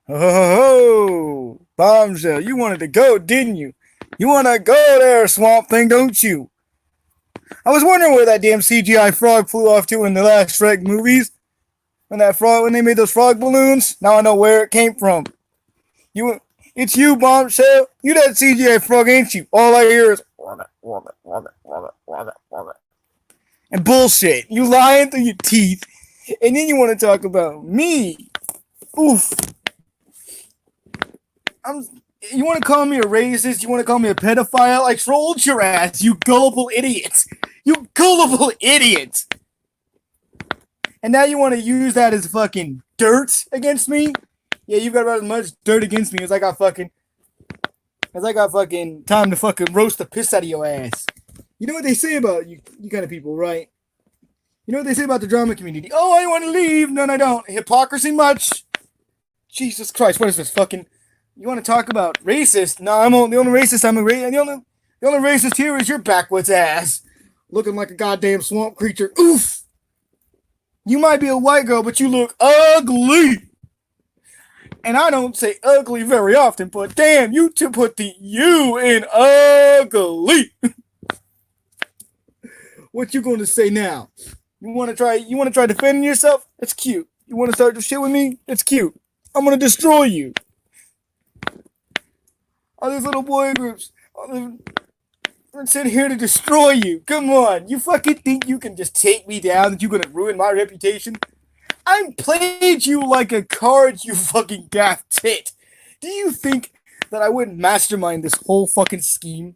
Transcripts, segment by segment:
Oh, Bombshell, you wanted to go, didn't you? You want to go there, Swamp Thing, don't you? I was wondering where that damn CGI frog flew off to in the last Shrek movies. When they made those frog balloons, now I know where it came from. You, it's you, Bombshell. You that CGI frog, ain't you? All I hear is and bullshit. You lying through your teeth, and then you want to talk about me. Oof. I'm. You want to call me a racist? You want to call me a pedophile? I trolled your ass, you gullible idiot. You gullible idiot. And now you want to use that as fucking dirt against me? Yeah, you got about as much dirt against me as I got fucking time to fucking roast the piss out of your ass. You know what they say about you kind of people, right? You know what they say about the drama community? Oh, I want to leave. No, I don't. Hypocrisy much? Jesus Christ, what is this fucking... You want to talk about racist? No, the only racist the only racist here is your backwoods ass. Looking like a goddamn swamp creature. Oof! You might be a white girl, but you look ugly. And I don't say ugly very often, but damn, you to put the U in ugly. What you gonna say now? You wanna try defending yourself? That's cute. You wanna start the shit with me? That's cute. I'm gonna destroy you. All these little boy groups, I'm sitting here to destroy you. Come on, you fucking think you can just take me down and you're gonna ruin my reputation? I played you like a card, you fucking gaff tit. Do you think that I wouldn't mastermind this whole fucking scheme?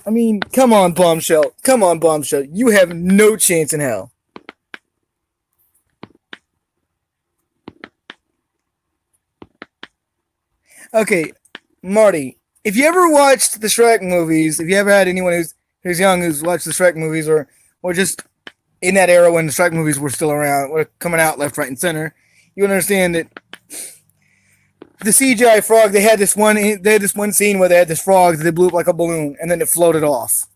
I mean, come on, Bombshell. Come on, Bombshell. You have no chance in hell. Okay, Marty, if you ever watched the Shrek movies, if you ever had anyone who's young who's watched the Shrek movies, or just in that era when the Shrek movies were still around, were coming out left, right, and center, you understand that the CGI frog, they had this one scene where they had this frog that they blew up like a balloon and then it floated off.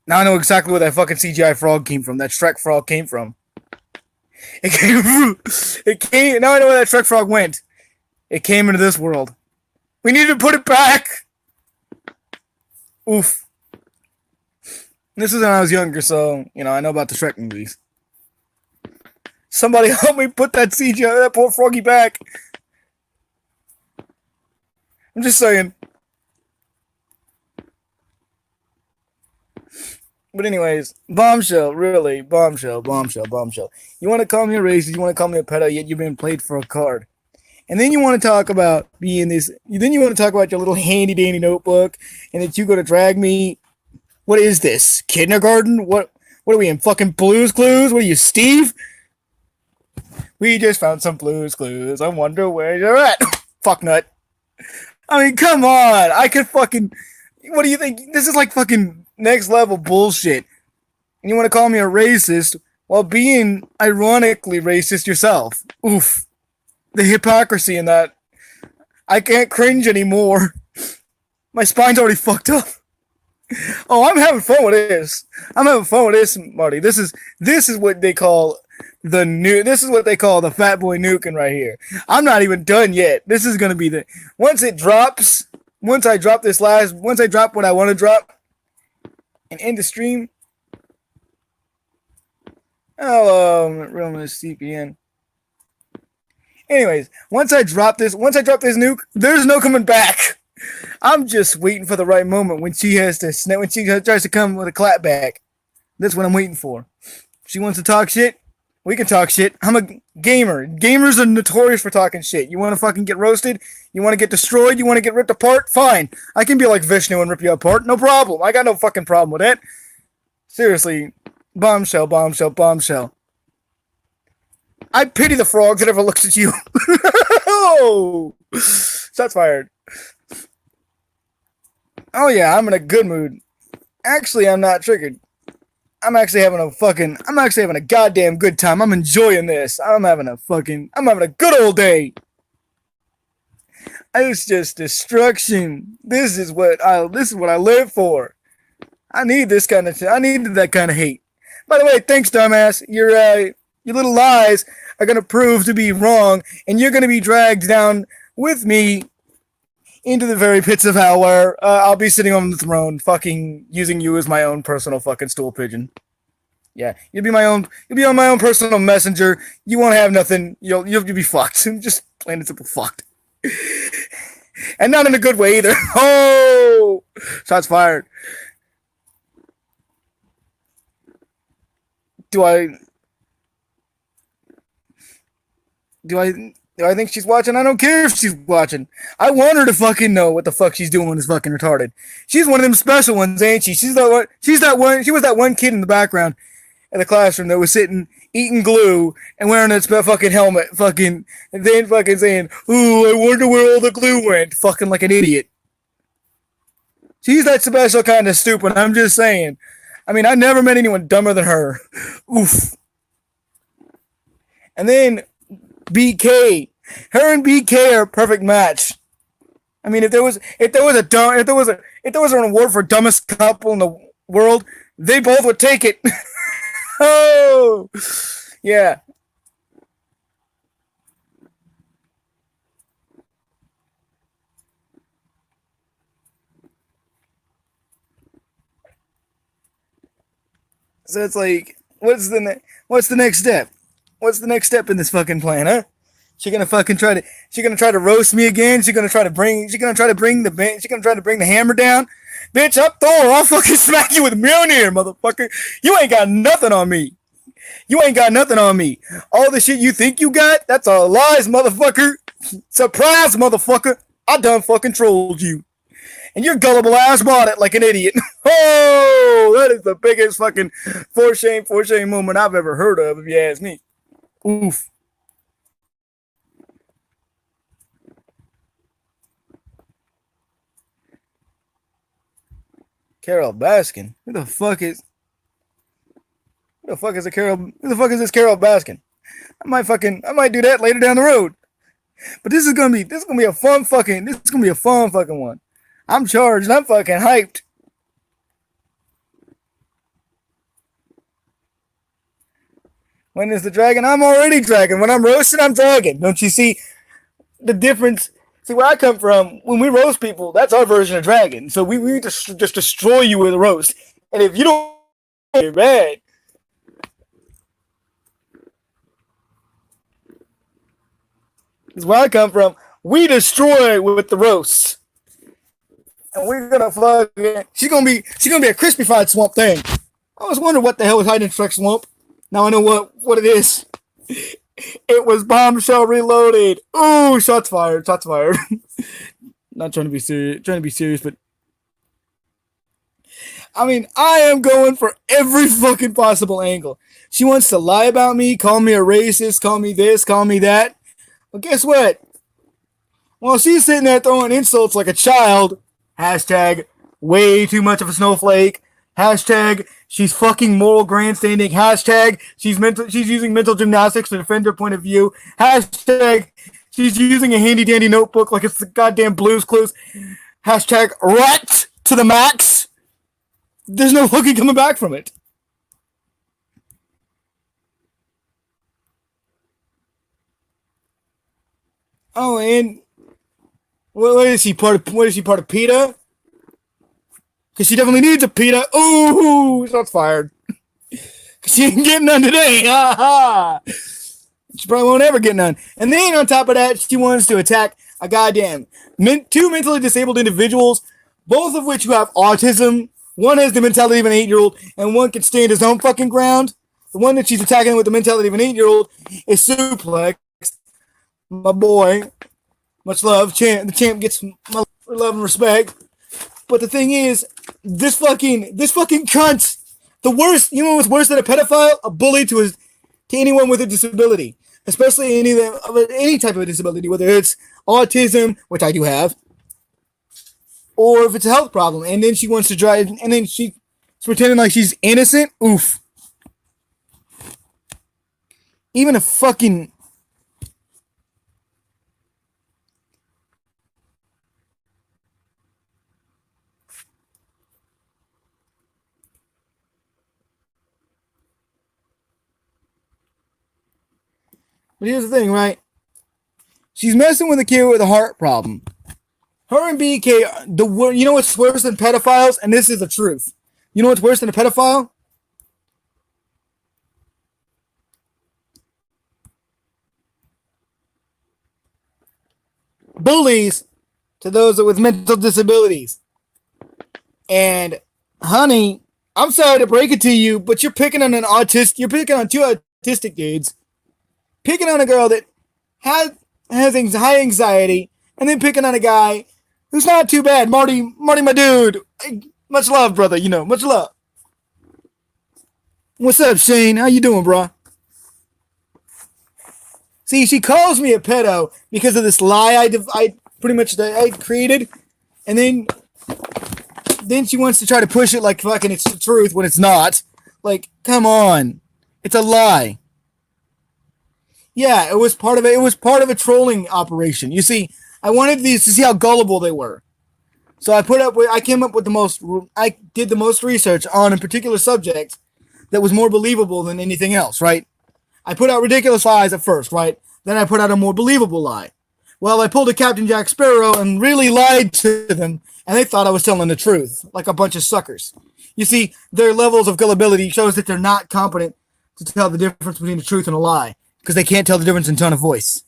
Now I know exactly where that fucking CGI frog came from. That Shrek frog came from. It came. It came. Now I know where that Shrek frog went. It came into this world. We need to put it back. Oof. This is when I was younger, so I know about the Shrek movies. Somebody help me put that CGI, that poor froggy back. I'm just saying. But anyways, Bombshell, really, Bombshell. You want to call me a racist, you want to call me a pedo, yet you've been played for a card. And then you want to talk about being this, then you want to talk about your little handy dandy notebook, and that you're going to drag me. What is this? Kindergarten? What are we in? Fucking Blue's Clues? What are you, Steve? We just found some Blue's Clues. I wonder where you're at. Fuck nut. I mean, come on. I could fucking. What do you think? This is like fucking next level bullshit. And you want to call me a racist while being ironically racist yourself. Oof. The hypocrisy in that. I can't cringe anymore. My spine's already fucked up. Oh, I'm having fun with this. I'm having fun with this, Marty. This is what they call this is what they call the fat boy nuking right here. I'm not even done yet. This is gonna be once it drops, once I drop what I want to drop and end the stream. Oh, realness CPN. Anyways, once I drop this nuke, there's no coming back. I'm just waiting for the right moment when she tries to come with a clap back. That's what I'm waiting for. She wants to talk shit. We can talk shit. I'm a gamer. Gamers are notorious for talking shit. You want to fucking get roasted? You want to get destroyed? You want to get ripped apart? Fine. I can be like Vishnu and rip you apart. No problem. I got no fucking problem with that. Seriously. Bombshell. I pity the frog that ever looks at you. Oh! Shots fired. Oh yeah, I'm in a good mood. Actually, I'm not triggered. I'm actually having a goddamn good time. I'm enjoying this. I'm having a good old day. It's just destruction. This is what I live for. I need this kind of shit. I need that kind of hate. By the way, thanks, dumbass. Your little lies are gonna prove to be wrong, and you're gonna be dragged down with me into the very pits of hell where I'll be sitting on the throne, fucking using you as my own personal fucking stool pigeon. Yeah, you'll be my own. You'll be on my own personal messenger. You won't have nothing. You'll be fucked. Just plain and simple fucked, and not in a good way either. Oh, shots fired. Do I? Do I? Do I think she's watching? I don't care if she's watching. I want her to fucking know what the fuck she's doing is fucking retarded. She's one of them special ones, ain't she? She's that one. She's that one. She was that one kid in the background in the classroom that was sitting eating glue and wearing that fucking helmet, fucking, and then fucking saying, "Ooh, I wonder where all the glue went," fucking like an idiot. She's that special kind of stupid. I'm just saying. I mean, I never met anyone dumber than her. Oof. And then BK, her and BK are a perfect match. I mean, if there was an award for dumbest couple in the world, they both would take it. Oh, yeah. So it's like, what's the next step? What's the next step in this fucking plan, huh? She gonna try to roast me again. She gonna try to bring the hammer down. Bitch, up Thor, I'll fucking smack you with Mjolnir, motherfucker. You ain't got nothing on me. You ain't got nothing on me. All the shit you think you got, that's all lies, motherfucker. Surprise, motherfucker. I done fucking trolled you. And your gullible ass bought it like an idiot. Oh, that is the biggest fucking for shame moment I've ever heard of, if you ask me. Oof. Carol Baskin. Who the fuck is a Carol? Who the fuck is this Carol Baskin? I might do that later down the road. But this is gonna be a fun fucking, this is gonna be a fun fucking one. I'm charged. I'm fucking hyped. When is the dragon? I'm already dragon. When I'm roasting, I'm dragon. Don't you see the difference? See where I come from. When we roast people, that's our version of dragon. So we just destroy you with a roast. And if you don't, you're bad. That's where I come from. We destroy with the roasts. And we're gonna fucking. She's gonna be a crispy fried swamp thing. I was wondering what the hell was hiding in Shrek Swamp. Now I know what it is. It was Bombshell Reloaded. Ooh, shots fired. Shots fired. Not trying to be serious. Trying to be serious, but I mean, I am going for every fucking possible angle. She wants to lie about me, call me a racist, call me this, call me that. Well, guess what? While she's sitting there throwing insults like a child, hashtag way too much of a snowflake, hashtag she's fucking moral grandstanding, hashtag she's using mental gymnastics to defend her point of view, hashtag she's using a handy dandy notebook like it's the goddamn Blues Clues, hashtag wrecked to the max. There's no fucking coming back from it. Oh, and what is she part of? What is she part of PETA? Because she definitely needs a PETA. Ooh, shots fired. She ain't getting none today. Ha ha. She probably won't ever get none. And then on top of that, she wants to attack a goddamn two mentally disabled individuals, both of which who have autism. One has the mentality of an 8-year-old, and one can stand his own fucking ground. The one that she's attacking with the mentality of an 8-year-old is Suplex, my boy. Much love, champ. The champ gets my love and respect. But the thing is, this fucking cunt. The worst. You know what's worse than a pedophile? A bully to anyone with a disability, especially any type of disability, whether it's autism, which I do have, or if it's a health problem. And then she wants to drive, and then she's pretending like she's innocent. Oof. Even a fucking. But here's the thing, right? She's messing with a kid with a heart problem. Her and BK, you know what's worse than pedophiles? And this is the truth. You know what's worse than a pedophile? Bullies to those with mental disabilities. And honey, I'm sorry to break it to you, but you're picking on you're picking on two autistic dudes, picking on a girl that has high anxiety, and then picking on a guy who's not too bad. Marty, my dude. Much love, brother. You know, much love. What's up, Shane? How you doing, bro? See, she calls me a pedo because of this lie I pretty much I created, and then she wants to try to push it like fucking it's the truth when it's not. Like, come on, it's a lie. Yeah, it was part of it. It was part of a trolling operation. You see, I wanted these to see how gullible they were. So I came up with I did the most research on a particular subject that was more believable than anything else, right? I put out ridiculous lies at first, right? Then I put out a more believable lie. Well, I pulled a Captain Jack Sparrow and really lied to them, and they thought I was telling the truth, like a bunch of suckers. You see, their levels of gullibility shows that they're not competent to tell the difference between the truth and a lie, because they can't tell the difference in tone of voice.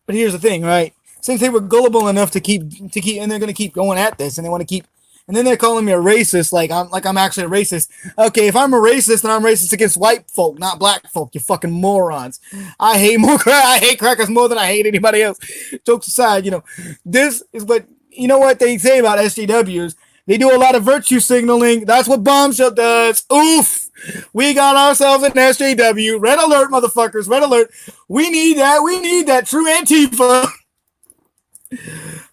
But here's the thing, right? Since they were gullible enough to keep, and they're going to keep going at this, and they want to keep, and then they're calling me a racist, like I'm actually a racist. Okay, if I'm a racist, then I'm racist against white folk, not black folk. You fucking morons. I hate crackers more than I hate anybody else. Jokes aside, this is what they say about SJWs. They do a lot of virtue signaling. That's what Bombshell does. Oof. We got ourselves an SJW. Red alert, motherfuckers. Red alert. We need that. We need that true Antifa.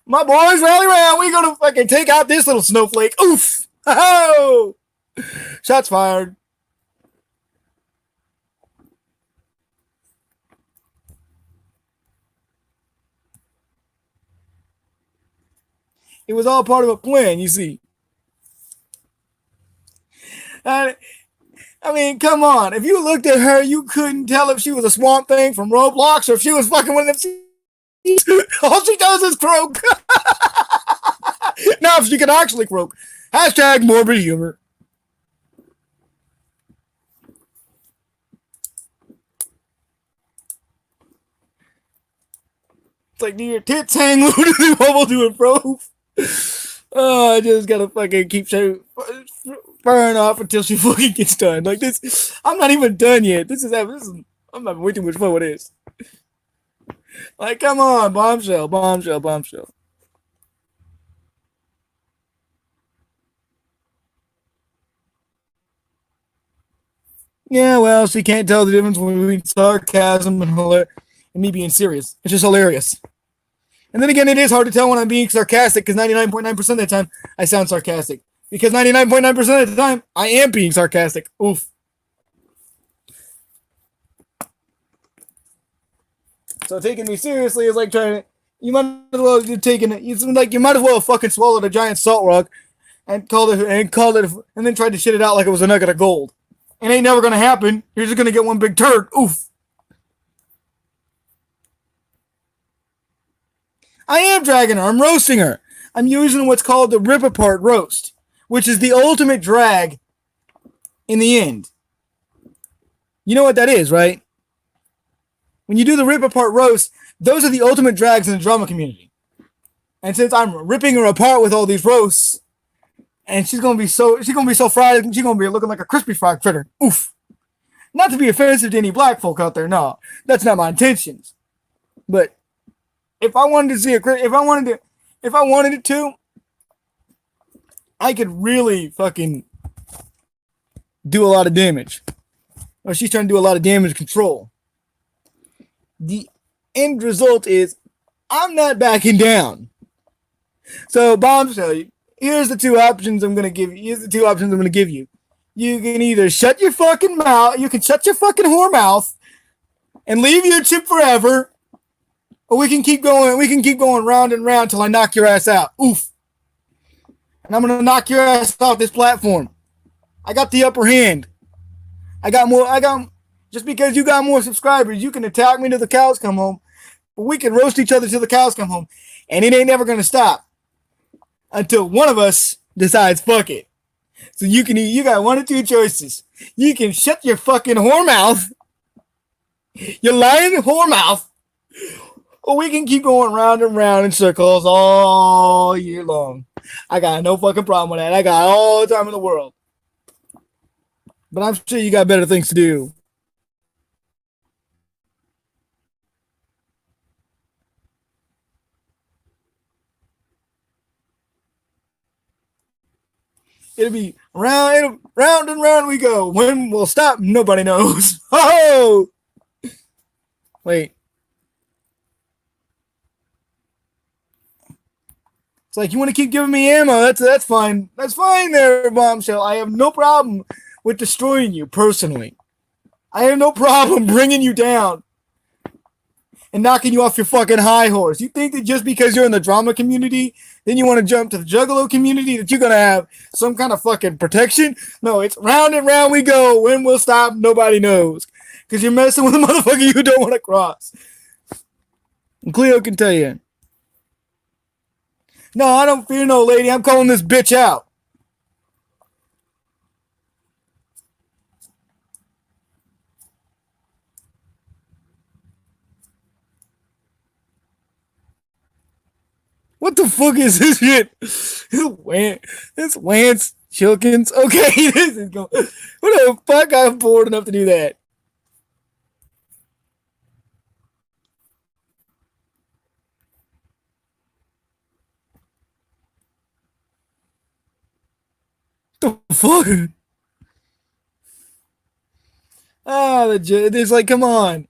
My boys, rally around. We're going to fucking take out this little snowflake. Oof. Oh. Shots fired. It was all part of a plan, you see. I mean, come on. If you looked at her, you couldn't tell if she was a Swamp Thing from Roblox or if she was fucking one of them. All she does is croak. Now, if she can actually croak. Hashtag morbid humor. It's like, do your tits hang low to the bubble to improve? Oh, I just gotta fucking keep firing off until she fucking gets done. Like this, I'm not even done yet. I'm having way too much fun with this. Like, come on, bombshell, bombshell, bombshell. Yeah, well, she can't tell the difference between sarcasm and me being serious. It's just hilarious. And then again, it is hard to tell when I'm being sarcastic because 99.9% of the time I sound sarcastic. Because 99.9% of the time I am being sarcastic. Oof. So taking me seriously is like trying to. You might as well you're taking it. It's like you might as well have fucking swallowed a giant salt rock and called it and then tried to shit it out like it was a nugget of gold. It ain't never gonna happen. You're just gonna get one big turd. Oof. I am dragging her. I'm roasting her. I'm using what's called the rip apart roast, which is the ultimate drag in the end. You know what that is, right? When you do the rip apart roast, those are the ultimate drags in the drama community. And since I'm ripping her apart with all these roasts, and she's gonna be so fried, she's gonna be looking like a crispy fried critter. Oof. Not to be offensive to any black folk out there, no, that's not my intentions. But if I wanted to see if I wanted it to, I could really fucking do a lot of damage. Or she's trying to do a lot of damage control. The end result is I'm not backing down. So, Bombshell, here's the two options I'm gonna give you. You can either shut your fucking mouth, you can shut your fucking whore mouth and leave your chip forever, or we can keep going round and round till I knock your ass out. Oof. and I'm gonna knock your ass off this platform. I got the upper hand. I got more. I got just because you got more subscribers, you can attack me till the cows come home. But we can roast each other till the cows come home, and it ain't never gonna stop until one of us decides fuck it. So you can you got one or two choices. You can shut your fucking whore mouth, your lying whore mouth, or we can keep going round and round in circles all year long. I got no fucking problem with that. I got all the time in the world. But I'm sure you got better things to do. It'll be round and round we go. When we'll stop, nobody knows. Oh, wait. It's like you want to keep giving me ammo. That's fine. That's fine there, Bombshell. I have no problem with destroying you personally. I have no problem bringing you down and knocking you off your fucking high horse. You think that just because you're in the drama community, then you want to jump to the juggalo community, that you're going to have some kind of fucking protection? No, it's round and round we go. When we'll stop, nobody knows. Because you're messing with a motherfucker you don't want to cross. And Cleo can tell you. No, I don't fear no lady. I'm calling this bitch out. What the fuck is this shit? This Wance Chilkins. Okay, this is going. What the fuck? I'm bored enough to do that. What the fuck? It's like, come on.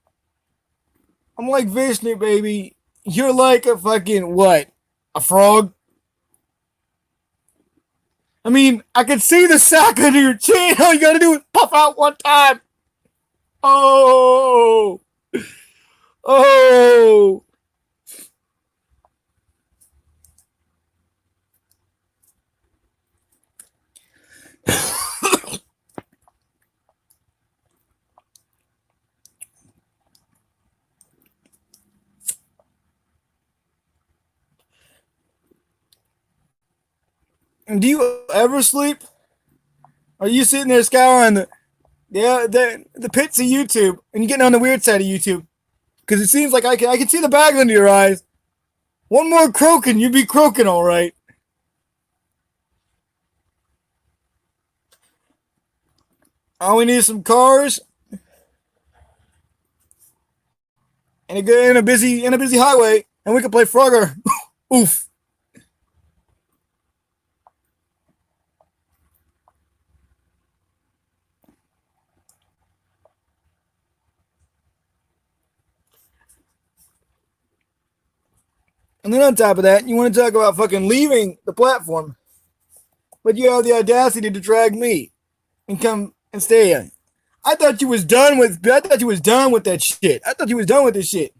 I'm like Vishnu, baby. You're like a fucking what? A frog? I mean, I can see the sack under your chin. All you gotta do is puff out one time. Oh, oh. And do you ever sleep? Are you sitting there scouring the pits of YouTube and you're getting on the weird side of YouTube? Because it seems like I can see the bags under your eyes. One more croaking, you'd be croaking all right. All we need is some cars and a good in a busy highway, and we can play Frogger. Oof. And then on top of that, you want to talk about fucking leaving the platform, but you have the audacity to drag me and come and stay. I thought you was done with. I thought you was done with that shit. I thought you was done with this shit.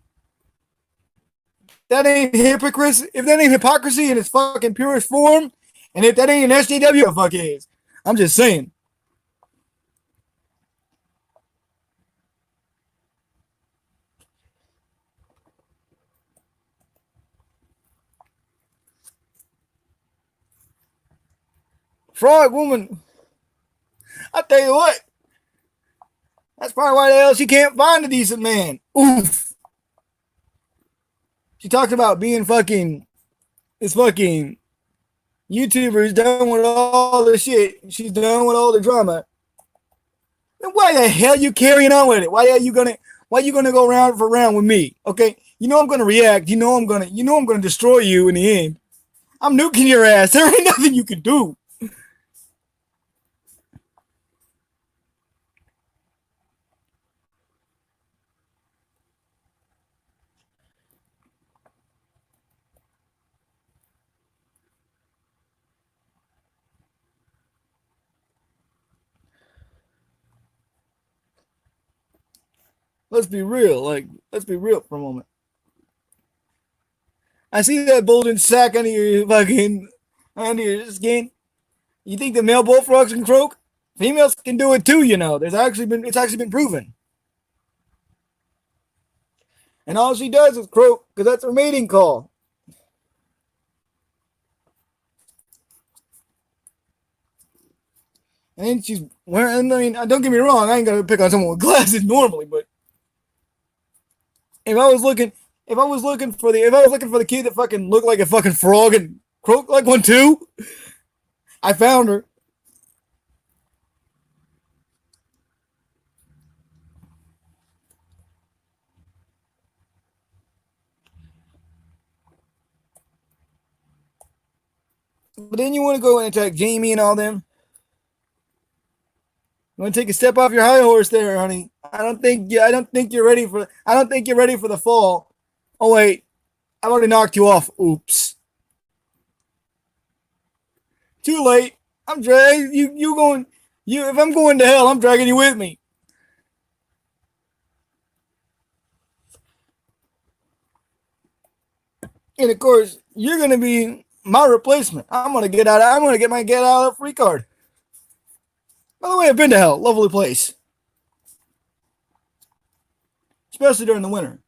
That ain't hypocrisy. If that ain't hypocrisy in its fucking purest form, and if that ain't an SJW, the fuck is. I'm just saying. Frog woman. I tell you what. That's probably why the hell she can't find a decent man. Oof. She talks about being fucking this fucking YouTuber's done with all the shit. She's done with all the drama. Then why the hell you carrying on with it? Why are you gonna go round for round with me? Okay? You know I'm gonna react. You know I'm gonna destroy you in the end. I'm nuking your ass. There ain't nothing you can do. Let's be real. Let's be real for a moment. I see that bulging sack under your fucking under your skin. You think the male bullfrogs can croak? Females can do it too. It's actually been proven. And all she does is croak because that's her mating call. And then she's wearing. I mean, don't get me wrong. I ain't gonna pick on someone with glasses normally, but if I was looking, if I was looking for the kid that fucking looked like a fucking frog and croaked like one too, I found her. But then you want to go and attack Jamie and all them. You want to take a step off your high horse there, honey. I don't think you're ready for. I don't think you're ready for the fall. Oh wait, I've already knocked you off. Oops. Too late. I'm dragging you. You going? You. If I'm going to hell, I'm dragging you with me. And of course, you're gonna be my replacement. I'm gonna get my get out of free card. By the way, I've been to hell. Lovely place, especially during the winter.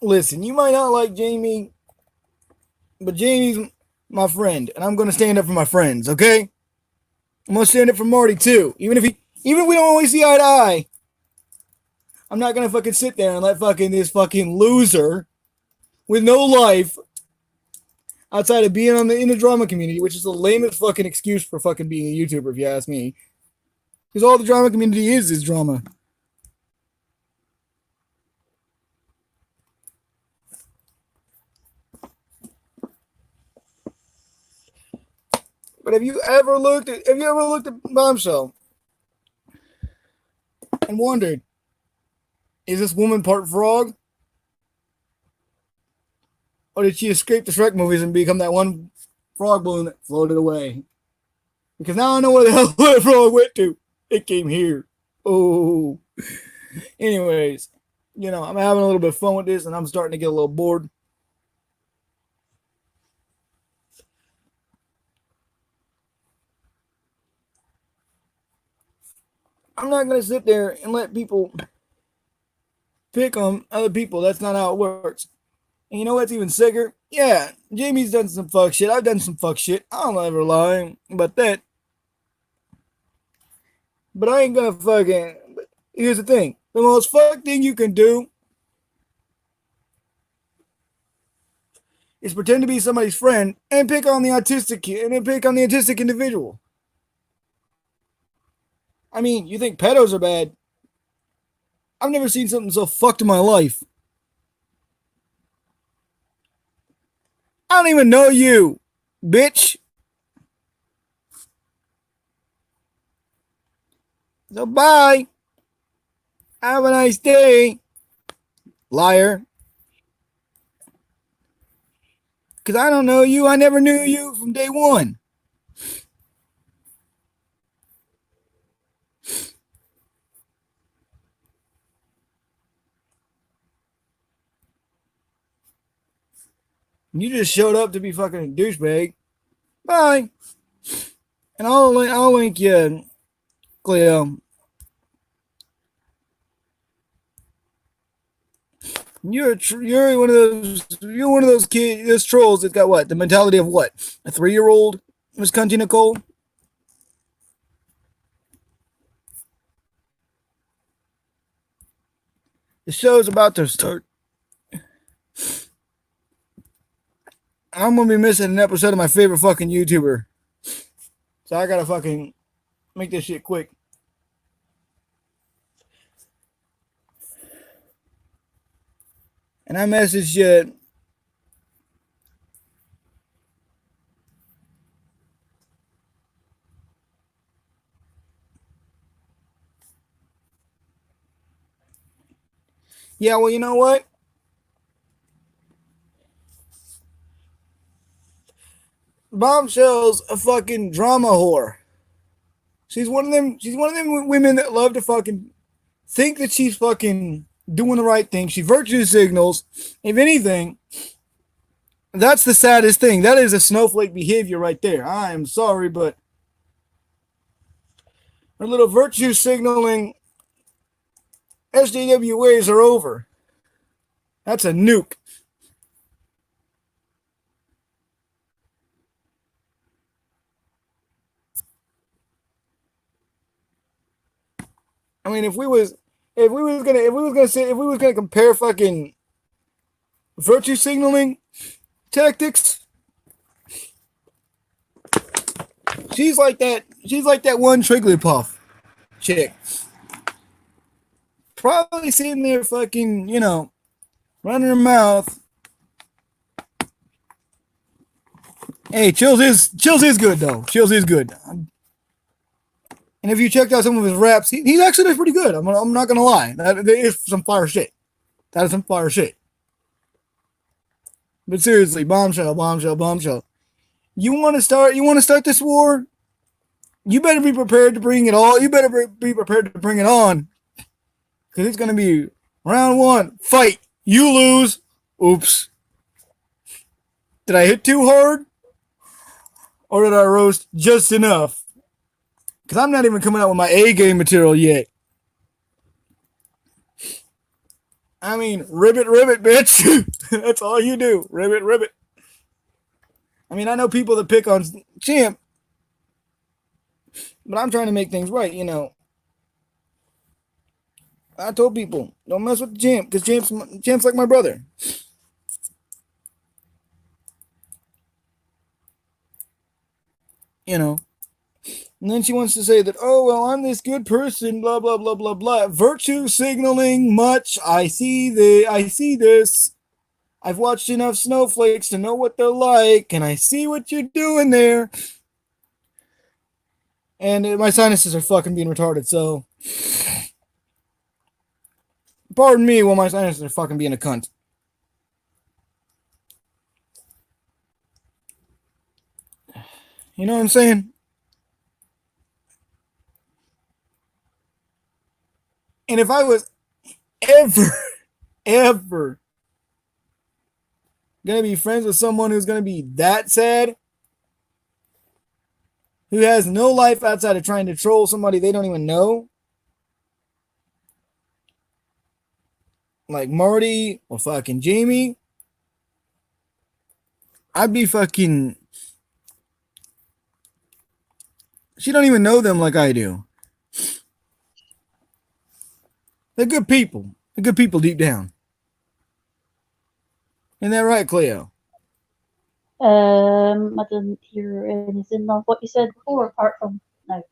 Listen, you might not like Jamie, but Jamie's my friend, and I'm gonna stand up for my friends. Okay, I'm gonna stand up for Marty too. Even if we don't always see eye to eye, I'm not gonna fucking sit there and let fucking this fucking loser with no life outside of being in the drama community, which is the lamest fucking excuse for fucking being a YouTuber, if you ask me. Because all the drama community is drama. But have you ever looked at Bombshell and wondered, is this woman part frog? Or did she escape the Shrek movies and become that one frog balloon that floated away? Because now I know where the hell that frog went to. It came here. Oh. Anyways, I'm having a little bit of fun with this and I'm starting to get a little bored. I'm not going to sit there and let people pick on other people. That's not how it works. And you know what's even sicker? Yeah, Jamie's done some fuck shit. I've done some fuck shit. I'll never lie about that. But I ain't gonna fucking. Here's the thing: the most fuck thing you can do is pretend to be somebody's friend and pick on the autistic kid and then pick on the autistic individual. I mean, you think pedos are bad? I've never seen something so fucked in my life. I don't even know you, bitch. So bye. Have a nice day, liar. Because I don't know you. I never knew you from day one. You just showed up to be fucking a douchebag. Bye. And I'll link you, Cleo. You're one of those kids, those trolls that got what, the mentality of what, a 3-year-old, Miss Cunty Nicole. The show's about to start. I'm gonna be missing an episode of my favorite fucking YouTuber, so I gotta fucking make this shit quick. And I messaged you. Yeah, well, you know what? Bombshell's a fucking drama whore. She's one of them. She's one of them women that love to fucking think that she's fucking doing the right thing. She virtue signals. If anything, that's the saddest thing. That is a snowflake behavior right there. I am sorry, but her little virtue signaling SJWAs are over. That's a nuke. I mean, if we was gonna compare fucking virtue signaling tactics, she's like that. She's like that one Trigglypuff chick. Probably sitting there fucking, running her mouth. Hey, Chills is good though. Chills is good. And if you checked out some of his raps, he's actually pretty good. I'm not gonna lie. That is some fire shit. That is some fire shit. But seriously, bombshell, bombshell, bombshell. You want to start this war? You better be prepared to bring it all. You better be prepared to bring it on, because it's gonna be round one. Fight. You lose. Oops. Did I hit too hard, or did I roast just enough? Because I'm not even coming out with my A game material yet. I mean, ribbit, bitch. That's all you do. Ribbit. I mean, I know people that pick on Champ, but I'm trying to make things right, I told people, don't mess with the Champ, because Champ's like my brother. And then she wants to say that, oh, well, I'm this good person, blah, blah, blah, blah, blah. Virtue signaling much. I see this. I've watched enough snowflakes to know what they're like, and I see what you're doing there. And my sinuses are fucking being retarded, so pardon me while my sinuses are fucking being a cunt. You know what I'm saying? And if I was ever gonna be friends with someone who's gonna be that sad, who has no life outside of trying to troll somebody they don't even know, like Marty or fucking Jamie, I'd be fucking. She don't even know them like I do. They're good people. They're good people deep down. Isn't that right, Cleo? I didn't hear anything of what you said before, apart from no.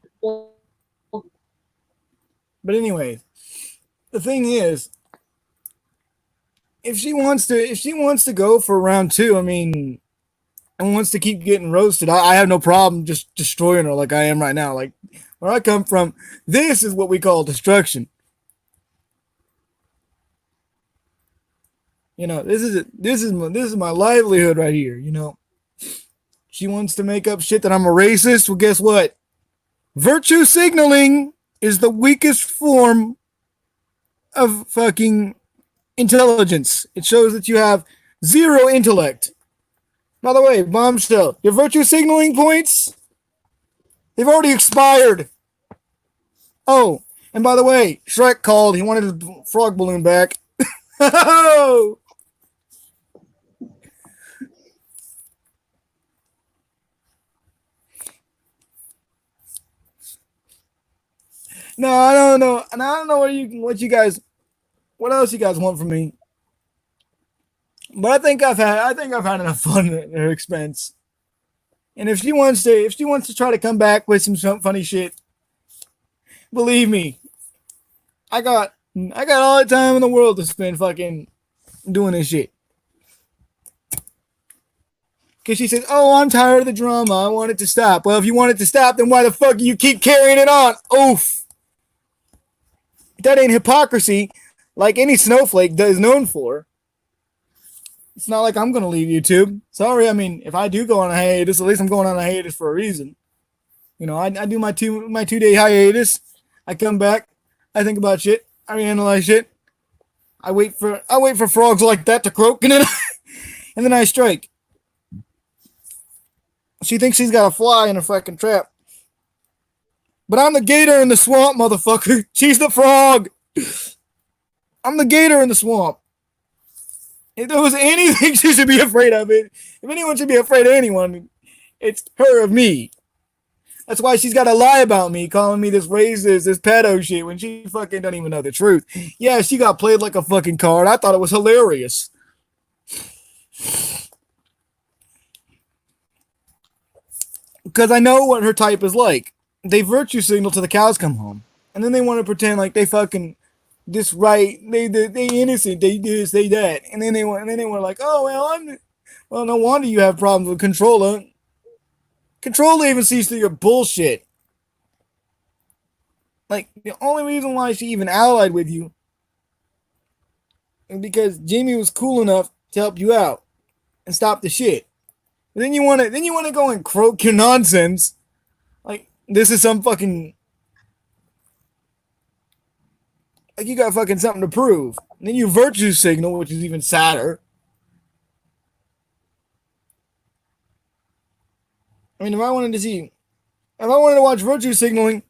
But anyway, the thing is, if she wants to go for round two, I mean, and wants to keep getting roasted, I have no problem just destroying her like I am right now. Like where I come from, this is what we call destruction. This is my livelihood right here. She wants to make up shit that I'm a racist. Well, guess what? Virtue signaling is the weakest form of fucking intelligence. It shows that you have zero intellect. By the way, Bombshell, your virtue signaling points, they've already expired. Oh, and by the way, Shrek called. He wanted his frog balloon back. Oh! No, I don't know, and I don't know what else you guys want from me. But I think I've had enough fun at her expense. And if she wants to try to come back with some funny shit, believe me, I got all the time in the world to spend fucking doing this shit. Because she says, oh, I'm tired of the drama. I want it to stop. Well, if you want it to stop, then why the fuck do you keep carrying it on? Oof. That ain't hypocrisy like any snowflake is known for. It's not like I'm gonna leave YouTube. Sorry, I mean, if I do go on a hiatus, at least I'm going on a hiatus for a reason. You know, I do my 2 day hiatus. I come back. I think about shit. I reanalyze shit. I wait for frogs like that to croak, and then and then I strike. She thinks she's got a fly in a fucking trap. But I'm the gator in the swamp, motherfucker. She's the frog. I'm the gator in the swamp. If there was anything she should be afraid of, if anyone should be afraid of anyone, it's her of me. That's why she's got to lie about me, calling me this racist, this pedo shit, when she fucking doesn't even know the truth. Yeah, she got played like a fucking card. I thought it was hilarious. Because I know what her type is like. They virtue signal till the cows come home. And then they want to pretend like they fucking this right, they innocent, they this, they that. And then they were like, oh well, no wonder you have problems with controller. Controller even sees through your bullshit. Like, the only reason why she even allied with you is because Jimmy was cool enough to help you out and stop the shit. But then you wanna go and croak your nonsense. Like, this is some fucking, like, you got fucking something to prove. And then you virtue signal, which is even sadder. I mean, if I wanted to watch virtue signaling,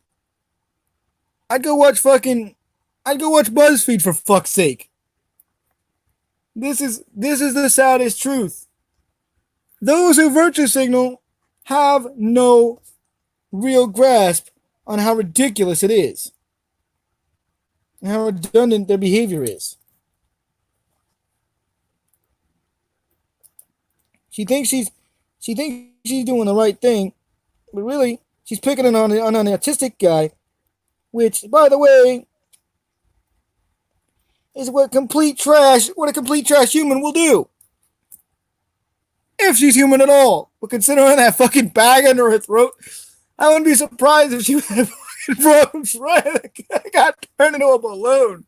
I'd go watch BuzzFeed, for fuck's sake. This is the saddest truth. Those who virtue signal have no real grasp on how ridiculous it is and how redundant their behavior is. She thinks she's doing the right thing, but really she's picking on an autistic guy, which, by the way, is what a complete trash human will do. If she's human at all. But considering that fucking bag under her throat, I wouldn't be surprised if she was a fucking froze right. I got turned into a balloon.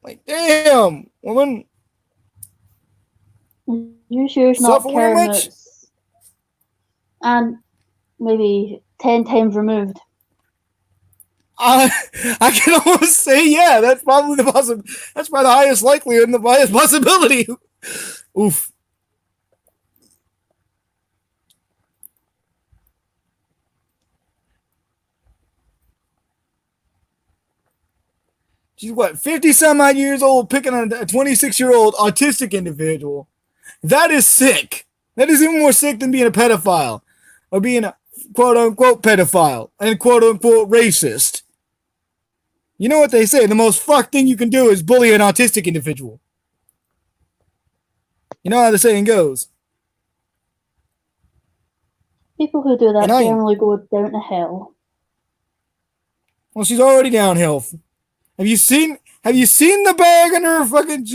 Like, damn, woman. You sure it's not Kermit's and maybe 10 times removed? I can almost say, yeah, that's probably that's probably the highest likelihood and the highest possibility. Oof. She's what, 50 some odd years old, picking on a 26-year-old autistic individual. That is sick. That is even more sick than being a pedophile or being a quote unquote pedophile and quote unquote racist. You know what they say? The most fucked thing you can do is bully an autistic individual. You know how the saying goes. People who do that generally go down to hell. Well, she's already downhill. Have you seen the bag under her fucking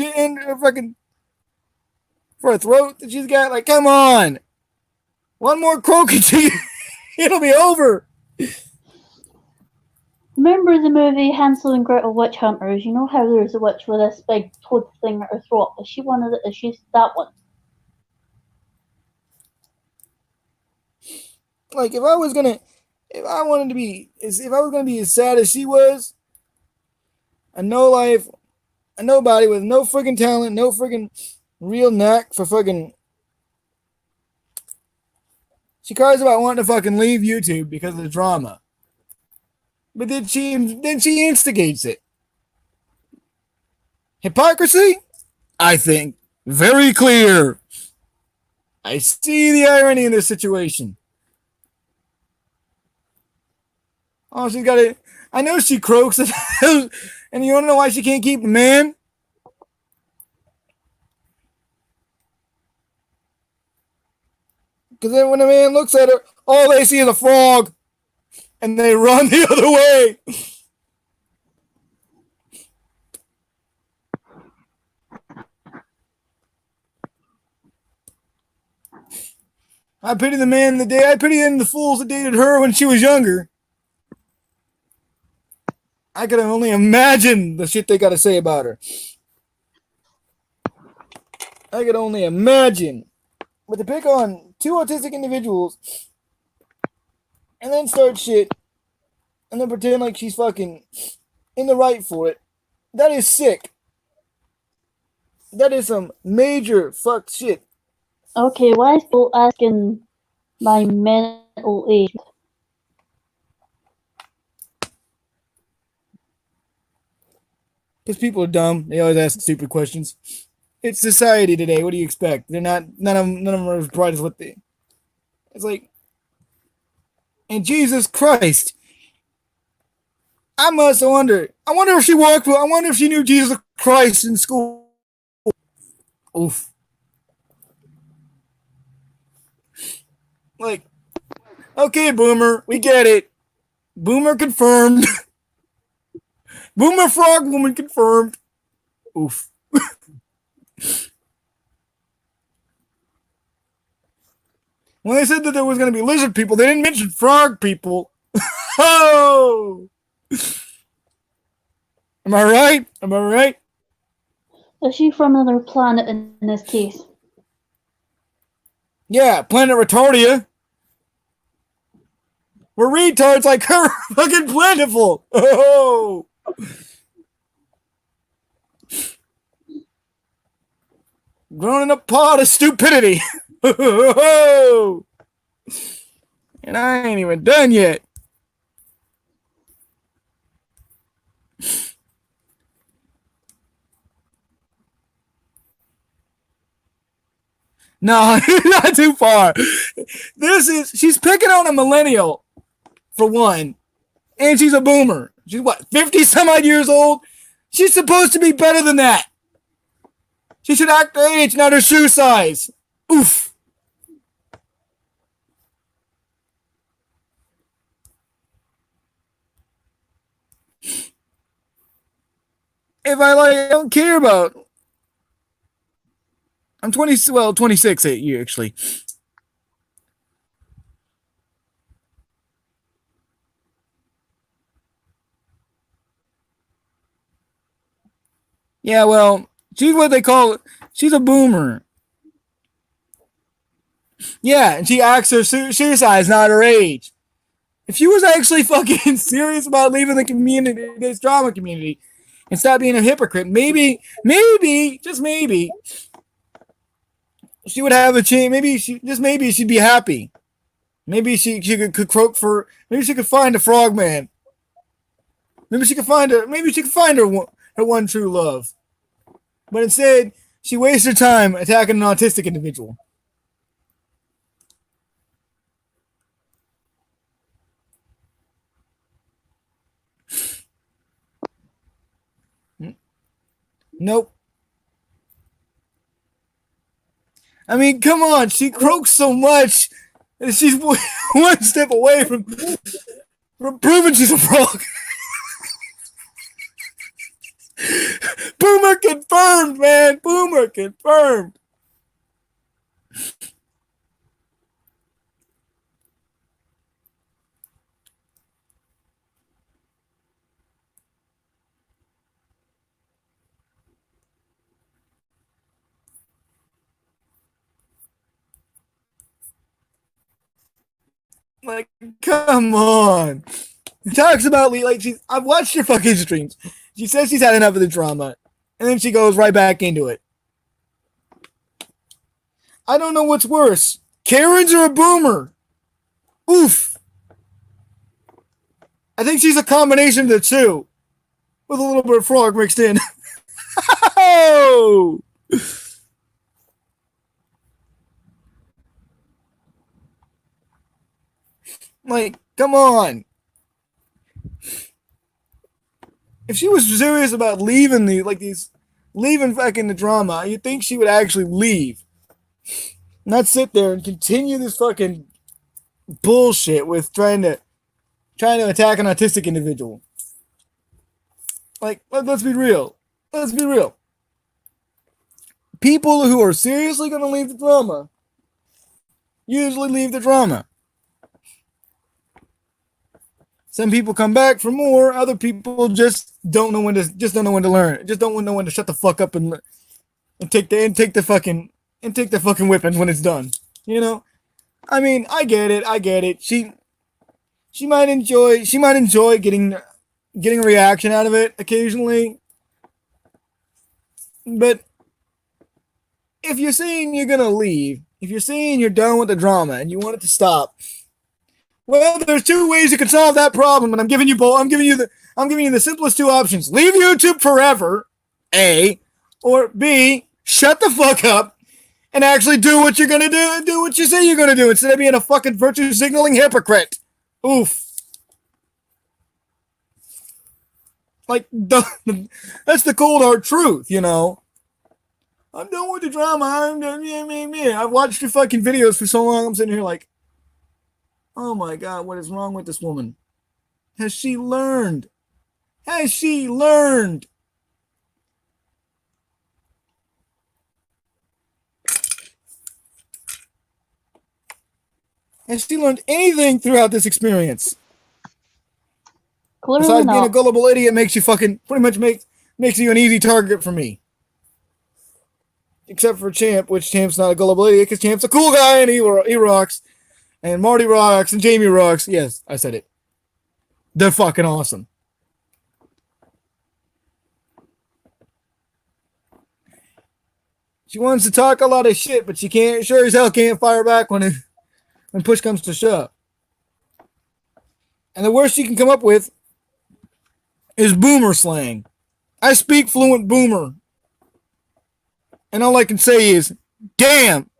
for her throat that she's got? Like, come on. One more croak and it'll be over. Remember the movie Hansel and Gretel Witch Hunters? You know how there's a witch with this big toad thing at her throat? Is she that one? Like, if I was gonna be as sad as she was, a nobody with no friggin' talent, no friggin' real knack for fucking. She cries about wanting to fucking leave YouTube because of the drama. But then she instigates it. Hypocrisy? I think very clear. I see the irony in this situation. Oh, she's got it. I know she croaks. And you want to know why she can't keep the man? Because then when the man looks at her, all they see is a frog. And they run the other way. I pity the man I pity the fools that dated her when she was younger. I can only imagine the shit they got to say about her. I could only imagine. But to pick on two autistic individuals and then start shit and then pretend like she's fucking in the right for it, that is sick. That is some major fuck shit. Okay, why is people asking my mental age? Because people are dumb. They always ask stupid questions. It's society today. What do you expect? They're not. None of them are as bright as what they. It's like, and Jesus Christ. I must wonder. I wonder if she walked. I wonder if she knew Jesus Christ in school. Oof. Like, okay, Boomer, we get it. Boomer confirmed. Boomer Frog Woman confirmed. Oof. When they said that there was going to be lizard people, they didn't mention frog people. Oh! Am I right? Am I right? Is she from another planet in this case? Yeah, Planet Retardia. We're retards like her, fucking plentiful. Oh! Grown in a pot of stupidity. Oh! And I ain't even done yet. No, not too far. She's picking on a millennial, for one, and she's a boomer. She's what, 50 some odd years old? She's supposed to be better than that. She should act her age, not her shoe size. Oof. If I don't care about. I'm 26 you actually. Yeah, well, she's what they call. She's a boomer. Yeah, and she acts her shoe size, not her age. If she was actually fucking serious about leaving the community, this drama community, and stop being a hypocrite, maybe, just maybe, she would have a chance. Maybe she'd be happy. Maybe she could croak for. Maybe she could find a frogman. Maybe she could find her one true love. But instead, she wastes her time attacking an autistic individual. Nope. I mean, come on. She croaks so much, and she's one step away from proving she's a frog. Boomer confirmed, man. Boomer confirmed. Like, come on. She talks about like I've watched her fucking streams. She says she's had enough of the drama, and then she goes right back into it. I don't know what's worse, Karens or a boomer. Oof. I think she's a combination of the two, with a little bit of frog mixed in. Oh! Like, come on. If she was serious about leaving leaving fucking the drama, you'd think she would actually leave. Not sit there and continue this fucking bullshit with trying to attack an autistic individual. Like, let's be real. Let's be real. People who are seriously going to leave the drama usually leave the drama. Some people come back for more. Other people just don't know when to learn. Just don't know when to shut the fuck up and and take the fucking whippings when it's done. You know, I mean, I get it. She might enjoy getting a reaction out of it occasionally, but if you're saying you're gonna leave, if you're saying you're done with the drama and you want it to stop, well, there's two ways you can solve that problem, and I'm giving you both. I'm giving you the simplest two options: leave YouTube forever, A, or B, shut the fuck up and actually do what you're gonna do what you say you're gonna do instead of being a fucking virtue signaling hypocrite. Oof. Like that's the cold hard truth, you know. I'm done with the drama. I'm done. Yeah. I've watched your fucking videos for so long. I'm sitting here like, oh my God, what is wrong with this woman? Has she learned? Has she learned? Has she learned anything throughout this experience? Clearly Besides not. being a gullible idiot makes you fucking pretty much makes you an easy target for me. Except for Champ, which Champ's not a gullible idiot because Champ's a cool guy and he rocks. And Marty rocks and Jamie rocks. Yes, I said it. They're fucking awesome. She wants to talk a lot of shit, but she sure as hell can't fire back when push comes to shove. And the worst she can come up with is boomer slang. I speak fluent boomer. And all I can say is, damn,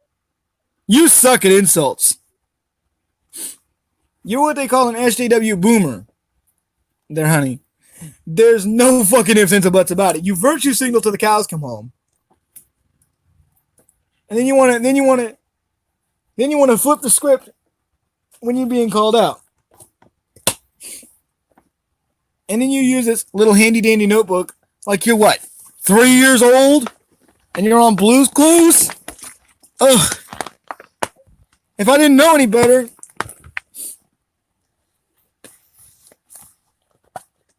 you suck at insults. You're what they call an SJW boomer. There, honey. There's no fucking ifs, ands, or buts about it. You virtue signal till the cows come home. And then you want to flip the script when you're being called out. And then you use this little handy dandy notebook like you're what, 3 years old? And you're on Blue's Clues? Ugh. If I didn't know any better,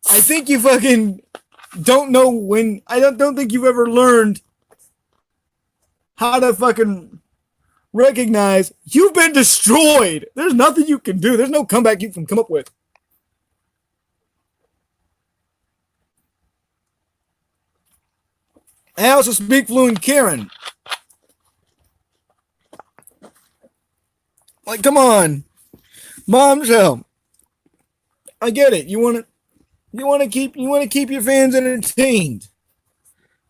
I think you fucking don't know when. I don't think you've ever learned how to fucking recognize you've been destroyed. There's nothing you can do. There's no comeback you can come up with. I also speak fluent Karen. Like, come on, Bombshell. I get it. You want to keep your fans entertained,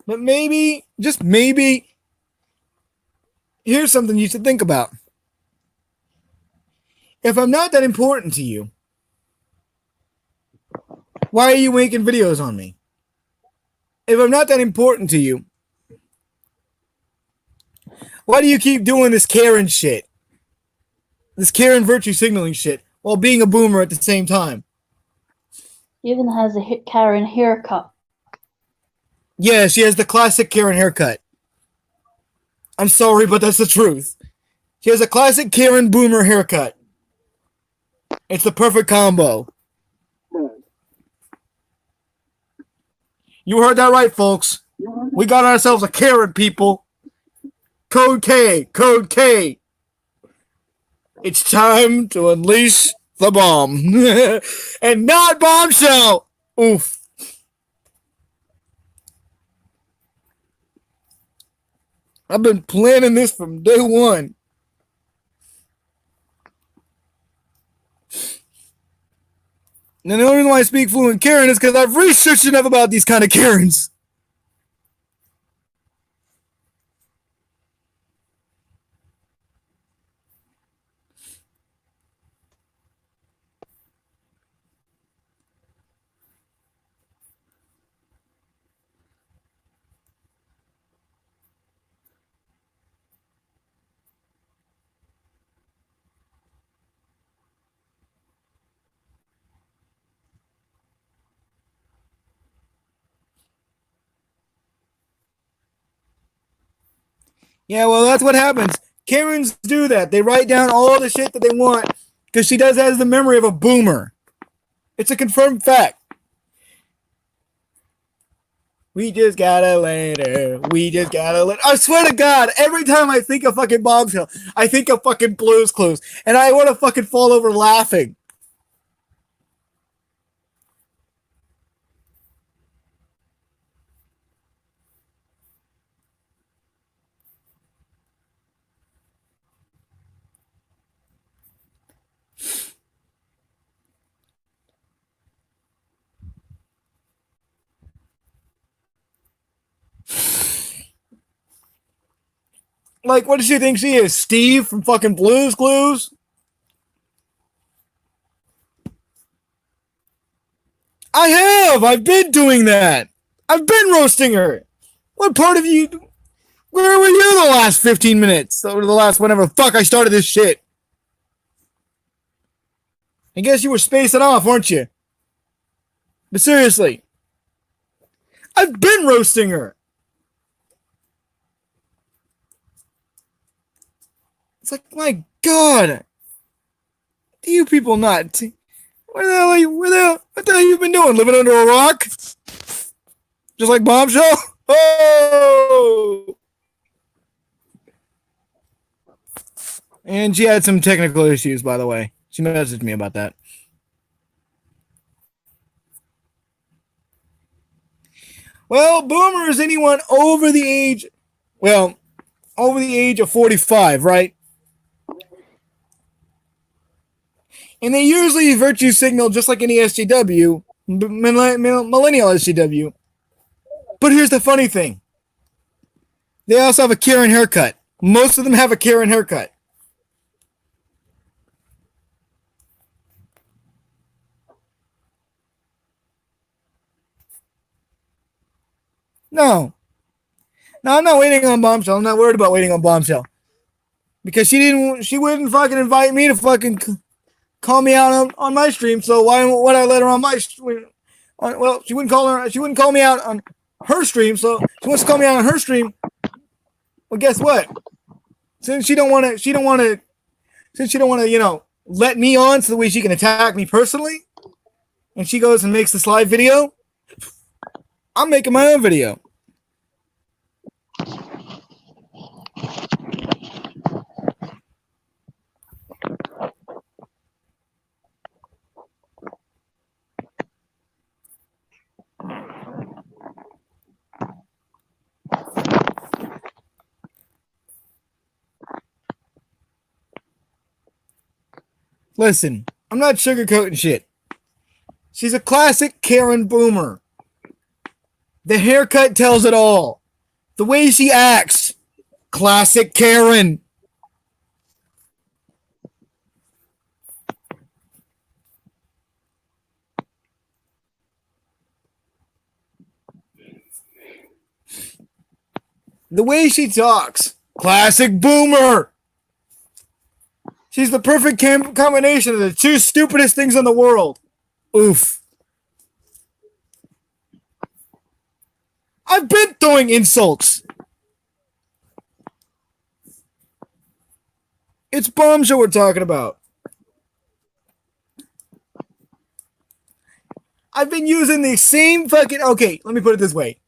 but maybe, just maybe, here's something you should think about. If I'm not that important to you, why are you making videos on me? If I'm not that important to you, why do you keep doing this Karen shit? This Karen virtue signaling shit while being a boomer at the same time? Even has a Karen haircut. Yeah, she has the classic Karen haircut. I'm sorry, but that's the truth. She has a classic Karen boomer haircut. It's the perfect combo. You heard that right, folks. We got ourselves a Karen, people. Code K, Code K. It's time to unleash the bomb. And not Bombshell. Oof. I've been planning this from day one. And the only reason why I speak fluent Karen is because I've researched enough about these kind of Karens. Yeah, well, that's what happens. Karens do that. They write down all the shit that they want because she has the memory of a boomer. It's a confirmed fact. We just got a letter. We just got a letter. I swear to God, every time I think of fucking Bombshell, I think of fucking Blue's Clues, and I want to fucking fall over laughing. Like, what does she think she is? Steve from fucking Blue's Clues? I have. I've been doing that. I've been roasting her. What part of you? Where were you the last 15 minutes? Or the last whenever the fuck I started this shit? I guess you were spacing off, weren't you? But seriously, I've been roasting her. It's like, my God. Do you people not? Where the hell are you? What the hell you been doing? Living under a rock? Just like Bombshell? Oh! And she had some technical issues, by the way. She messaged me about that. Well, boomer is anyone over the age, over the age of 45, right? And they usually virtue signal just like any SJW, millennial SJW. But here's the funny thing. They also have a Karen haircut. Most of them have a Karen haircut. No, I'm not waiting on Bombshell. I'm not worried about waiting on Bombshell. Because she wouldn't fucking invite me to fucking call me out on my stream, so why would I let her on my stream? Well, she wouldn't call me out on her stream, so she wants to call me out on her stream. Well, guess what? Since she don't want to, let me on so the way she can attack me personally, and she goes and makes this live video, I'm making my own video. Listen, I'm not sugarcoating shit. She's a classic Karen boomer. The haircut tells it all. The way she acts, classic Karen. The way she talks, classic boomer. She's the perfect combination of the two stupidest things in the world. Oof. I've been throwing insults. It's Bombshell we're talking about. I've been using the same fucking... Okay, let me put it this way.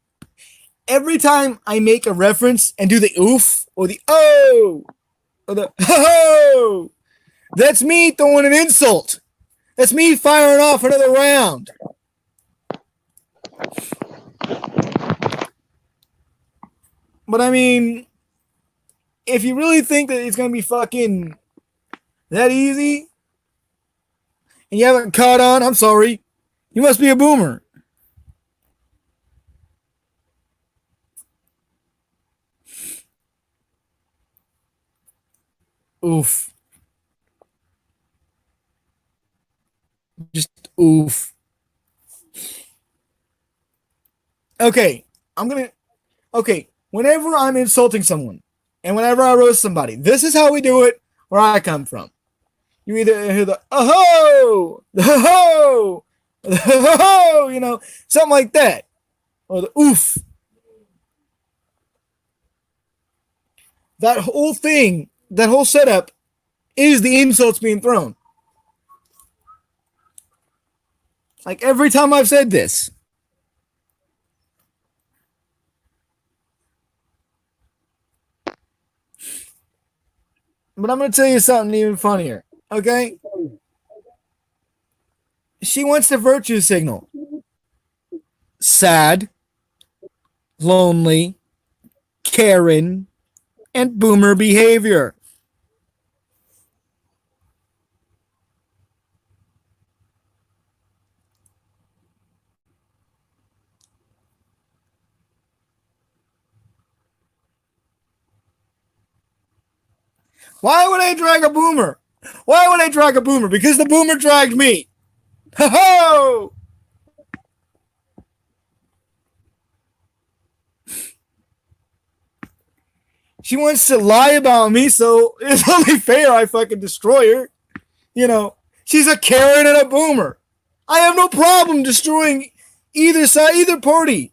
Every time I make a reference and do the oof or the oh or the ho, that's me throwing an insult. That's me firing off another round. But I mean, if you really think that it's going to be fucking that easy and you haven't caught on, I'm sorry. You must be a boomer. Oof. Just oof. Okay, whenever I'm insulting someone and whenever I roast somebody, this is how we do it where I come from. You either hear the oh-ho, the ho-ho, the ho-ho, something like that, or the oof. That whole thing, that whole setup is the insults being thrown. Like every time I've said this. But I'm going to tell you something even funnier. Okay? She wants the virtue signal. Sad, lonely, Karen, and boomer behavior. Why would I drag a boomer? Why would I drag a boomer? Because the boomer dragged me. Ho ho! She wants to lie about me, so it's only fair I fucking destroy her. You know, she's a Karen and a boomer. I have no problem destroying either side, either party,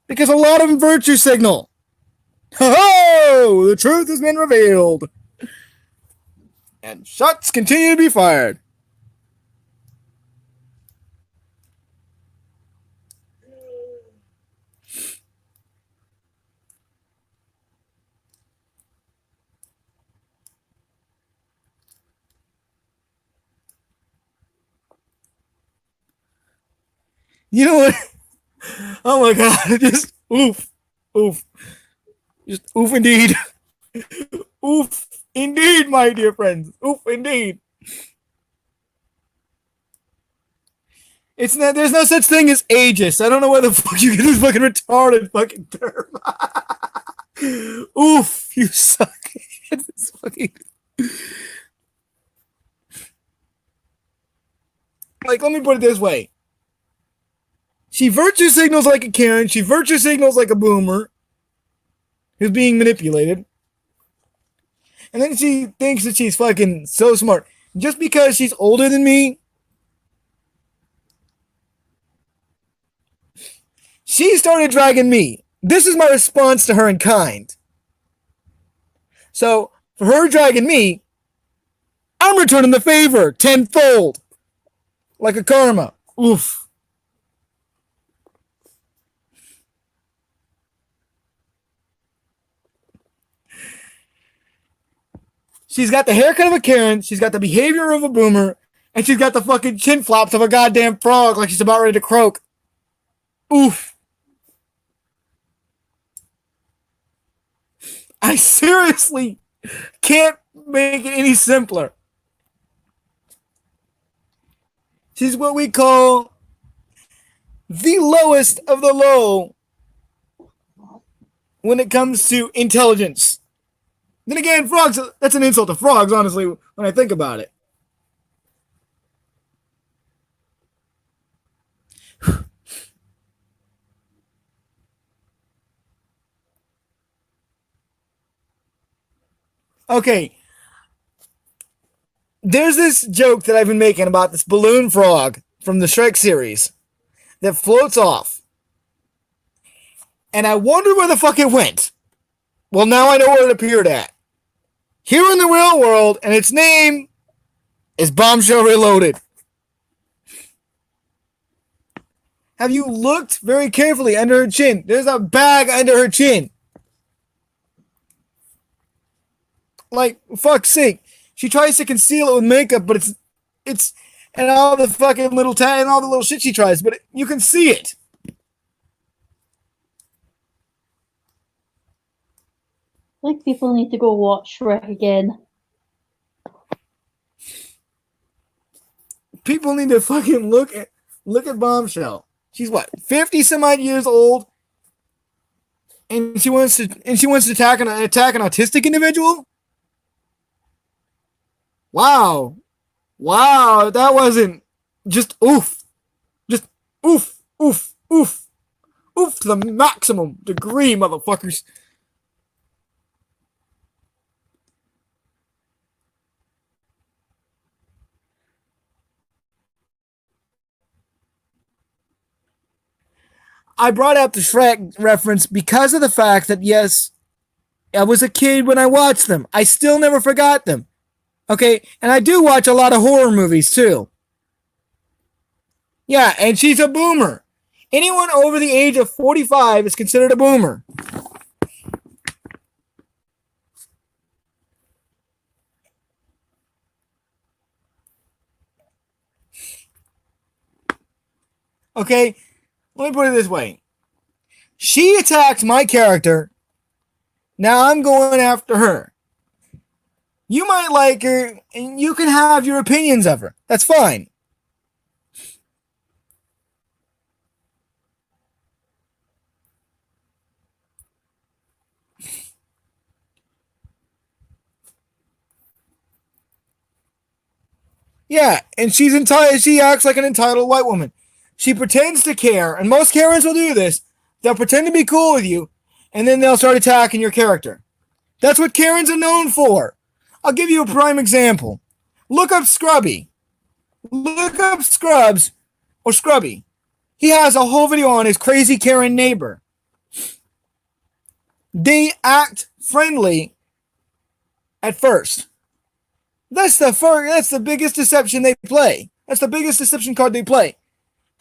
because a lot of them virtue signal. Ho ho! The truth has been revealed. And shots continue to be fired. You know what? Oh my god! Just oof, oof, just oof indeed, oof indeed, my dear friends, oof indeed. It's not. There's no such thing as ageist. I don't know where the fuck you get this fucking retarded fucking term. Oof, you suck. It's fucking. Like, let me put it this way. She virtue signals like a Karen. She virtue signals like a boomer who's being manipulated. And then she thinks that she's fucking so smart. Just because she's older than me, she started dragging me. This is my response to her in kind. So, for her dragging me, I'm returning the favor tenfold. Like a karma. Oof. She's got the haircut of a Karen, she's got the behavior of a boomer, and she's got the fucking chin flops of a goddamn frog like she's about ready to croak. Oof. I seriously can't make it any simpler. She's what we call the lowest of the low when it comes to intelligence. Then again, frogs, that's an insult to frogs, honestly, when I think about it. Okay. There's this joke that I've been making about this balloon frog from the Shrek series that floats off. And I wonder where the fuck it went. Well, now I know where it appeared at. Here in the real world, and its name is Bombshell Reloaded. Have you looked very carefully under her chin? There's a bag under her chin. Like, fuck's sake. She tries to conceal it with makeup, but it's and all the fucking little and all the little shit she tries, but you can see it. I think people need to go watch Shrek again. People need to fucking look at Bombshell. She's what, 50 some odd years old, and she wants to attack an autistic individual. Wow, that wasn't just oof, just oof, oof, oof, oof to the maximum degree, motherfuckers. I brought up the Shrek reference because of the fact that, yes, I was a kid when I watched them. I still never forgot them. Okay, and I do watch a lot of horror movies too. Yeah, and she's a boomer. Anyone over the age of 45 is considered a boomer. Okay? Let me put it this way. She attacked my character. Now I'm going after her. You might like her, and you can have your opinions of her. That's fine. Yeah, and she's entitled. She acts like an entitled white woman. She pretends to care, and most Karens will do this. They'll pretend to be cool with you, and then they'll start attacking your character. That's what Karens are known for. I'll give you a prime example. Look up Scrubby. Look up Scrubs or Scrubby. He has a whole video on his crazy Karen neighbor. They act friendly at first. That's the biggest deception they play. That's the biggest deception card they play.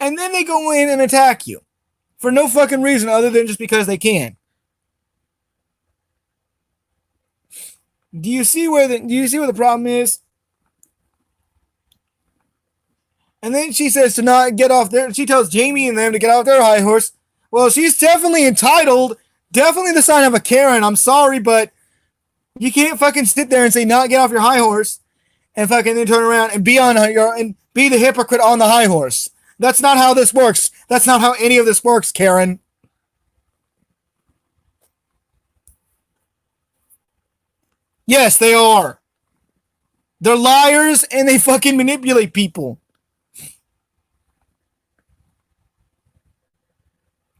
And then they go in and attack you for no fucking reason other than just because they can. Do you see where the problem is? And then she says to not get off there. She tells Jamie and them to get off their high horse. Well, she's definitely entitled. Definitely the sign of a Karen. I'm sorry, but you can't fucking sit there and say not get off your high horse and fucking then turn around and be the hypocrite on the high horse. That's not how this works. That's not how any of this works, Karen. Yes, they are. They're liars and they fucking manipulate people.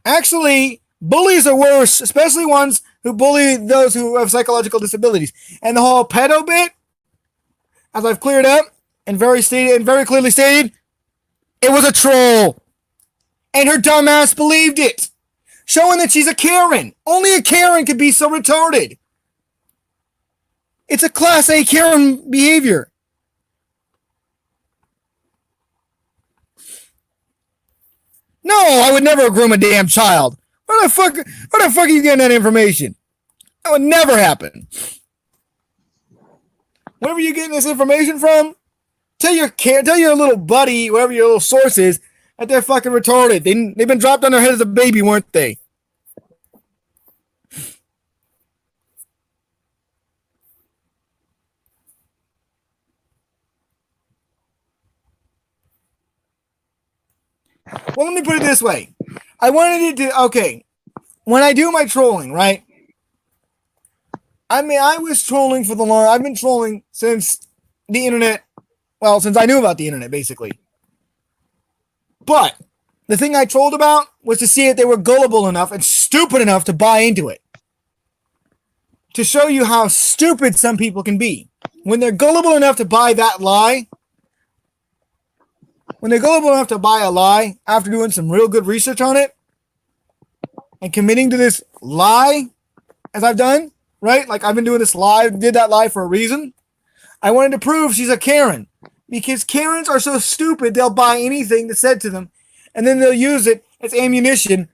Actually, bullies are worse, especially ones who bully those who have psychological disabilities. And the whole pedo bit, as I've cleared up and very clearly stated, it was a troll. And her dumbass believed it. Showing that she's a Karen. Only a Karen could be so retarded. It's a class A Karen behavior. No, I would never groom a damn child. Where the fuck are you getting that information? That would never happen. Wherever you getting this information from, tell your little buddy, whatever your little source is, that they're fucking retarded. They've been dropped on their head as a baby, weren't they? Well, let me put it this way. I wanted it to, okay, when I do my trolling, right? I mean, I've been trolling since the internet, well, since I knew about the internet, basically. But the thing I trolled about was to see if they were gullible enough and stupid enough to buy into it. To show you how stupid some people can be. When they're gullible enough to buy that lie, when they're gullible enough to buy a lie after doing some real good research on it and committing to this lie, as I've done, right? Like I've been doing this lie, did that lie for a reason. I wanted to prove she's a Karen because Karens are so stupid they'll buy anything that's said to them, and then they'll use it as ammunition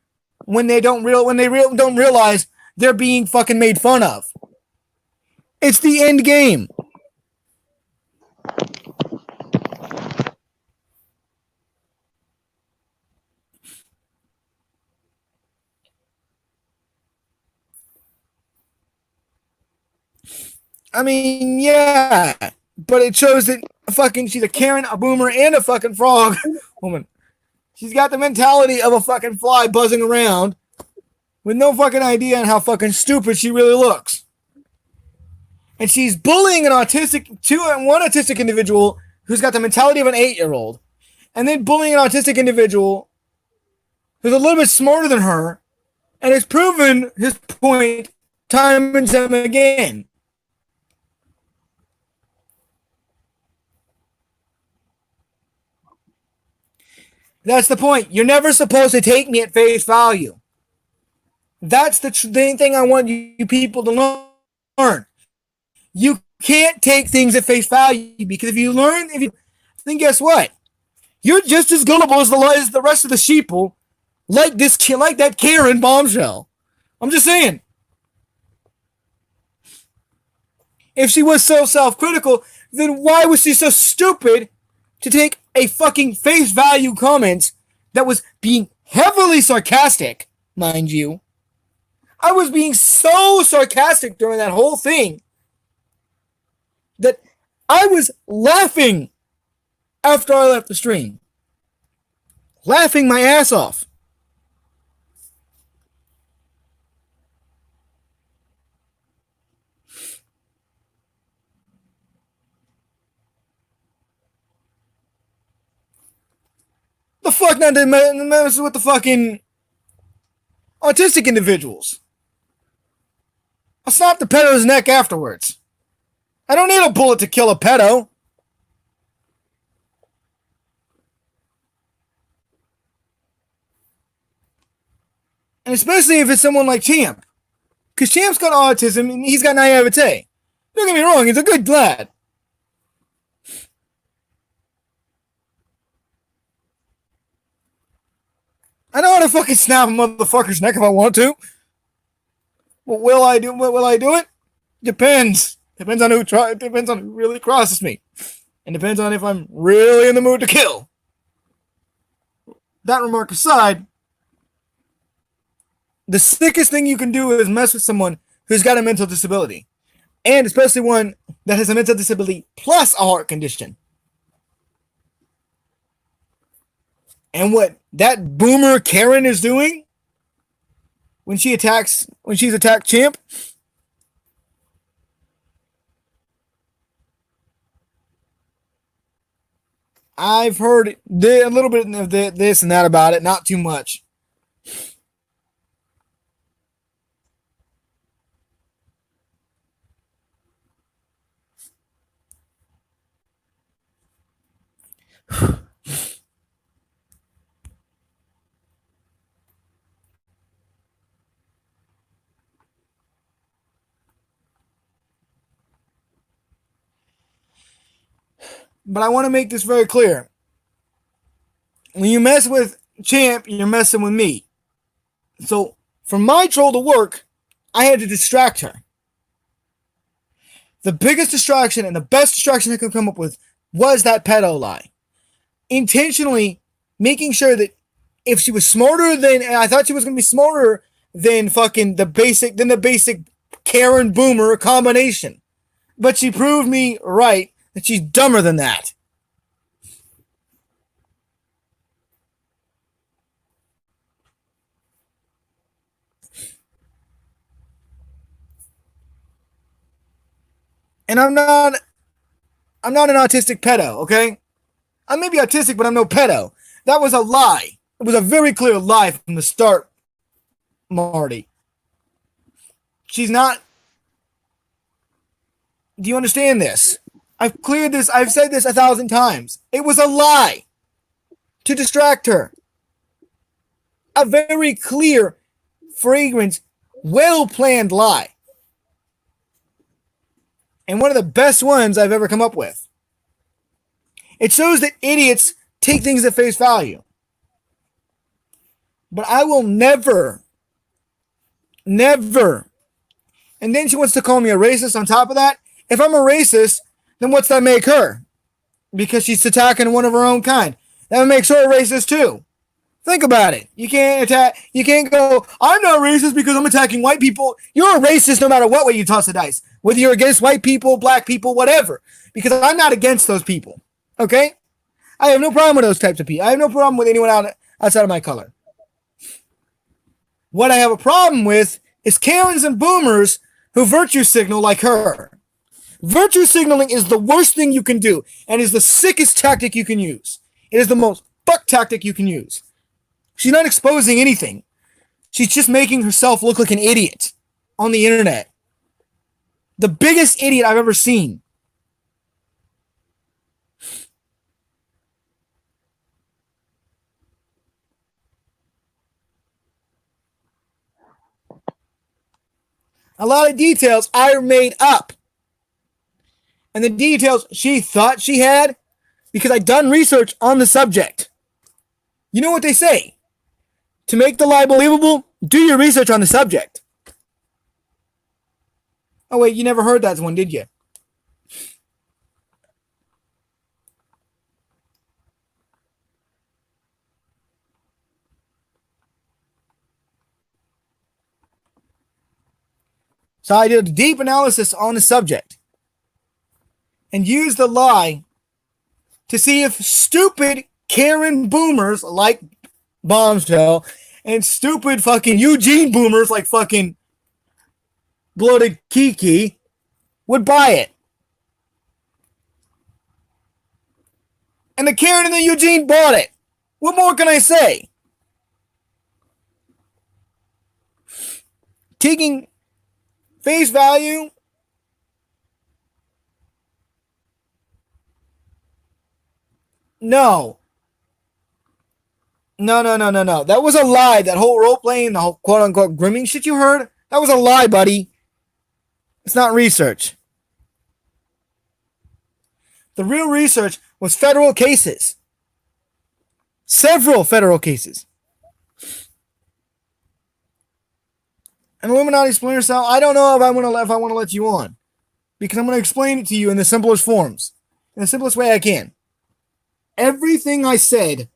when they don't realize they're being fucking made fun of. It's the end game. I mean, yeah, but it shows that she's a Karen, a boomer, and a fucking frog woman. She's got the mentality of a fucking fly buzzing around with no fucking idea on how fucking stupid she really looks. And she's bullying one autistic individual who's got the mentality of an 8-year-old, and then bullying an autistic individual who's a little bit smarter than her, and has proven his point time and time again. That's the point. You're never supposed to take me at face value. That's the thing I want you people to learn. You can't take things at face value because then guess what? You're just as gullible as the rest of the sheeple, like that Karen Bombshell. I'm just saying. If she was so self-critical, then why was she so stupid to take a fucking face value comment that was being heavily sarcastic, mind you. I was being so sarcastic during that whole thing that I was laughing after I left the stream. Laughing my ass off. The fuck not to mess with the fucking autistic individuals. I'll snap the pedo's neck afterwards. I don't need a bullet to kill a pedo. And especially if it's someone like Champ. Because Champ's got autism and he's got naivete. Don't get me wrong, he's a good lad. I know how to fucking snap a motherfucker's neck if I want to. But will I do it? Depends. Depends on who really crosses me. And depends on if I'm really in the mood to kill. That remark aside, the sickest thing you can do is mess with someone who's got a mental disability. And especially one that has a mental disability plus a heart condition. And what that boomer Karen is doing when she's attacked Champ. I've heard a little bit of this and that about it, not too much. But I want to make this very clear. When you mess with Champ, you're messing with me. So, for my troll to work, I had to distract her. The biggest distraction and the best distraction I could come up with was that pedo lie. Intentionally making sure that if she was smarter than, and I thought she was going to be smarter than fucking the basic Karen Boomer combination. But she proved me right that she's dumber than that. And I'm not an autistic pedo, okay? I may be autistic, but I'm no pedo. That was a lie. It was a very clear lie from the start, Marty. She's not. Do you understand this? I've cleared this. I've said this 1,000 times. It was a lie to distract her. A very clear, fragrant, well-planned lie. And one of the best ones I've ever come up with. It shows that idiots take things at face value. But I will never. And then she wants to call me a racist on top of that. If I'm a racist, then what's that make her? Because she's attacking one of her own kind. That makes her a racist too. Think about it. You can't go, I'm not racist because I'm attacking white people. You're a racist no matter what way you toss the dice. Whether you're against white people, black people, whatever. Because I'm not against those people. Okay? I have no problem with those types of people. I have no problem with anyone outside of my color. What I have a problem with is Karens and boomers who virtue signal like her. Virtue signaling is the worst thing you can do and is the sickest tactic you can use. It is the most fuck tactic you can use. She's not exposing anything. She's just making herself look like an idiot on the internet. The biggest idiot I've ever seen. A lot of details I made up. And the details she thought she had, because I'd done research on the subject. You know what they say? To make the lie believable, do your research on the subject. Oh wait, you never heard that one, did you? So I did a deep analysis on the subject and used the lie to see if stupid Karen boomers like Bombshell and stupid fucking Eugene boomers like fucking Bloated Kiki would buy it. And the Karen and the Eugene bought it. What more can I say? Taking face value. No. No. That was a lie. That whole role playing, the whole quote unquote grooming shit you heard, that was a lie, buddy. It's not research. The real research was federal cases. Several federal cases. An Illuminati splinter cell, I don't know if I want to let you on. Because I'm going to explain it to you in the simplest forms. In the simplest way I can. Everything I said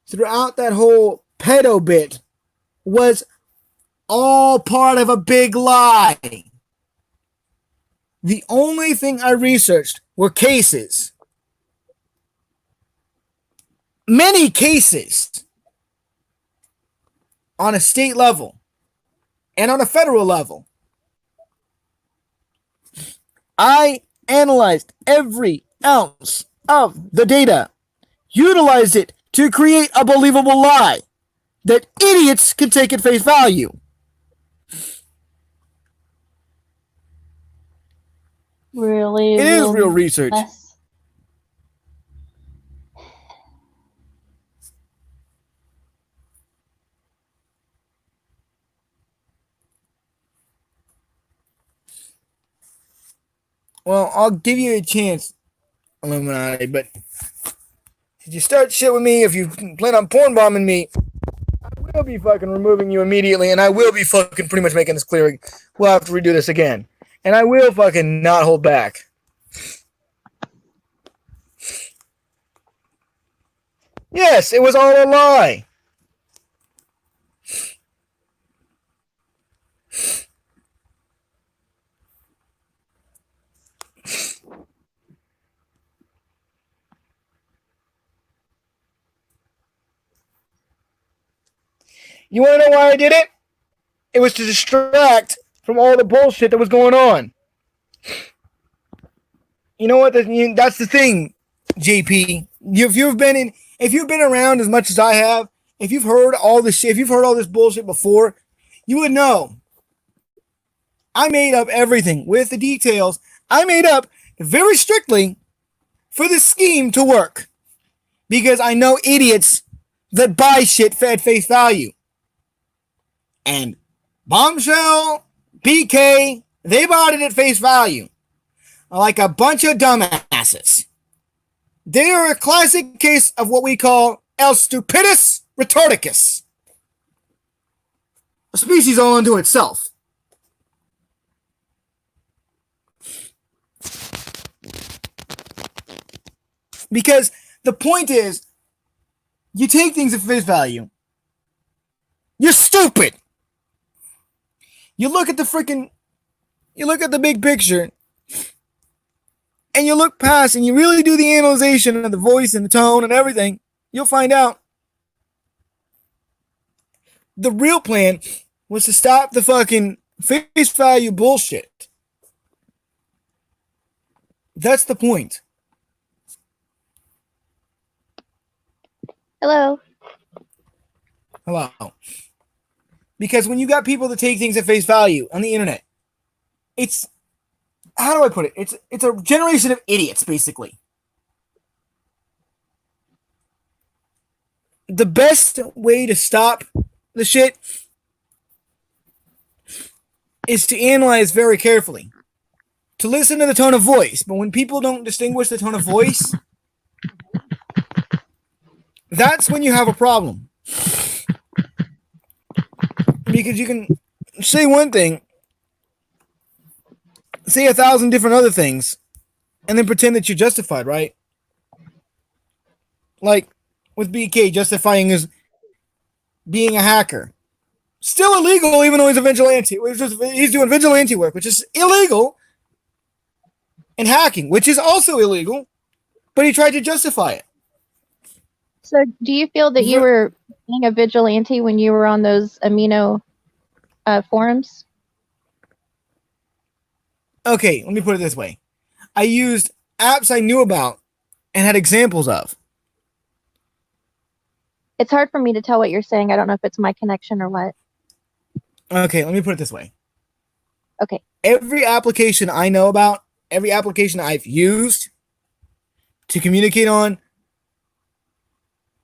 throughout that whole pedo bit was all part of a big lie. The only thing I researched were cases. Many cases on a state level and on a federal level. I analyzed every ounce of the data, utilized it to create a believable lie that idiots can take at face value. Really? It is real research. Mess. Well, I'll give you a chance, Illuminati, but if you start shit with me, if you plan on porn bombing me, I will be fucking removing you immediately, and I will be fucking pretty much making this clear. We'll have to redo this again. And I will fucking not hold back. Yes, it was all a lie. You want to know why I did it? It was to distract from all the bullshit that was going on. You know what? That's the thing, JP. If you've been around as much as I have, if you've heard all this shit, if you've heard all this bullshit before, you would know. I made up everything with the details. I made up very strictly for the scheme to work. Because I know idiots that buy shit at face value. And Bombshell, BK, they bought it at face value. Like a bunch of dumbasses. They are a classic case of what we call El Stupidus Retardicus. A species all unto itself. Because the point is, you take things at face value. You're stupid. You look at the big picture, and you look past, and you really do the analyzation of the voice and the tone and everything, you'll find out the real plan was to stop the fucking face value bullshit. That's the point. Hello. Hello. Because when you got people that take things at face value on the internet, it's, how do I put it? It's a generation of idiots, basically. The best way to stop the shit is to analyze very carefully. To listen to the tone of voice. But when people don't distinguish the tone of voice, that's when you have a problem. Because you can say one thing, say 1,000 different other things, and then pretend that you're justified, right? Like with BK justifying his being a hacker. Still illegal, even though he's a vigilante. He's doing vigilante work, which is illegal, and hacking, which is also illegal, but he tried to justify it. So, do you feel that you were being a vigilante when you were on those amino forums? Okay, let me put it this way. I used apps I knew about and had examples of. It's hard for me to tell what you're saying. I don't know if it's my connection or what. Okay, let me put it this way. Okay. Every application I know about, every application I've used to communicate on,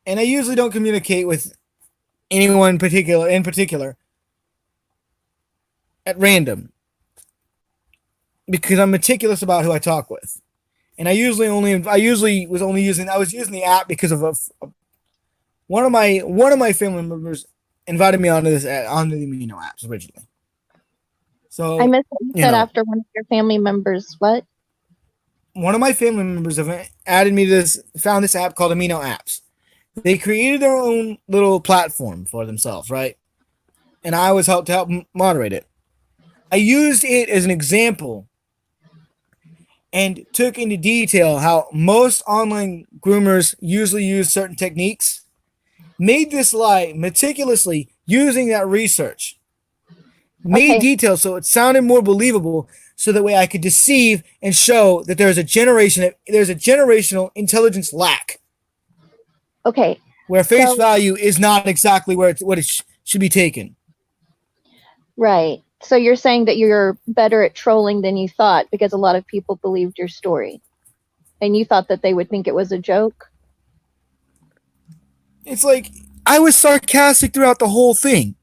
and I usually don't communicate with anyone in particular at random, because I'm meticulous about who I talk with. And I was using the app because of one of my family members invited me onto the amino apps originally. So I missed what you said after one of your family members. What? One of my family members added me to found this app called Amino Apps. They created their own little platform for themselves, right? And I was helped to help moderate it. I used it as an example and took into detail how most online groomers usually use certain techniques. Made this lie meticulously using that research. Made details so it sounded more believable, so that way I could deceive and show that there's a generational intelligence lack. Okay. Where face value is not exactly what it should be taken. Right. So you're saying that you're better at trolling than you thought because a lot of people believed your story. And you thought that they would think it was a joke? It's like I was sarcastic throughout the whole thing.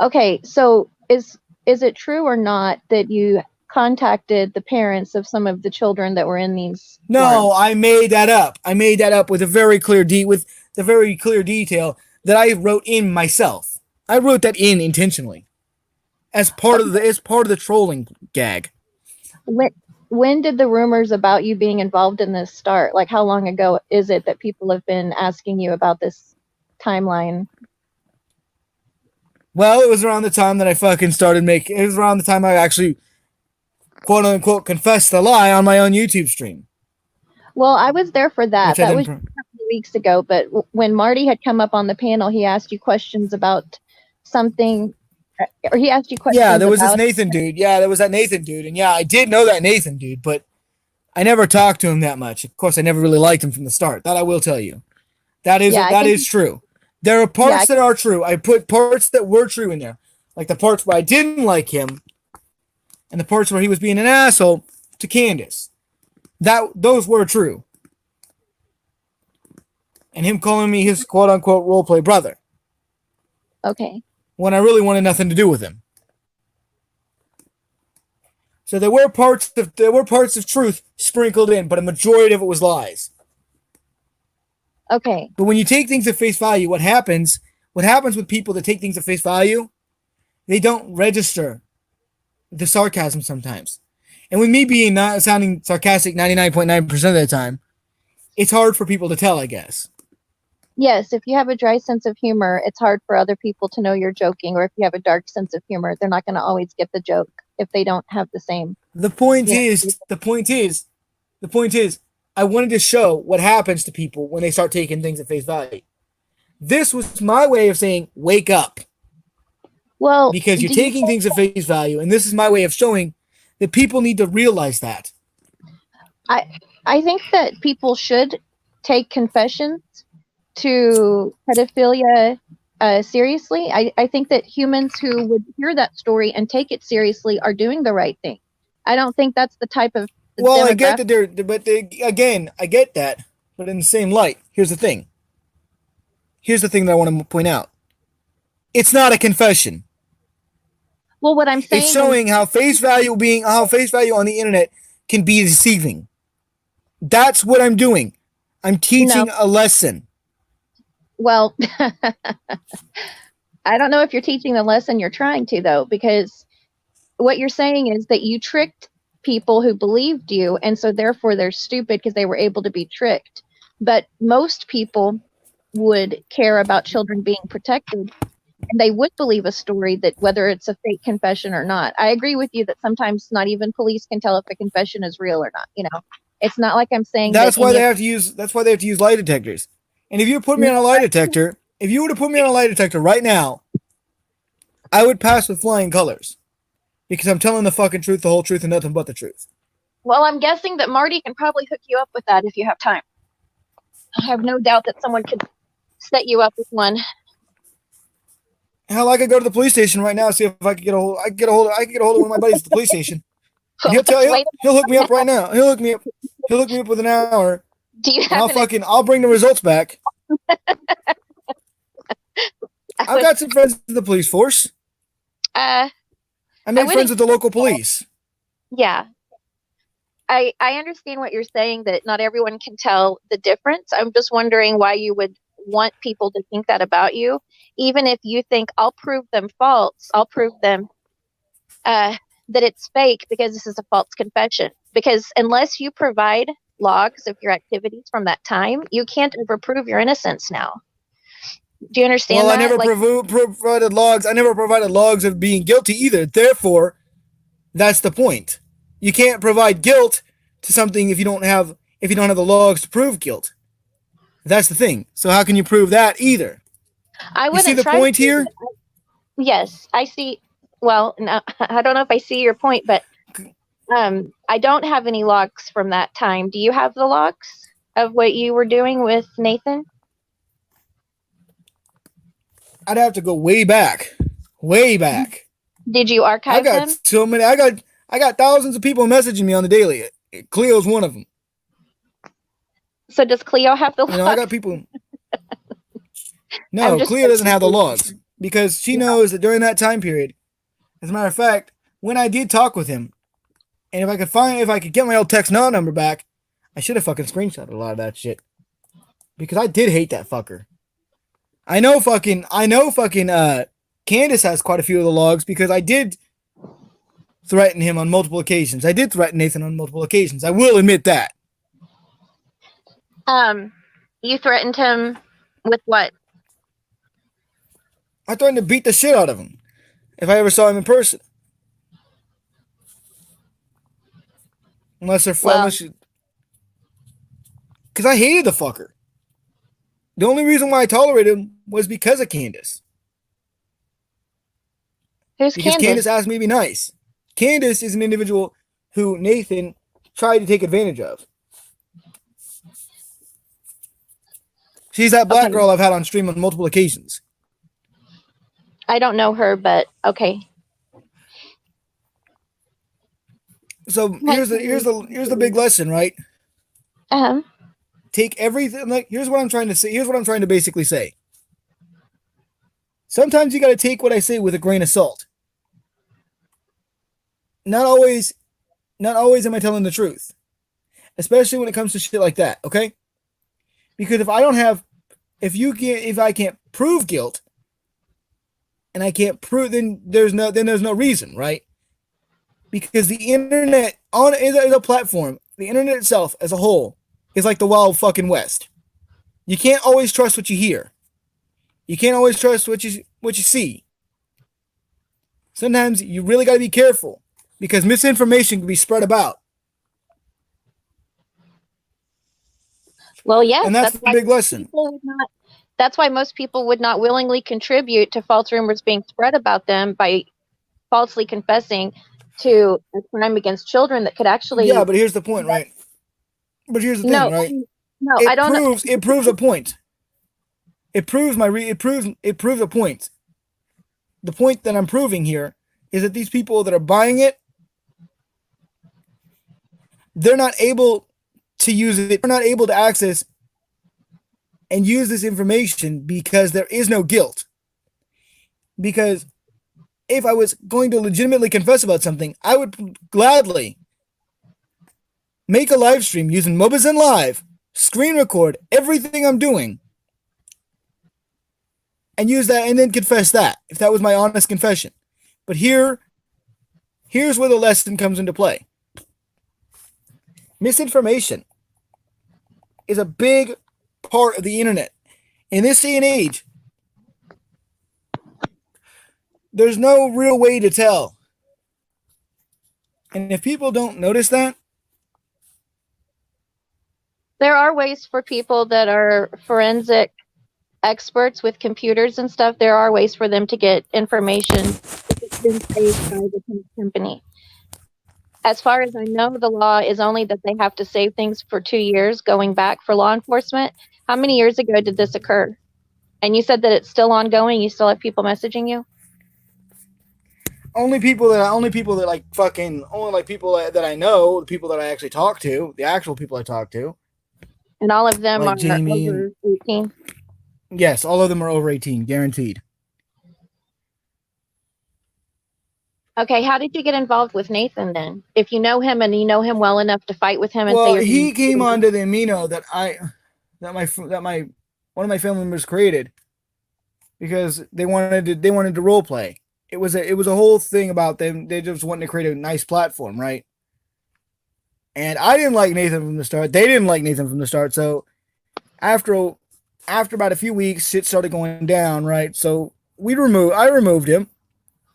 Okay, so is it true or not that you contacted the parents of some of the children that were in these? No, forums? I made that up. I made that up with the very clear detail that I wrote in myself. I wrote that in intentionally as part of the trolling gag. When did the rumors about you being involved in this start? Like, how long ago is it that people have been asking you about this timeline? Well, it was around the time that I fucking it was around the time I actually, quote unquote, confessed the lie on my own YouTube stream. Well, I was there for that. That was a couple of weeks ago. But when Marty had come up on the panel, he asked you questions about something, or he asked you questions. Yeah, there was this Nathan dude. Yeah, there was that Nathan dude. And yeah, I did know that Nathan dude, but I never talked to him that much. Of course, I never really liked him from the start. That I will tell you. That is true. There are parts that are true. I put parts that were true in there. Like the parts where I didn't like him and the parts where he was being an asshole to Candace. Those were true. And him calling me his quote-unquote roleplay brother. Okay. When I really wanted nothing to do with him. So there were parts of truth sprinkled in, but a majority of it was lies. Okay. But when you take things at face value, what happens with people that take things at face value, they don't register the sarcasm sometimes. And with me being not sounding sarcastic 99.9% of the time, it's hard for people to tell, I guess. Yes, if you have a dry sense of humor, it's hard for other people to know you're joking, or if you have a dark sense of humor, they're not going to always get the joke if they don't have the same. The point is, I wanted to show what happens to people when they start taking things at face value. This was my way of saying, wake up. Well, because you're taking things at face value, and this is my way of showing that people need to realize that. I think that people should take confessions to pedophilia seriously. I think that humans who would hear that story and take it seriously are doing the right thing. I don't think that's the type of Well, I get that I get that, but in the same light, here's the thing. Here's the thing that I want to point out. It's not a confession. Well, what I'm saying is showing how face value on the internet can be deceiving. That's what I'm doing. I'm teaching a lesson. Well, I don't know if you're teaching the lesson you're trying to, though, because what you're saying is that you tricked people who believed you, and so therefore they're stupid because they were able to be tricked. But most people would care about children being protected and they would believe a story that whether it's a fake confession or not. I agree with you that sometimes not even police can tell if a confession is real or not. It's not like I'm saying that That's why they have to use. That's why they have to use lie detectors. And if you put me on a lie detector, if you were to put me on a lie detector right now, I would pass with flying colors because I'm telling the fucking truth, the whole truth, and nothing but the truth. Well, I'm guessing that Marty can probably hook you up with that if you have time. I have no doubt that someone could set you up with one. Hell, I could go to the police station right now, see if I could get a hold. I could get a hold of one of my buddies at the police station. And he'll hook me up right now. He'll hook me up with an hour. Do you have I'll bring the results back. I've got some friends in the police force. I made friends with the local police. Yeah. I understand what you're saying, that not everyone can tell the difference. I'm just wondering why you would want people to think that about you. Even if you think, I'll prove them false, I'll prove them that it's fake because this is a false confession. Because unless you provide logs of your activities from that time, you can't ever prove your innocence now. Do you understand that? I never provided logs. I never provided logs of being guilty either. Therefore, that's the point. You can't provide guilt to something if you don't have the logs to prove guilt. That's the thing. So how can you prove that either? I wouldn't. You see the point here? Yes, I see. Well, no, I don't know if I see your point, but I don't have any logs from that time. Do you have the logs of what you were doing with Nathan? I'd have to go way back. Way back. Did you archive them? So many. I got thousands of people messaging me on the daily. Cleo's one of them. So does Cleo have the logs? I got people. No, Cleo doesn't have the logs because she knows that during that time period, as a matter of fact, when I did talk with him, and if I could get my old text now number back, I should have fucking screenshotted a lot of that shit. Because I did hate that fucker. I know fucking Candace has quite a few of the logs because I did threaten him on multiple occasions. I did threaten Nathan on multiple occasions. I will admit that. You threatened him with what? I threatened to beat the shit out of him if I ever saw him in person. Because I hated the fucker. The only reason why I tolerated him was because of Candace. Who's because Candace asked me to be nice. Candace is an individual who Nathan tried to take advantage of. She's that black girl I've had on stream on multiple occasions. I don't know her, but okay. So here's the big lesson, right? Take everything. Here's what I'm trying to say. Here's what I'm trying to basically say. Sometimes you got to take what I say with a grain of salt. Not always am I telling the truth, especially when it comes to shit like that. Okay, because if I can't prove guilt, and I can't prove, then there's no reason, right? Because the internet is a platform. The internet itself, as a whole, is like the wild fucking west. You can't always trust what you hear. You can't always trust what you see. Sometimes you really got to be careful because misinformation can be spread about. Well, yes, and that's the big lesson. That's why most people would not willingly contribute to false rumors being spread about them by falsely confessing to a crime against children that could actually. Yeah, but here's the point, right? But here's the thing, right? No, I don't know. It proves a point. It proves a point. The point that I'm proving here is that these people that are buying it, they're not able to use it. They're not able to access and use this information because there is no guilt. Because if I was going to legitimately confess about something, I would gladly make a live stream using Mobizen Live, screen record everything I'm doing, and use that and then confess that, if that was my honest confession. But here's where the lesson comes into play. Misinformation is a big part of the internet. In this day and age, There's no real way to tell. And if people don't notice that, There are ways for people that are forensic experts with computers and stuff. There are ways for them to get information if it's been saved by the company. As far as I know, the law is only that they have to save things for 2 years going back for law enforcement. How many years ago did this occur? And you said that it's still ongoing. You still have people messaging you, only people that like fucking only like people that I know, the people that I actually talk to, the actual people I talk to, and all of them like are Jamie and over 18. yes, all of them are over 18, guaranteed. Okay, how did you get involved with Nathan then? If you know him and you know him well enough to fight with him and say Well, you're he going came to onto the amino that my one of my family members created because they wanted to role play. It was a whole thing about them. They just wanted to create a nice platform, right? And I didn't like Nathan from the start. They didn't like Nathan from the start. So after after about a few weeks, shit started going down, right? So I removed him.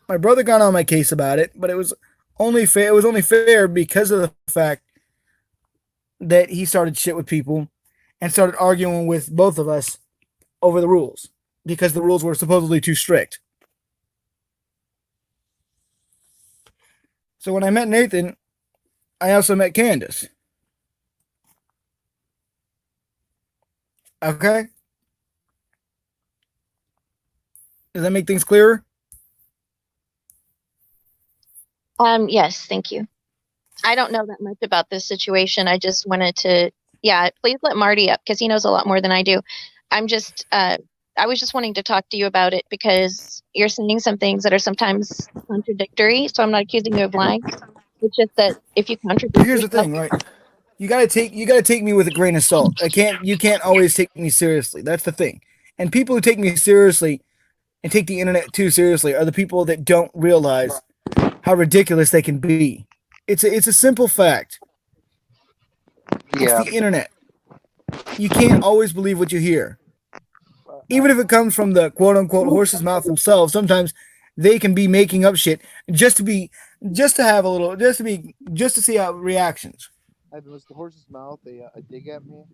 My brother got on my case about it, but it was only fair. It was only fair because of the fact that he started shit with people and started arguing with both of us over the rules because the rules were supposedly too strict. So when I met Nathan, I also met Candace. Okay? Does that make things clearer? Yes, thank you. I don't know that much about this situation. I just wanted to, yeah, please let Marty up because he knows a lot more than I do. I'm just, I was just wanting to talk to you about it because you're saying some things that are sometimes contradictory. So I'm not accusing you of lying. It's just that if you But contradict here's the yourself, thing, right? You gotta take me with a grain of salt. You can't always take me seriously. That's the thing. And people who take me seriously and take the internet too seriously are the people that don't realize how ridiculous they can be. It's a simple fact. It's Yeah. the internet. You can't always believe what you hear. Even if it comes from the quote unquote horse's mouth themselves, sometimes they can be making up shit just to have a little just to see how reactions. Ivan, was the horse's mouth a dig at me?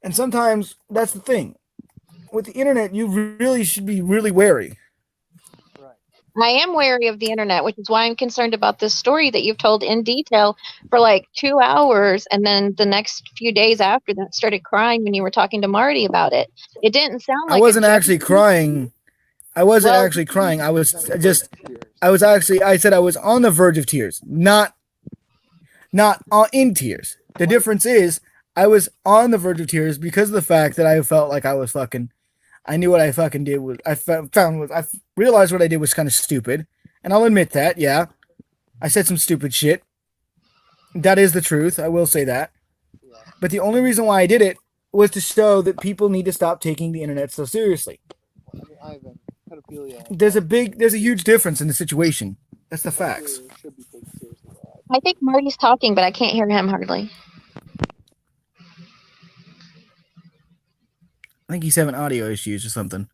And sometimes that's the thing. With the internet, you really should be really wary. Right. I am wary of the internet, which is why I'm concerned about this story that you've told in detail for like 2 hours. And then the next few days after that, started crying when you were talking to Marty about it. It didn't sound I like a wasn't joke. actually crying. I wasn't Well, actually crying. I was Tears. I said I was on the verge of tears, not in tears. The difference is I was on the verge of tears because of the fact that I felt like I was fucking. I knew what I fucking did was I realized what I did was kind of stupid, and I'll admit that. Yeah, I said some stupid shit. That is the truth. I will say that. Yeah. But the only reason why I did it was to show that people need to stop taking the internet so seriously. I mean, Ivan, pedophilia. There's a huge difference in the situation. That's the facts. Pedophilia should be taken seriously. I think Marty's talking, but I can't hear him hardly. I think he's having audio issues or something.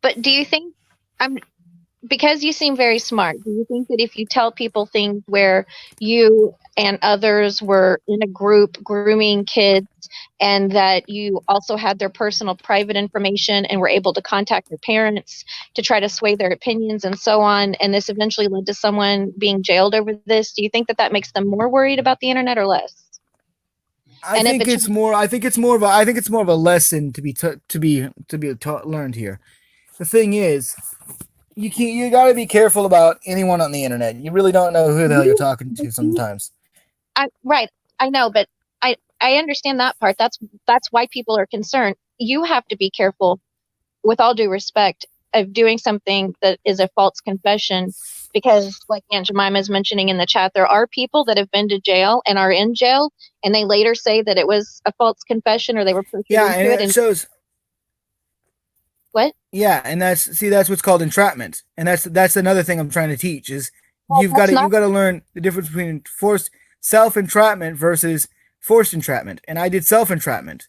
But do you think I'm because you seem very smart, do you think that if you tell people things where you and others were in a group grooming kids and that you also had their personal private information and were able to contact their parents to try to sway their opinions and so on, and this eventually led to someone being jailed over this, do you think that that makes them more worried about the internet or less? I And if think it's- it's more. I think it's more of a lesson to be learned here. The thing is, you got to be careful about anyone on the internet. You really don't know who the hell you're talking to sometimes. Right, I know, but I understand that part. That's why people are concerned. You have to be careful, with all due respect, of doing something that is a false confession, because, like Aunt Jemima is mentioning in the chat, there are people that have been to jail and are in jail, and they later say that it was a false confession or they were pressured Yeah, into and it. it shows. What? Yeah, and that's what's called entrapment, and that's another thing I'm trying to teach is Well, you've got that's to not- you've got to learn the difference between forced self entrapment versus forced entrapment. And I did self entrapment,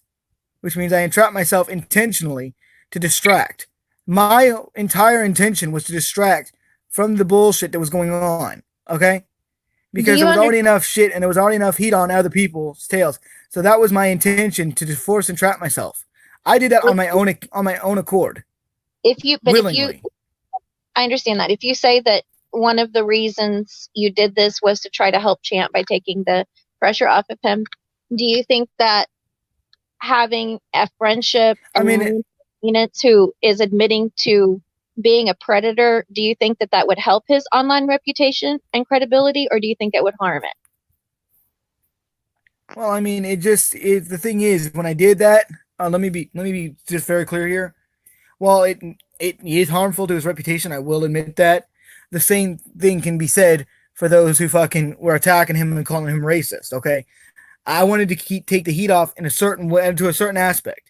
which means I entrap myself intentionally to distract. My entire intention was to distract from the bullshit that was going on. Okay, Do because you there was under already enough shit and there was already enough heat on other people's tails. So that was my intention to force and trap myself. I did that on my own accord, if you willingly. I understand that. If you say that one of the reasons you did this was to try to help Champ by taking the pressure off of him, do you think that having a friendship I and mean, lean units who is admitting to being a predator, do you think that that would help his online reputation and credibility, or do you think it would harm it? well, I mean, the thing is when I did that. Let me be just very clear here. While it is harmful to his reputation, I will admit that. The same thing can be said for those who fucking were attacking him and calling him racist. Okay, I wanted to take the heat off in a certain way, to a certain aspect.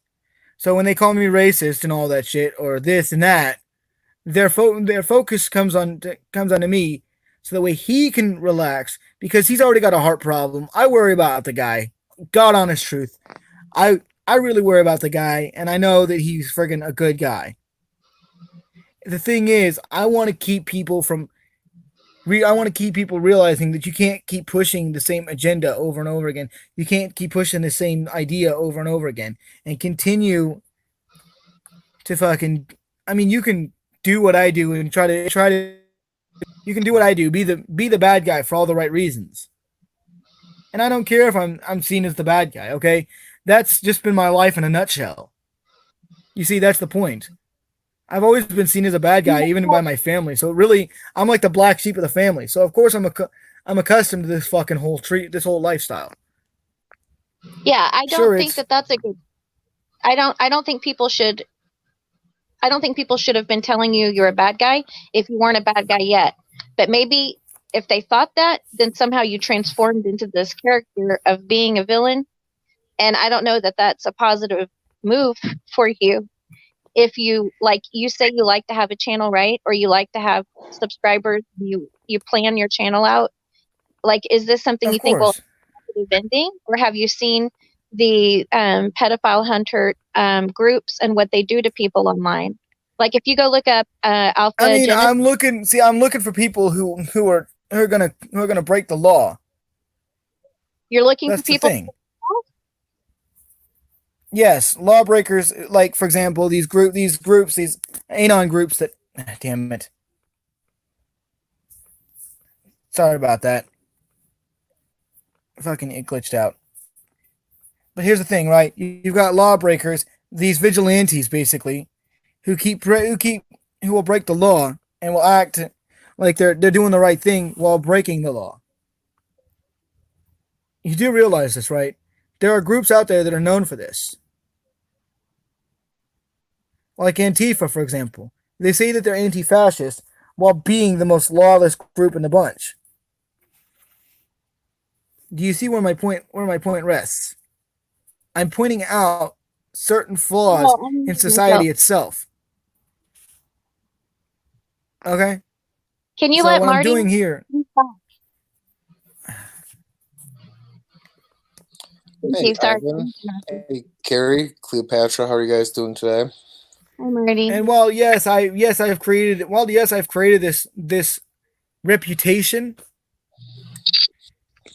So when they call me racist and all that shit, or this and that, their focus comes onto me, so that way he can relax because he's already got a heart problem. I worry about the guy. God honest truth, I really worry about the guy, and I know that he's friggin' a good guy. The thing is, I want to keep people realizing that you can't keep pushing the same agenda over and over again. You can't keep pushing the same idea over and over again and continue to fucking. I mean, you can do what I do and try to. You can do what I do. Be the bad guy for all the right reasons. And I don't care if I'm seen as the bad guy. Okay, that's just been my life in a nutshell. You see, that's the point. I've always been seen as a bad guy, even by my family. So really, I'm like the black sheep of the family. So of course, I'm accustomed to this fucking this whole lifestyle. Yeah, I don't Sure, think it's that that's a good. I don't think people should. I don't think people should have been telling you you're a bad guy if you weren't a bad guy yet. But maybe if they thought that, then somehow you transformed into this character of being a villain. And I don't know that that's a positive move for you. If you like, you say you like to have a channel, right? Or you like to have subscribers, you plan your channel out. Like, is this something of you think will course. be vending, or have you seen the pedophile hunter groups and what they do to people online? Like, if you go look up I Alpha mean, Genesis, I'm looking. See, I'm looking for people who are gonna break the law. you're looking for That's the people. thing. Yes, lawbreakers. Like for example, these anon groups that. Damn it. Sorry about that. Fucking it glitched out. But here's the thing, right? You've got lawbreakers, these vigilantes, basically, who will break the law and will act like they're doing the right thing while breaking the law. You do realize this, right? There are groups out there that are known for this, like Antifa, for example. They say that they're anti-fascist while being the most lawless group in the bunch. Do you see where my point rests? I'm pointing out certain flaws Oh, I'm in muting myself. society itself. Okay? Can you So let what I'm Marty? doing here, Thank Hey, you. Sorry. Ivan. Hey, Carrie, Cleopatra. How are you guys doing today? Hi, Marty. and I've created this reputation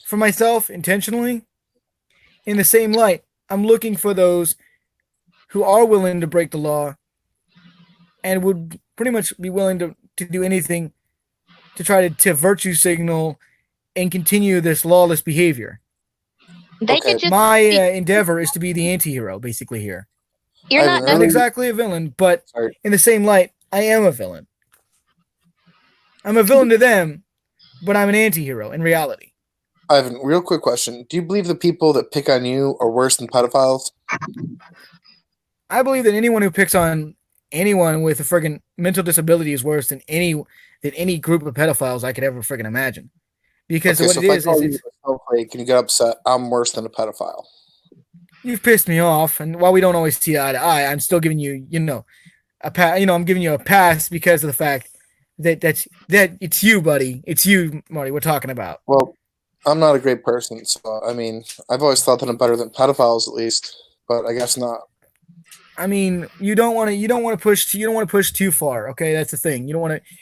for myself intentionally. In the same light, I'm looking for those who are willing to break the law and would pretty much be willing to do anything to try to virtue signal and continue this lawless behavior. They Okay, could just My be. endeavor is to be the anti-hero, basically here. You're Ivan. not Not Earlier, exactly a villain, but sorry, in the same light, I am a villain. I'm a villain to them, but I'm an anti-hero in reality. Ivan. Real quick question: do you believe the people that pick on you are worse than pedophiles? I believe that anyone who picks on anyone with a friggin' mental disability is worse than any group of pedophiles I could ever friggin' imagine. Because Okay, what so it if I is call you it's a snowflake and you get upset, I'm worse than a pedophile. you've pissed me off, and while we don't always see eye to eye, I'm still giving you, I'm giving you a pass because of the fact that it's you, buddy. It's you, Marty. We're talking about. Well, I'm not a great person, so I mean, I've always thought that I'm better than pedophiles, at least, but I guess not. I mean, you don't want to push too far. Okay, that's the thing. You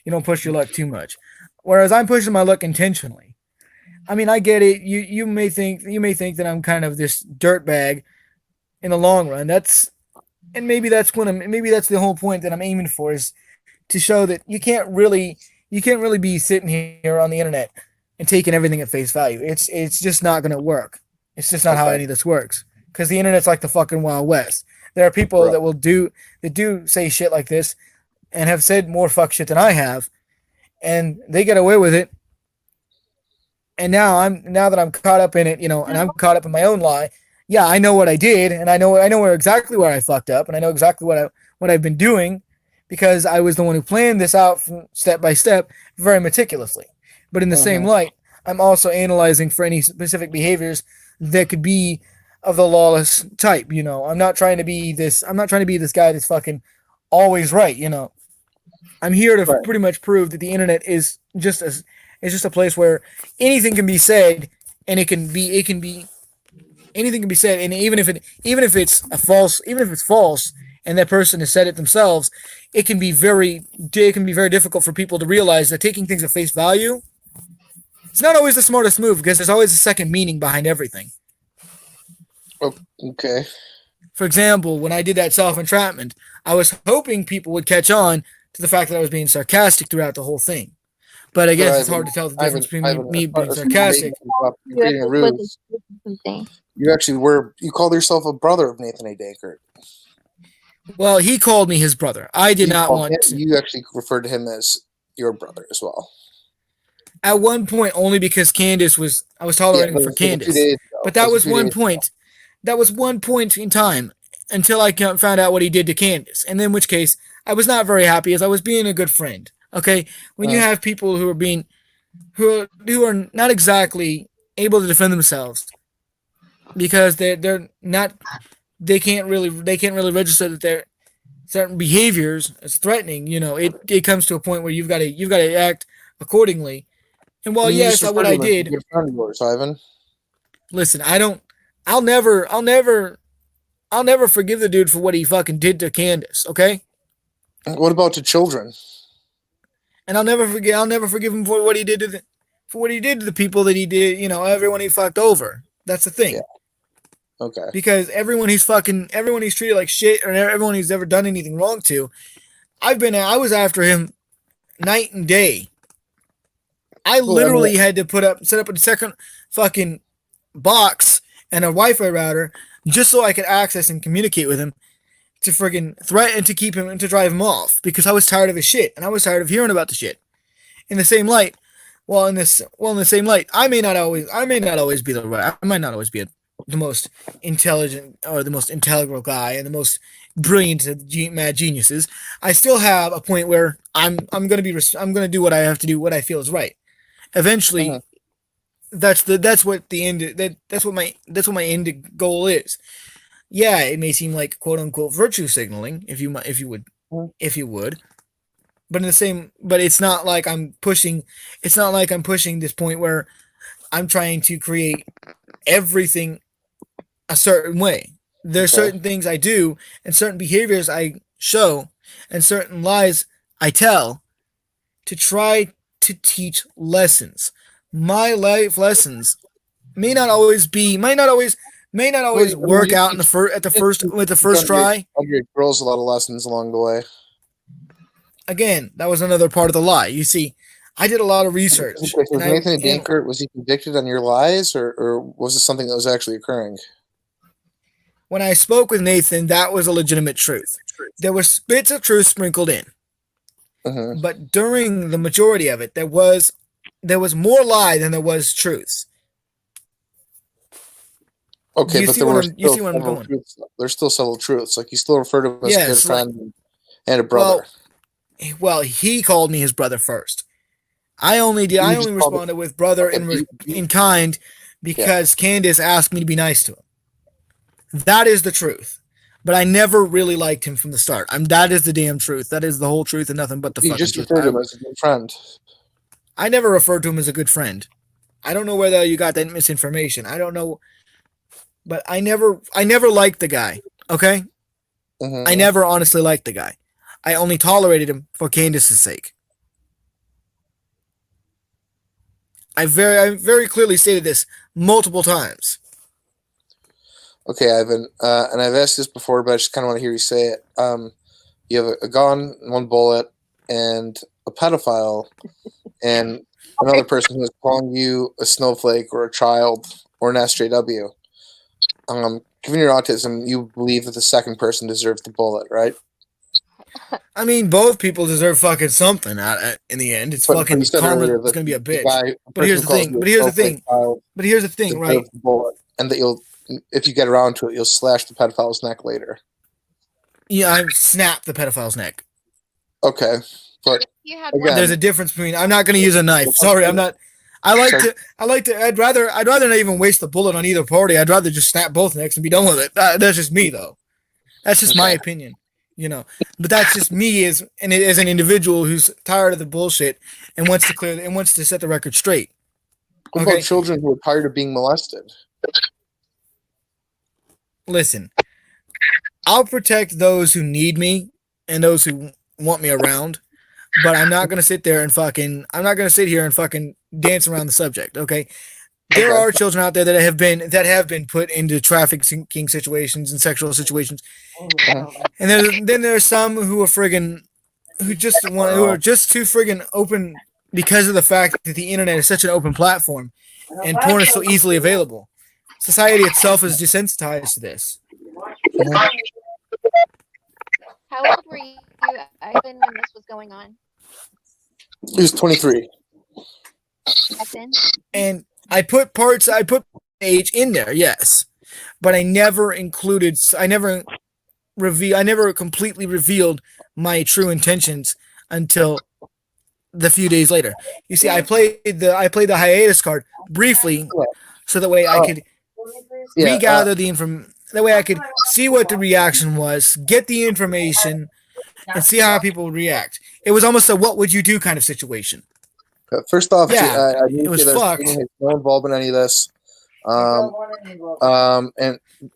don't push your luck too much. Whereas I'm pushing my luck intentionally. I mean, I get it. You may think that I'm kind of this dirtbag in the long run. And maybe that's the whole point that I'm aiming for, is to show that you can't really be sitting here on the internet and taking everything at face value. It's just not going to work. It's just not how Okay. any of this works, because the internet's like the fucking Wild West. There are people Right. that do say shit like this and have said more fuck shit than I have, and they get away with it. And now that I'm caught up in it, and I'm caught up in my own lie. Yeah, I know what I did, and I know where exactly where I fucked up, and I know exactly what I've been doing, because I was the one who planned this out step by step, very meticulously. But in the same Mhm. light, I'm also analyzing for any specific behaviors that could be of the lawless type. I'm not trying to be this. I'm not trying to be this guy that's fucking always right. I'm here to Right. pretty much prove that the internet is just a place where anything can be said, and it can be anything can be said, and even if it's false, and that person has said it themselves, it can be very difficult for people to realize that taking things at face value, it's not always the smartest move, because there's always a second meaning behind everything. Okay. For example, when I did that self entrapment, I was hoping people would catch on to the fact that I was being sarcastic throughout the whole thing. But I But guess it's hard to tell the difference between me being as far as sarcastic. You creating a actually with ruse, something. you called yourself a brother of Nathan A. Dankert. Well, he called me his brother. I did not want to. You actually referred to him as your brother as well. At one point, only because I was Yeah, tolerating but for it was like 2 Candace. days ago. But It that was was 2 one days ago. point. That was one point in time until I found out what he did to Candace, and in which case I was not very happy, as I was being a good friend. Okay, when you have people who are not exactly able to defend themselves, because they're not they can't really register that their certain behaviors as threatening. It comes to a point where you've got to act accordingly. And I while mean, you just yes, what referred to I him as a did, good friend of yours, Ivan. listen, I don't, I'll never forgive the dude for what he fucking did to Candace, okay? What about the children? And I'll never forgive him for what he did to the people that he did, everyone he fucked over. That's the Yeah. thing. Okay. Because everyone he's treated like shit, or everyone he's ever done anything wrong to, I was after him night and day. I Well, I mean, literally had to set up a second fucking box and a Wi-Fi router just so I could access and communicate with him, to friggin' threaten to keep him and to drive him off, because I was tired of his shit, and I was tired of hearing about the shit. In the same light, in the same light, I may not always be the right. I might not always be the most intelligent or the most integral guy and the most brilliant of mad geniuses. I still have a point where I'm gonna do what I have to do, what I feel is right. Eventually, Mhm. that's what my end goal is. Yeah, it may seem like quote unquote virtue signaling, Mhm. if you would, but it's not like I'm pushing this point where I'm trying to create everything a certain way. There's Okay. certain things I do, and certain behaviors I show, and certain lies I tell, to try to teach lessons. My life lessons may not always Well, work out in the first at the first with the first under try. your girls a lot of lessons along the way. Again, that was another part of the lie. You see, I did a lot of research, Okay, so and was Nathan Dankert, was he convicted on your lies, or was it something that was actually occurring? when I spoke with Nathan, that was a legitimate truth. There were bits of truth sprinkled in, Hmm. but during the majority of it, there was more lie than there was truth. Okay, You but see there what were I'm you still see what I'm several going? truths. There's still several truths. Like you still refer to him as a good Yes, friend and a brother. well, he called me his brother first. I You only just called responded with brother okay, in kind, yeah. because Candace asked me to be nice to him. That is the truth. But I never really liked him from the start. That is the damn truth. That is the whole truth and nothing but the You fucking just truth. referred to him as a good friend. I never referred to him as a good friend. I don't know whether you got that misinformation. I don't know, but I never liked the guy. Okay, I never honestly liked the guy. I only tolerated him for Candace's sake. I very clearly stated this multiple times. Okay, Ivan, and I've asked this before, but I just kind of want to hear you say it. You have a gun, one bullet, and a pedophile, and another person who is calling you a snowflake or a child or an SJW. Given your autism, you believe that the second person deserves the bullet, right? I mean, both people deserve fucking something in the end. It's But fucking you said karma earlier is that going to be a the bitch. guy, But here's the thing. But here's the thing. But here's the thing, right? The bullet, and that you'll, if you get around to it, you'll slash the pedophile's neck later. Yeah, I snapped the pedophile's neck. Okay, but You had again, There's a difference between. I'm not going to use a knife. Sorry, I'm not. I like to. I'd rather not even waste the bullet on either party. I'd rather just snap both necks and be done with it. That's just me, though. That's just my opinion, But that's just me as an individual who's tired of the bullshit and wants to set the record straight. what about children who are tired of being molested? Listen, I'll protect those who need me and those who want me around, but I'm not gonna sit here and fucking dance around the subject. Okay, there are children out there that have been put into trafficking situations and sexual situations, and then there's some who are who are just too friggin' open because of the fact that the internet is such an open platform and porn is so easily available. Society itself is desensitized to this. How old were you, Ivan, when this was going on? He was 23. Back then? And I put age in there, yes, but I never completely revealed my true intentions until the few days later. You see, I played the hiatus card briefly, so that way I could regather the information. That way I could see what the reaction was, get the information, and see how people would react. It was almost a "what would you do" kind of situation. First off, it was fucked. There's no involvement in any of this, and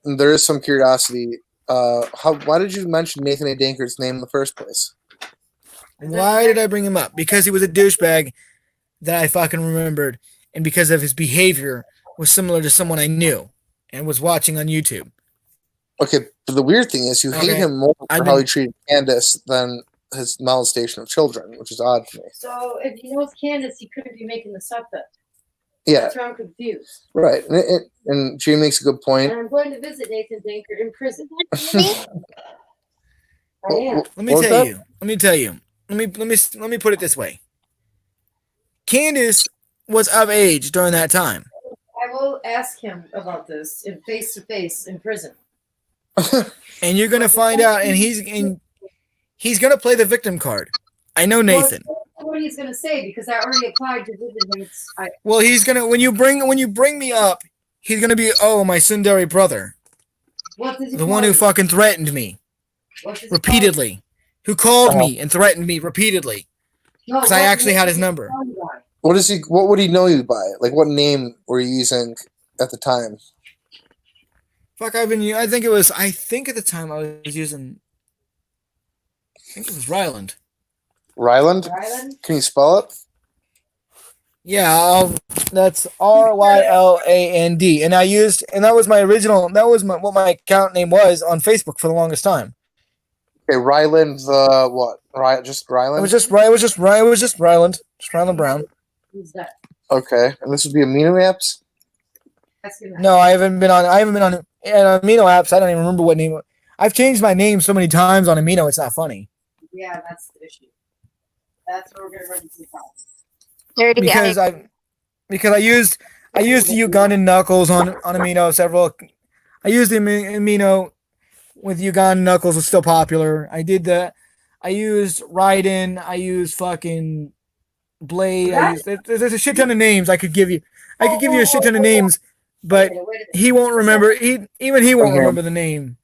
there is some curiosity. Why did you mention Nathan A. Danker's name in the first place? Why did I bring him up? Because he was a douchebag that I fucking remembered, and because of his behavior was similar to someone I knew and was watching on YouTube. Okay, but the weird thing is you hate him more for how he treated Candace than his molestation of children, which is odd to me. So if he knows Candace, he couldn't be making this up then. Yeah. That's why I'm confused. Right. And Jay makes a good point. And I'm going to visit Nathan Danker in prison. I am. Let me tell you. Let me put it this way. Candace was of age during that time. I will ask him about this in face to face in prison. And you're gonna find out, and he's gonna play the victim card. I know Nathan. What he's gonna say, because I already applied to visit him. Well, he's gonna when you bring me up, he's gonna be my Sundari brother, the one who fucking threatened me repeatedly, who called me and threatened me repeatedly, because I actually had his number. What would he know you by? Like, what name were you using at the time? Fuck, I think at the time I was using. I think it was Ryland. Ryland? Can you spell it? Yeah, that's Ryland, and that was my original. That was what my account name was on Facebook for the longest time. Okay, Ryland. What? Just Ryland. It was just Ryland. Just Ryland Brown. Who's that? Okay, and this would be amino apps. No, I haven't been on amino apps. I don't even remember what name. I've changed my name so many times on amino. It's not funny. Yeah, that's the issue. That's what we're gonna run into the problem. Because I used the Ugandan knuckles on amino several. I used the amino with Ugandan knuckles was still popular. I did that. I used Raiden. I used fucking Blade. There's a shit ton of names I could give you. I could give you a shit ton of names, but he won't remember. He won't remember the name,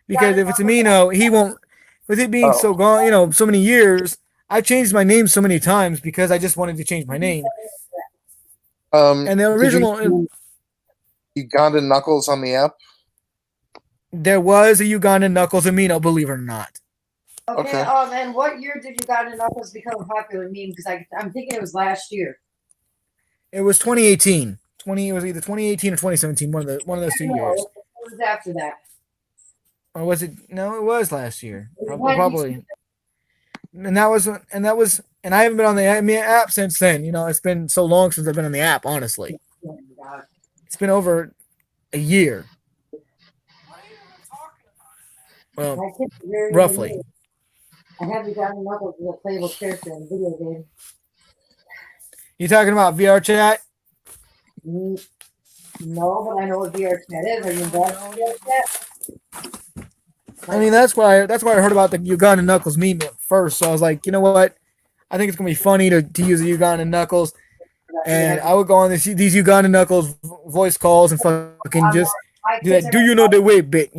because if it's amino, he won't. With it being so gone, so many years, I changed my name so many times because I just wanted to change my name. And the original Ugandan knuckles on the app. There was a Uganda Knuckles amino, believe it or not. Okay. Okay. And what year did Uganda Knuckles become a popular meme? Because I'm thinking it was last year. It was 2018. It was either 2018 or 2017. One of those 2 years. It was after that. Or was it? No, it was last year. It was Probably. And I haven't been on the app since then. It's been so long since I've been on the app. Honestly, Oh my God. it's been over a year. Well, My kids are very roughly. into it. I have Uganda Knuckles as a playable character in a video game. You talking about VR chat? No, but I know what VR chat is. Are you involved in VR chat? I mean, that's why I heard about the Uganda Knuckles meme at first. So I was like, you know what? I think it's gonna be funny to use the Uganda Knuckles, and I would go on these Uganda Knuckles voice calls and fucking just do that. Do you know the way bit?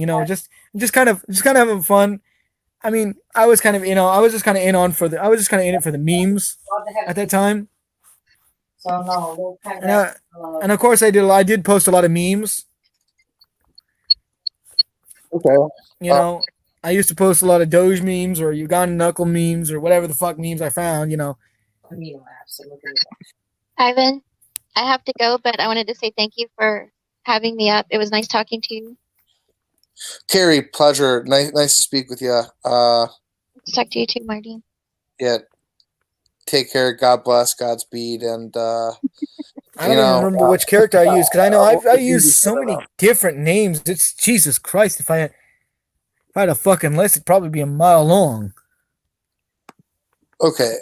Just kind of having fun. I mean, I was kind of I was just kind of in it for the memes at that time. So no, they're kind of. And of course, I did post a lot of memes. Okay. I used to post a lot of Doge memes or Uganda Knuckle memes or whatever the fuck memes I found. Amino apps. And look at it. Ivan, I have to go, but I wanted to say thank you for having me up. It was nice talking to you. Carrie, pleasure. Nice to speak with you. Talk to you too, Marty. Yeah. Take care. God bless. Godspeed. And I don't even remember which character I used because I know I used so many different names. It's Jesus Christ. If I had a fucking list, it'd probably be a mile long. Okay.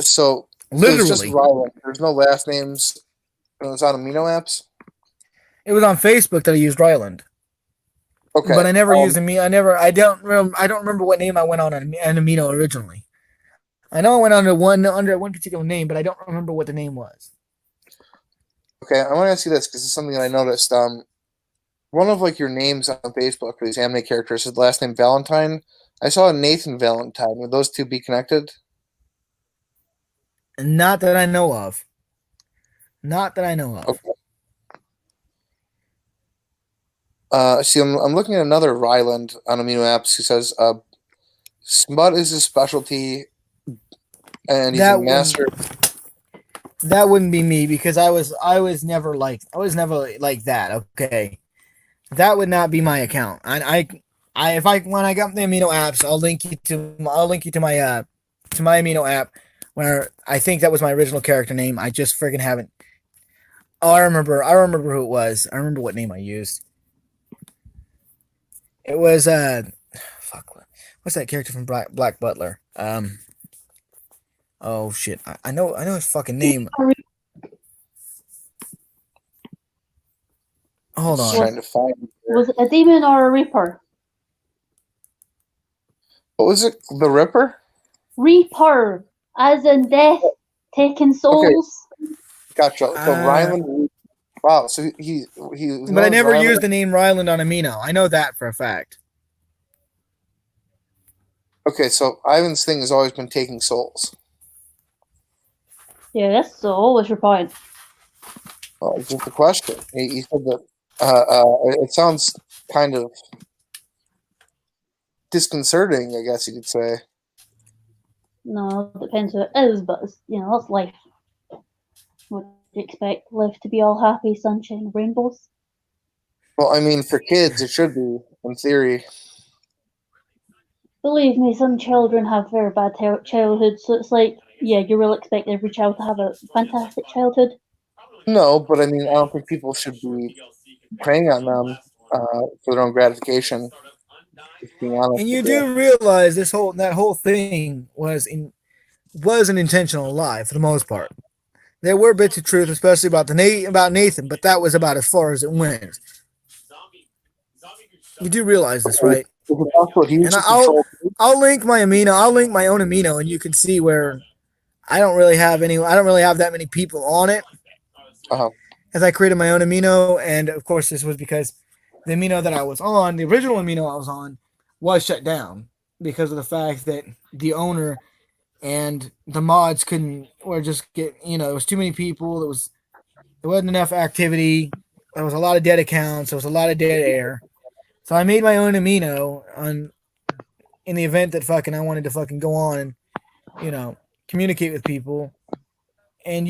So Literally, it's just Ryland. There's no last names. It was on amino apps. it was on Facebook that I used Ryland. Okay. But I never used amino. I don't remember what name I went on an amino originally. I know I went under one particular name, but I don't remember what the name was. Okay, I want to ask you this because it's something that I noticed. One of your names on Facebook for these anime characters is the last name Valentine. I saw Nathan Valentine. Would those two be connected? Not that I know of. Okay. See, I'm looking at another Ryland on amino apps who says smut is his specialty, and he's a master. That wouldn't be me because I was never like that. Okay, that would not be my account. When I got the amino apps, I'll link you to my amino app where I think that was my original character name. I just friggin' haven't. Oh, I remember who it was. I remember what name I used. It was fuck. What's that character from Black Butler? Oh shit! I know his fucking name. Hold on. Trying to find. Was it a demon or a reaper? What was it? The Ripper? Reaper, as in death, taking souls. Okay. Gotcha. So Ryland. Wow. So he. But I never used the name Ryland on amino. I know that for a fact. Okay, so Ivan's thing has always been taking souls. Yeah, that's always your point. Well, it's just a question. He said that it sounds kind of disconcerting, I guess you could say. No, it depends who it is, but it's, that's life. What do you expect? Life to be all happy, sunshine, and rainbows? Well, I mean, for kids, it should be, in theory. Believe me, some children have very bad childhoods, so it's like, yeah, you will expect every child to have a fantastic childhood. No, but I mean, I don't think people should be preying on them for their own gratification. Being honest, and you do realize that whole thing was an intentional lie for the most part. There were bits of truth, especially about Nathan, but that was about as far as it went. You do realize this, right? And I'll link my amino. I'll link my own amino, and you can see where I don't really have that many people on it. As I created my own amino, and of course this was because the amino that I was on, the original amino I was on, was shut down because of the fact that the owner and the mods it was too many people. There wasn't enough activity. There was a lot of dead accounts. There was a lot of dead air. So I made my own amino on in the event that fucking I wanted to fucking go on and communicate with people, and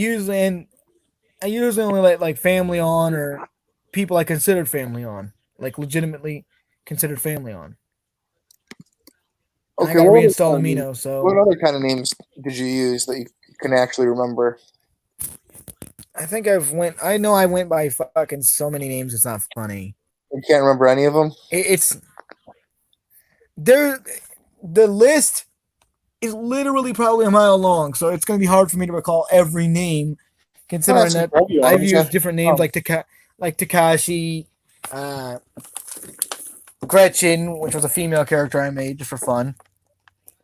I usually only let like family on or people I considered family on, like legitimately considered family on. And I Okay, got to what other reinstall kind of names, amino, what so other kind of names did you use that you can actually remember? I think I know I went by fucking so many names. It's not funny. You can't remember any of them? It's there. The list is literally probably a mile long, so it's going to be hard for me to recall every name, No, considering that's that okay. You I've want used to- different names like Takashi, Gretchen, which was a female character I made just for fun.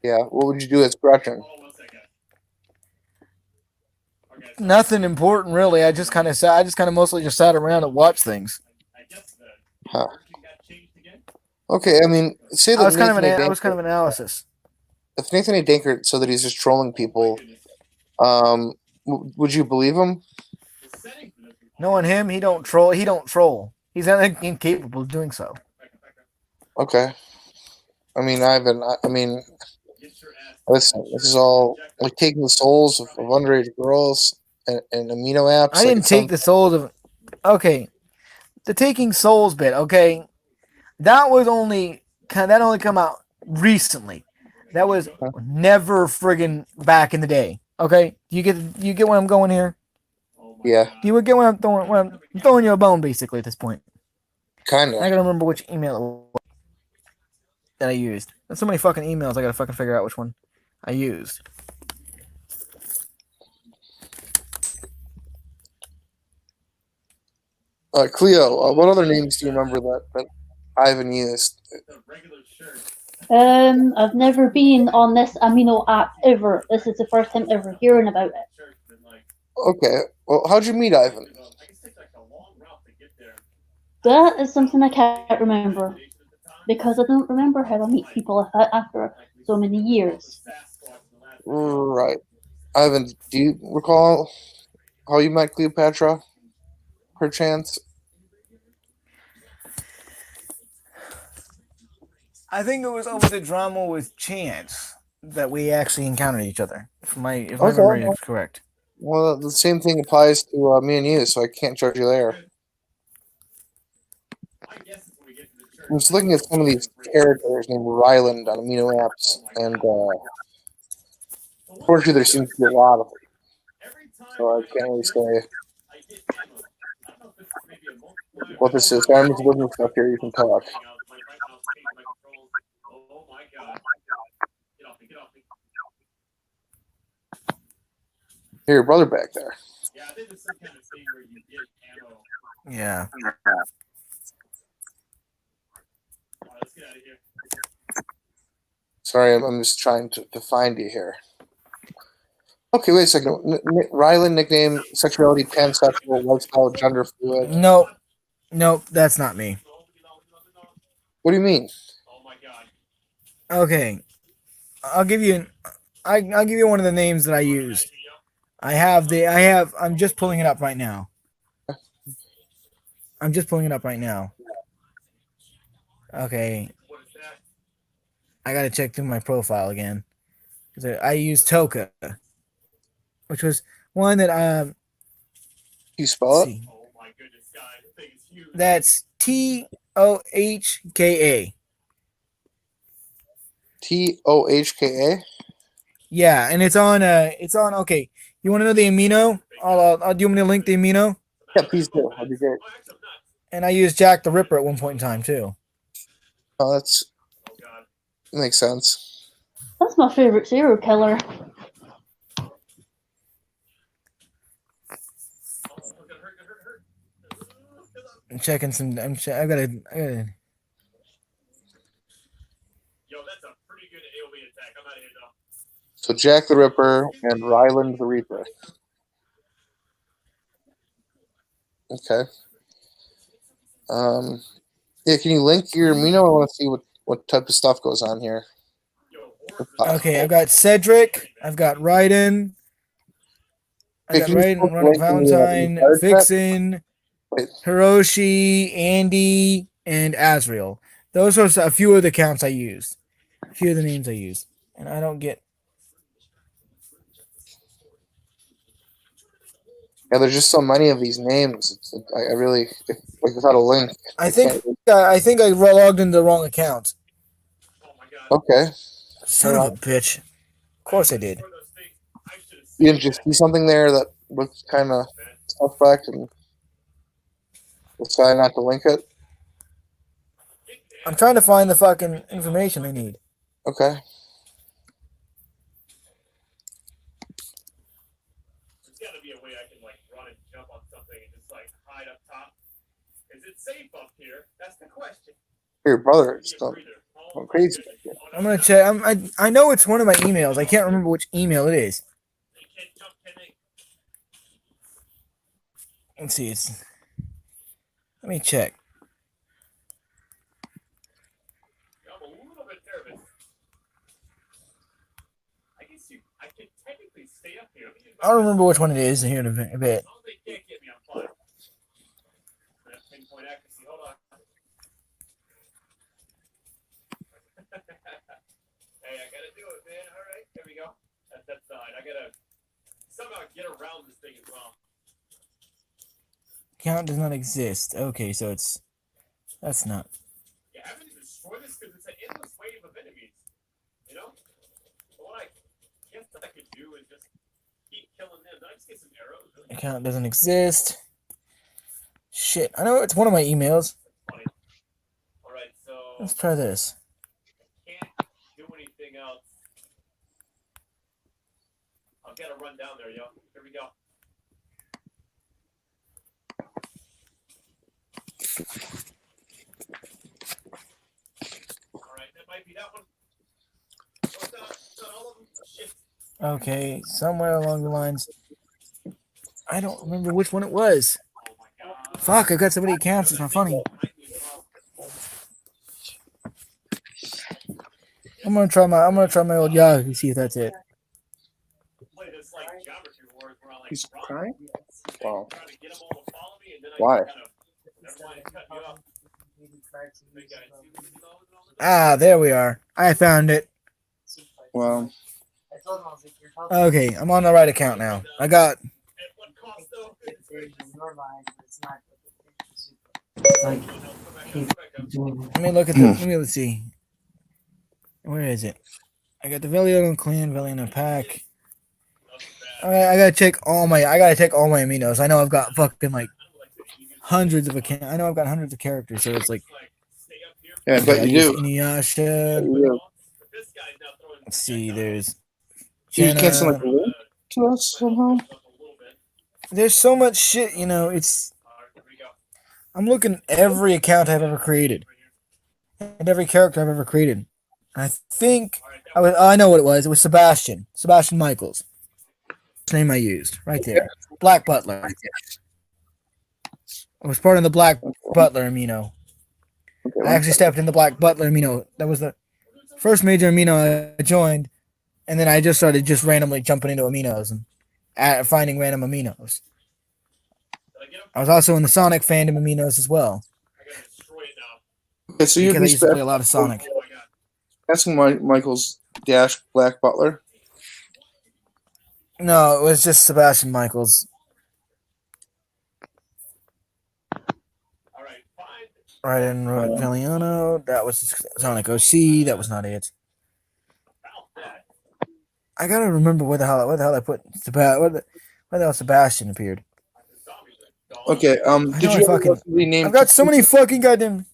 Yeah, what would you do as Gretchen? Nothing important really. I just kind of mostly just sat around and watched things. Huh. Okay, I mean, say I that was kind of Nathan A. an I was kind of Danker, analysis. if Nathan A. Danker said that he's just trolling people, would you believe him? Knowing him, he don't troll. He don't troll. He's incapable of doing so. Okay. I mean, I mean, listen, this is all like taking the souls of underage girls and amino apps. I Like didn't it take sounds the souls of. Okay, the taking souls bit. Okay, that only come out recently. That was never friggin' back in the day. Okay, do you get where I'm going here? yeah, Do you get where I'm throwing you a bone basically at this point? kind of. I gotta remember which email it was that I used. There's so many fucking emails. I gotta fucking figure out which one I used. Cleo, what other names do you remember that Ivan used? I've never been on this amino app ever. This is the first time ever hearing about it. Okay, well, how'd you meet Ivan? That is something I can't remember because I don't remember how I meet people after so many years. Right, Ivan, do you recall how you met Cleopatra? Perchance. I think it was over the drama with Chance that we actually encountered each other. If my Okay, memory is correct. well, the same thing applies to me and you, so I can't judge you there. I'm just looking at some of these characters named Ryland on amino apps, and unfortunately, there seems to be a lot of them, so I can't really say what this is. I'm just looking stuff here. You can talk. Here, your brother back there. Yeah. Sorry, I'm just trying to find you here. Okay, wait a second. Ryland nickname, sexuality, pansexual, lifestyle, gender fluid. Nope, that's not me. What do you mean? Okay, I'll give you I'll give you one of the names that I used. I'm just pulling it up right now. Okay, I gotta check through my profile again because I used Toka, which was one that You let's spell it? see. That's TOHKA. TOHKA. Yeah, and it's on. Okay, you want to know the amino? I'll do you want me to link the amino? Yeah, please do. That'd be great. And I used Jack the Ripper at one point in time too. Oh, that makes sense. That's my favorite serial killer. I'm checking some. I gotta. So Jack the Ripper and Ryland the Reaper. Okay. Yeah, can you link your amino? I want to see what type of stuff goes on here. Okay, I've got Cedric. I've got Raiden. I Okay, got can you Raiden, post the Ronald link in the Valentine, card chat? Vixen, Wait, Hiroshi, Andy, and Azrael. Those are a few of the accounts I used. A few of the names I used. And I don't get. Yeah, there's just so many of these names. I really, like, without a link. I think I logged into the wrong account. Okay. Son of a bitch. Of course I did. You didn't just see something there that looked kind of suspect and decided not to link it? I'm trying to find the fucking information I need. Okay. There's got to be a way I can like run and jump on something and just like hide up top. Is it safe up here? That's the question. Your brother is going crazy. I'm gonna check. I know it's one of my emails. I can't remember which email it is. Let's see. Let me check. I'm a little bit nervous. I guess I can technically stay up here. I'll remember which one it is here in a bit. As long as they can't get me on fire. Pinpoint accuracy. Hold on. Hey, I gotta do it, man. All right, here we go. That's that side. I gotta somehow get around this thing as well. Count does not exist. Okay, so that's not. Yeah, having to destroy this because it's an endless wave of enemies. You know? But what I guess I could do is just keep killing them. Then I just get some arrows. Account doesn't exist. Shit, I know it's one of my emails. Funny. All right, so Let's try this. can't do anything else. I've got to run down there, yo. Here we go. All right, that might be that one. Oh, it's not all of them. Shit. Okay, somewhere along the lines. I don't remember which one it was. Oh my god. Fuck, I've got so many accounts. It's not funny. I'm gonna try my old Yahoo. See if that's it. Play this like geometry wars where I like He's run, crying? Wow. try to get them all to follow me, and then I Why? kind of never mind, cut you off. Big guy, see what he's doing all the time? Ah, there we are. I found it. Well, I told him, I was like, you're talking Okay, I'm on the right account now. I got. At what cost, though? in your mind, but it's not. Like, Like, let me look at the. Let's see. Where is it? I got the Valiano clan, Valiano pack. Alright, I gotta check all my aminos. I know I've got fucking like hundreds of I know I've got hundreds of characters, so it's like yeah, I bet you do. Inuyasha. Yeah. Let's see, there's You can't send Jenna. like a link to us somehow? There's so much shit, it's I'm looking at every account I've ever created. And every character I've ever created. I think I know what it was. It was Sebastian. Sebastian Michaels. That's the name I used. Right there. Black Butler. I was part of the Black Butler amino. I actually stepped in the Black Butler amino. That was the first major amino I joined. And then I just started randomly jumping into aminos and finding random aminos. I was also in the Sonic fandom aminos as well. Okay, so you'd Because I be used to play a lot of Sonic. asking Michael's dash Black Butler. No, it was just Sebastian Michaels. Right in Valiano. That was Sonic OC. That was not it. I gotta remember where the hell I put where the hell Sebastian appeared. Okay, I did know you I fucking- rename? I've got so many fucking goddamn.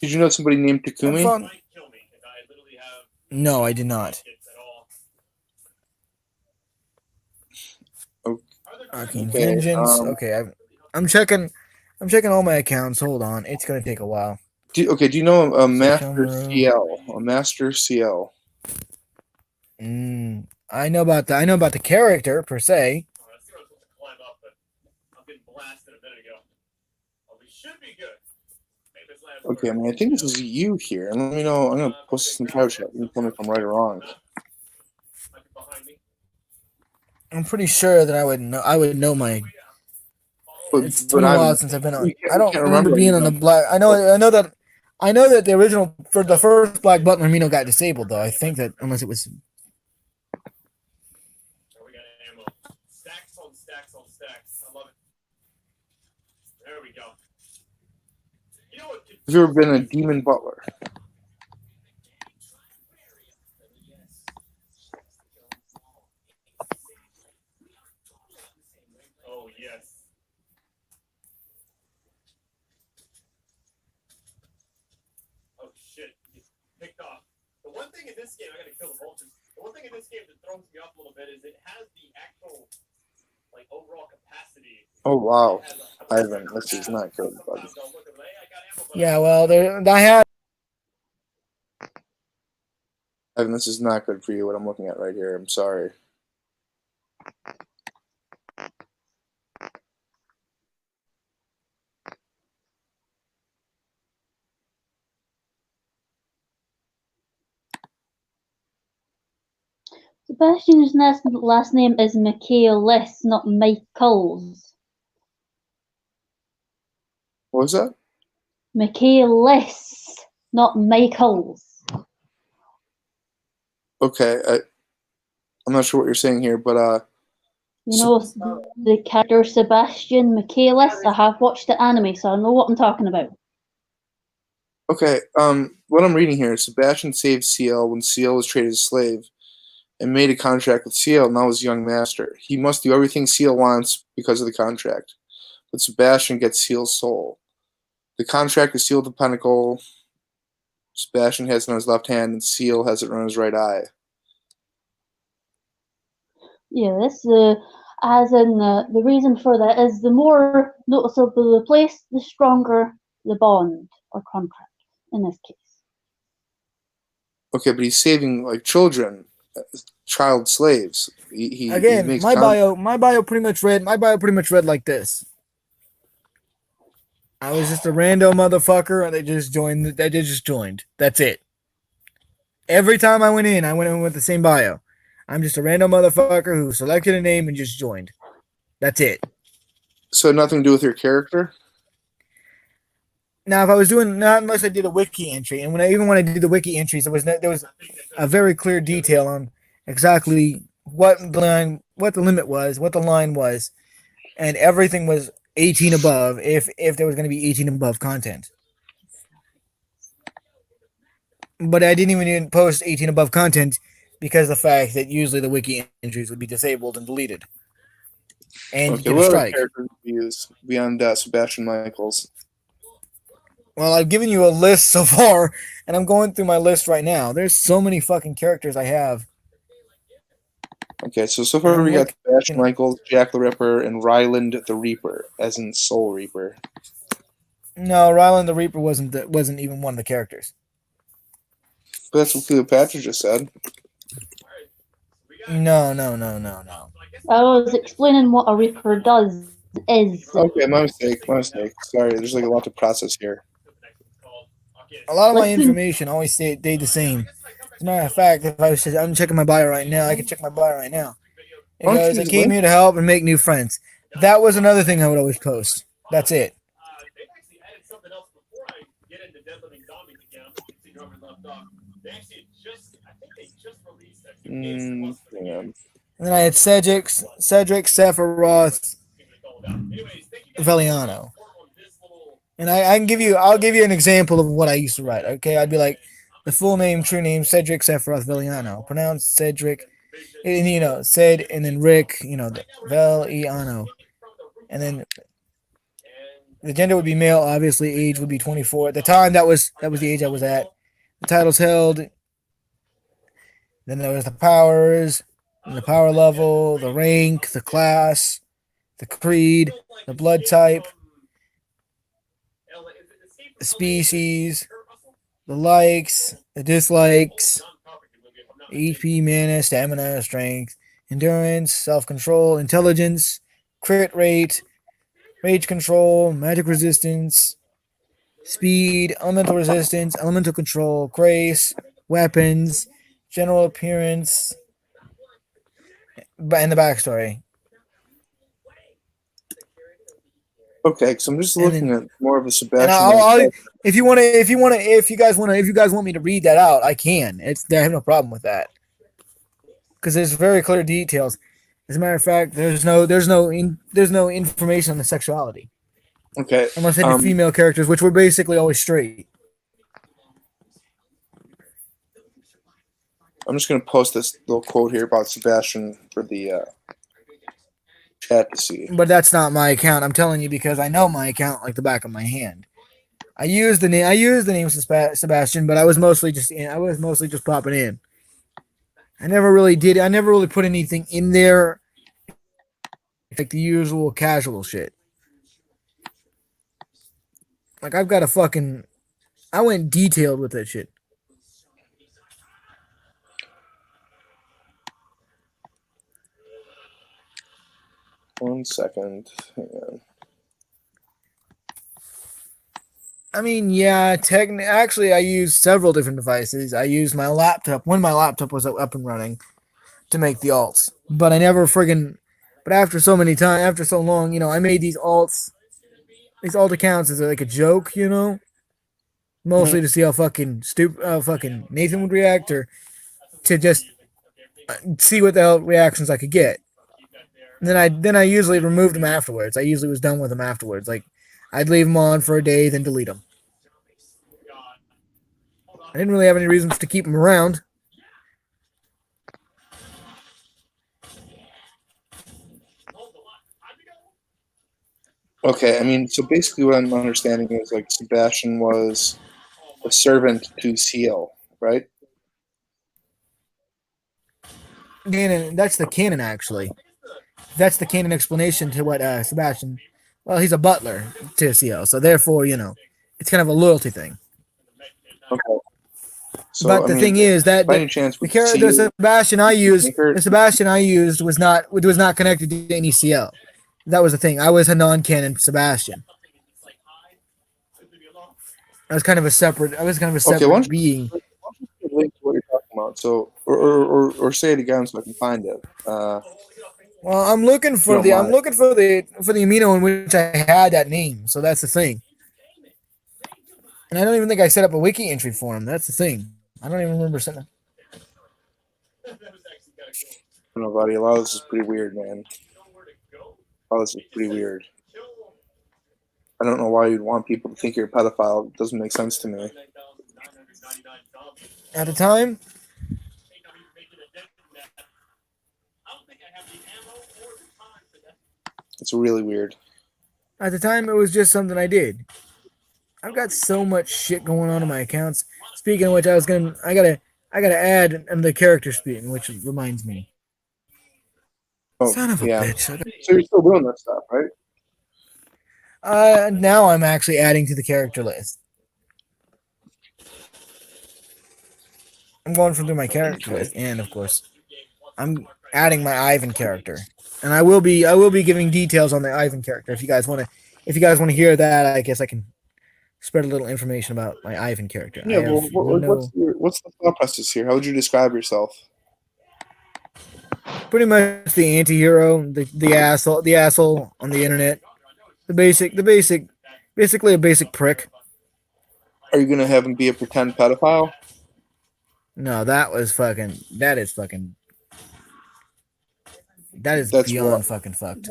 Did you know somebody named Takumi? Fun. No, I did not. Arcane Okay, Vengeance. Okay, I'm checking all my accounts. Hold on, it's gonna take a while. Do you know a Master Camera. CL? A Master CL. I know about the character per se. Okay, I mean, I think this is you here. And let me know. I'm gonna post this in the couch chat. You can tell me if I'm right or wrong. I'm pretty sure that I would know my. It's been a I'm, while since I've been on. you can't, I you don't can't remember being on the anymore. black. I know that the original for the first Black Butler Mino got disabled though. I think that unless it was. Oh, we got ammo. Stacks on stacks on stacks. I love it. There we go. You know what? Have you ever been a demon butler? Oh yes. Oh shit! You picked off. The one thing in this game, I gotta kill the vultures. The one thing in this game that throws me off a little bit is it has the actual, like, overall capacity. Oh wow, It has Ivan, this is not good, buddy. Sometimes I'll look at it, hey, I got ammo, but Yeah, well, I had. Ivan, this is not good for you. What I'm looking at right here. I'm sorry. Sebastian's last name is Michaelis, not Michaels. What was that? Michaelis, not Michaels. Okay, I'm not sure what you're saying here, but You know the character Sebastian Michaelis? I have watched the anime, so I know what I'm talking about. okay. What I'm reading here is Sebastian saved Ciel when Ciel was traded as slave, and made a contract with Ciel. Now his young master. He must do everything Ciel wants because of the contract, but Sebastian gets Ciel's soul. The contract is sealed with the pentacle. Sebastian has it on his left hand, and Ciel has it on his right eye. Yeah, this as in the reason for that is the more noticeable the place, the stronger the bond or contract in this case. Okay, but he's saving like children, child slaves. He Again, makes my bio pretty much read like this. I was just a rando motherfucker, and they just joined. That's it. Every time I went in with the same bio. I'm just a random motherfucker who selected a name and just joined. That's it. So nothing to do with your character. Now, if I was doing not unless I did a wiki entry, and when I did the wiki entries, there was a very clear detail on exactly what the limit was, what the line was, and everything was 18 above. If there was going to be 18 above content, but I didn't even post 18 above content because of the fact that usually the wiki entries would be disabled and deleted, and Okay, you get a what other strike. characters do you use beyond Sebastian Michaels? Well, I've given you a list so far, and I'm going through my list right now. There's so many fucking characters I have. Okay, so And far I'm we got looking. Sebastian Michaels, Jack the Ripper, and Ryland the Reaper, as in Soul Reaper. No, Ryland the Reaper wasn't even one of the characters. But that's what Cleopatra just said. No. I was explaining what a Reaper does is. Okay, my mistake. Sorry, there's like a lot to process here. A lot of my Listen. information always stayed the same. As a matter of fact, if I was I'm checking my bio right now, I can check my bio right now. It Why don't you goes, I use came link? here to help and make new friends. That was another thing I would always post. That's it. They've actually added something else before I get into Dead Living Zombies again. I'm see where we left off. They actually I think they just released that new game for the Hang on. And then I had Cedric, Sephiroth, Anyways, thank you guys Veliano. on this little. And I'll give you an example of what I used to write. Okay, I'd be like, the full name, true name, Cedric Sephiroth Veliano, pronounced Cedric, and Ced, and then Rick, Veliano, and then the gender would be male. Obviously, age would be 24. At the time, that was the age I was at. The titles held. Then there was the powers, the power level, the rank, the class, the creed, the blood type, the species, the likes, the dislikes, HP, mana, stamina, strength, endurance, self-control, intelligence, crit rate, rage control, magic resistance, speed, elemental resistance, elemental control, grace, weapons, general appearance, and the backstory. Okay, because I'm just And looking then- at more of a And Sebastian. I'll if you guys want me to read that out, I can. I have no problem with that because there's very clear details. As a matter of fact, there's no information on the sexuality Okay. unless they did female characters, which were basically always straight. I'm just going to post this little quote here about Sebastian for the chat to see. But that's not my account. I'm telling you because I know my account like the back of my hand. I used the name Sebastian, but I was mostly just popping in. I never really put anything in there like the usual casual shit. Like I've got I went detailed with that shit. One second. Hang on. I mean, yeah, actually, I used several different devices. I used my laptop when my laptop was up and running to make the alts, but I never friggin'. But after so long, I made these alt accounts as like a joke, mostly to see how fucking Nathan would react, or to just see what the hell reactions I could get. And then I usually removed them afterwards. I usually was done with them afterwards. Like I'd leave them on for a day, then delete them. I didn't really have any reasons to keep them around. Okay, I mean, so basically what I'm understanding is like Sebastian was a servant to CL, right? Canon, that's the canon actually. That's the canon explanation to what Sebastian. Well, he's a butler to CL, so therefore, it's kind of a loyalty thing. Okay. So, But the thing is that by any chance, the Sebastian I used was not connected to any CL. That was the thing. I was a non-canon Sebastian. I was kind of a separate being. Link to what you're talking about. So, or say it again so I can find it. Well, I'm looking for the amino in which I had that name. So that's the thing. And I don't even think I set up a wiki entry for him. That's the thing. I don't even remember setting. I don't know, buddy. A lot of this is pretty weird, man. A lot of this is pretty weird. I don't know why you'd want people to think you're a pedophile. It doesn't make sense to me. At the time, It's really weird. it was just something I did. I've got so much shit going on in my accounts. Speaking of which, I gotta add the character speaking, which reminds me. Oh, Son of a yeah. bitch. So you're still doing that stuff, right? Now I'm actually adding to the character list. I'm going through my character list, and of course, I'm adding my Ivan character, and I will be giving details on the Ivan character. If you guys want to hear that, I guess I can spread a little information about my Ivan character. Yeah. Well, what's the thought process here? How would you describe yourself? Pretty much the anti-hero, the asshole on the internet, basically a basic prick. Are you gonna have him be a pretend pedophile? No, that is beyond fucking fucked.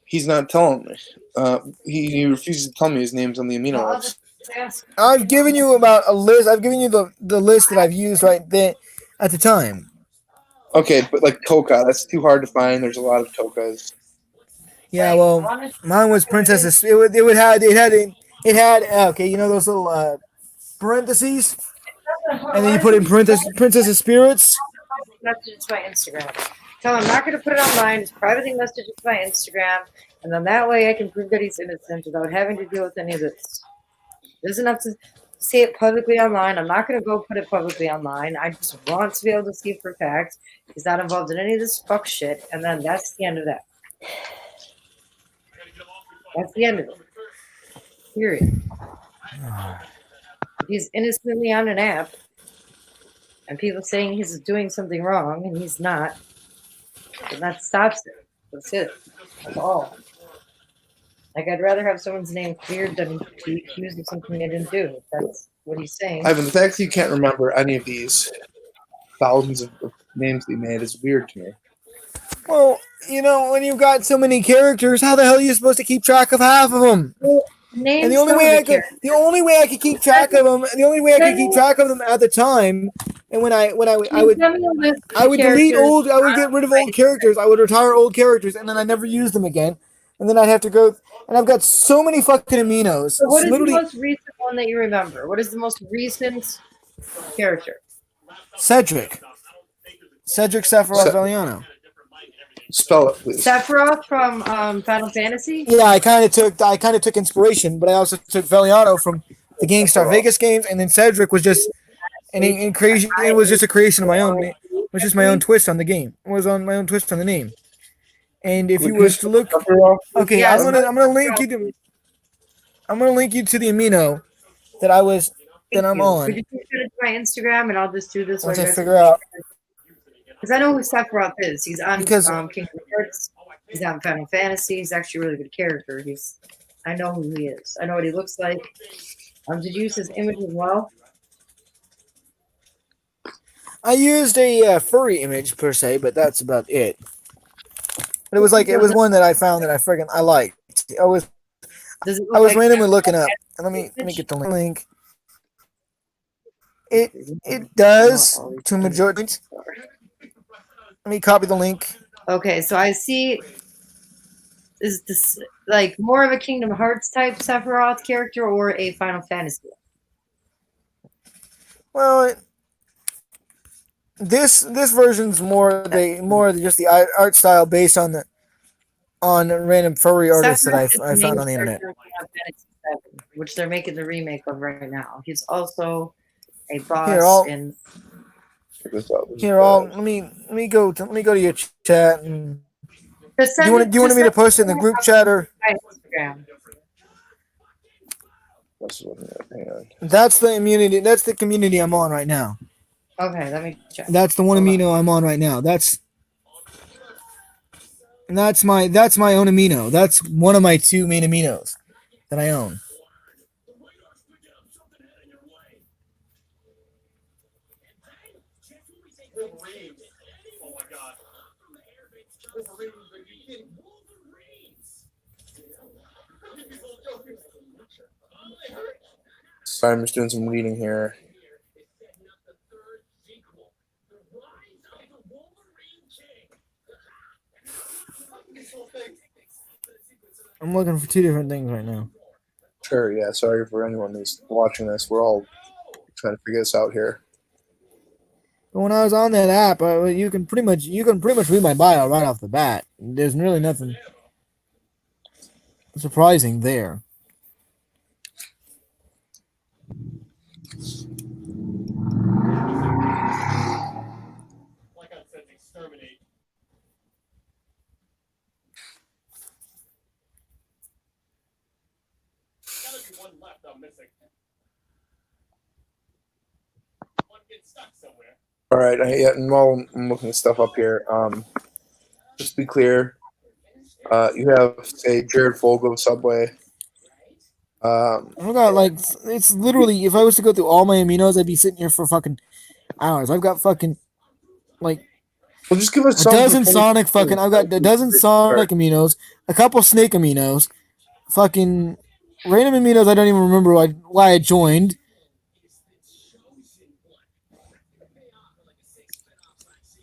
He's not telling me. He refuses to tell me his name's on the amino list. I've given you about a list. I've given you the list that I've used right there at the time. Okay, but like Toka, that's too hard to find. There's a lot of Tokas. Yeah, well, mine was Princess. It had okay, those little parentheses, and then you put in Princess of Spirits. Message to my Instagram. Tell him I'm not going to put it online. Just privately message it to my Instagram, and then that way I can prove that he's innocent without having to deal with any of this. He doesn't have to say it publicly online. I'm not going to go put it publicly online. I just want to be able to see it for facts. He's not involved in any of this fuck shit, and then that's the end of that. That's the end of it. Period. If he's innocently on an app, and people saying he's doing something wrong, and he's not, and that stops it. That's it. That's all. Like, I'd rather have someone's name cleared than be accused of something they didn't do. That's what he's saying. Ivan, the fact that you can't remember any of these thousands of names he made is weird to me. Well, when you've got so many characters, how the hell are you supposed to keep track of half of them? Name And the only some way of I could, the only way I could keep track of them, the only way I could keep track of them at the time, and when I would delete old, I would get rid of old characters, I would retire old characters, and then I never use them again, and then I'd have to go, and I've got so many fucking aminos. So what is literally, the most recent one that you remember? What is the most recent character? Cedric Sephiroth Valiano. Spell it, please. Sephiroth from Final Fantasy? Yeah, I kind of took inspiration, but I also took Valiano from the Gangstar Vegas games, and then Cedric was just crazy. It was just a creation of my own. It was just my own twist on the game. It was on my own twist on the name. And if you was to look, okay, Yes. I'm gonna link you to the amino that I'm on. Could you put it to my Instagram and I'll just do this Once while I you guys figure out. because I know who Sephiroth is. He's on Because- Kingdom Hearts. He's on Final Fantasy. He's actually a really good character. I know who he is. I know what he looks like. Did you use his image as well? I used a furry image per se, but that's about it. But it was one that I found that I liked. Does it look I was like randomly looking up. Let me get the link. It does to majority. Let me copy the link. Okay, so I see. Is this like more of a Kingdom Hearts type Sephiroth character or a Final Fantasy? Well, this version's more just the art style based on random furry artists that I found on the internet. Final Fantasy VII, which they're making the remake of right now. He's also a boss in. Let me go to your chat and. Do you want me to post it in the group chat or? Instagram. That's the immunity. That's the community I'm on right now. Okay, let me check. That's the one amino I'm on right now. That's my own amino. That's one of my two main aminos that I own. Oh my god. Wolverines, are you kidding? Sorry, I'm just doing some reading here. I'm looking for two different things right now. Sure, yeah. Sorry for anyone who's watching this. We're all trying to figure this out here. But when I was on that app, you can pretty much read my bio right off the bat. There's really nothing surprising there. Like I said, exterminate. Gotta be one left I'm missing. One gets stuck somewhere. All right, and while I'm looking this stuff up here, just to be clear, you have, say, Jared Fogle of Subway. Oh my god, it's literally, if I was to go through all my aminos, I'd be sitting here for fucking hours. I've got fucking, Well, just give us a dozen Sonic fucking, I've got a dozen Sonic aminos, a couple Snake aminos, fucking random aminos I don't even remember why I joined.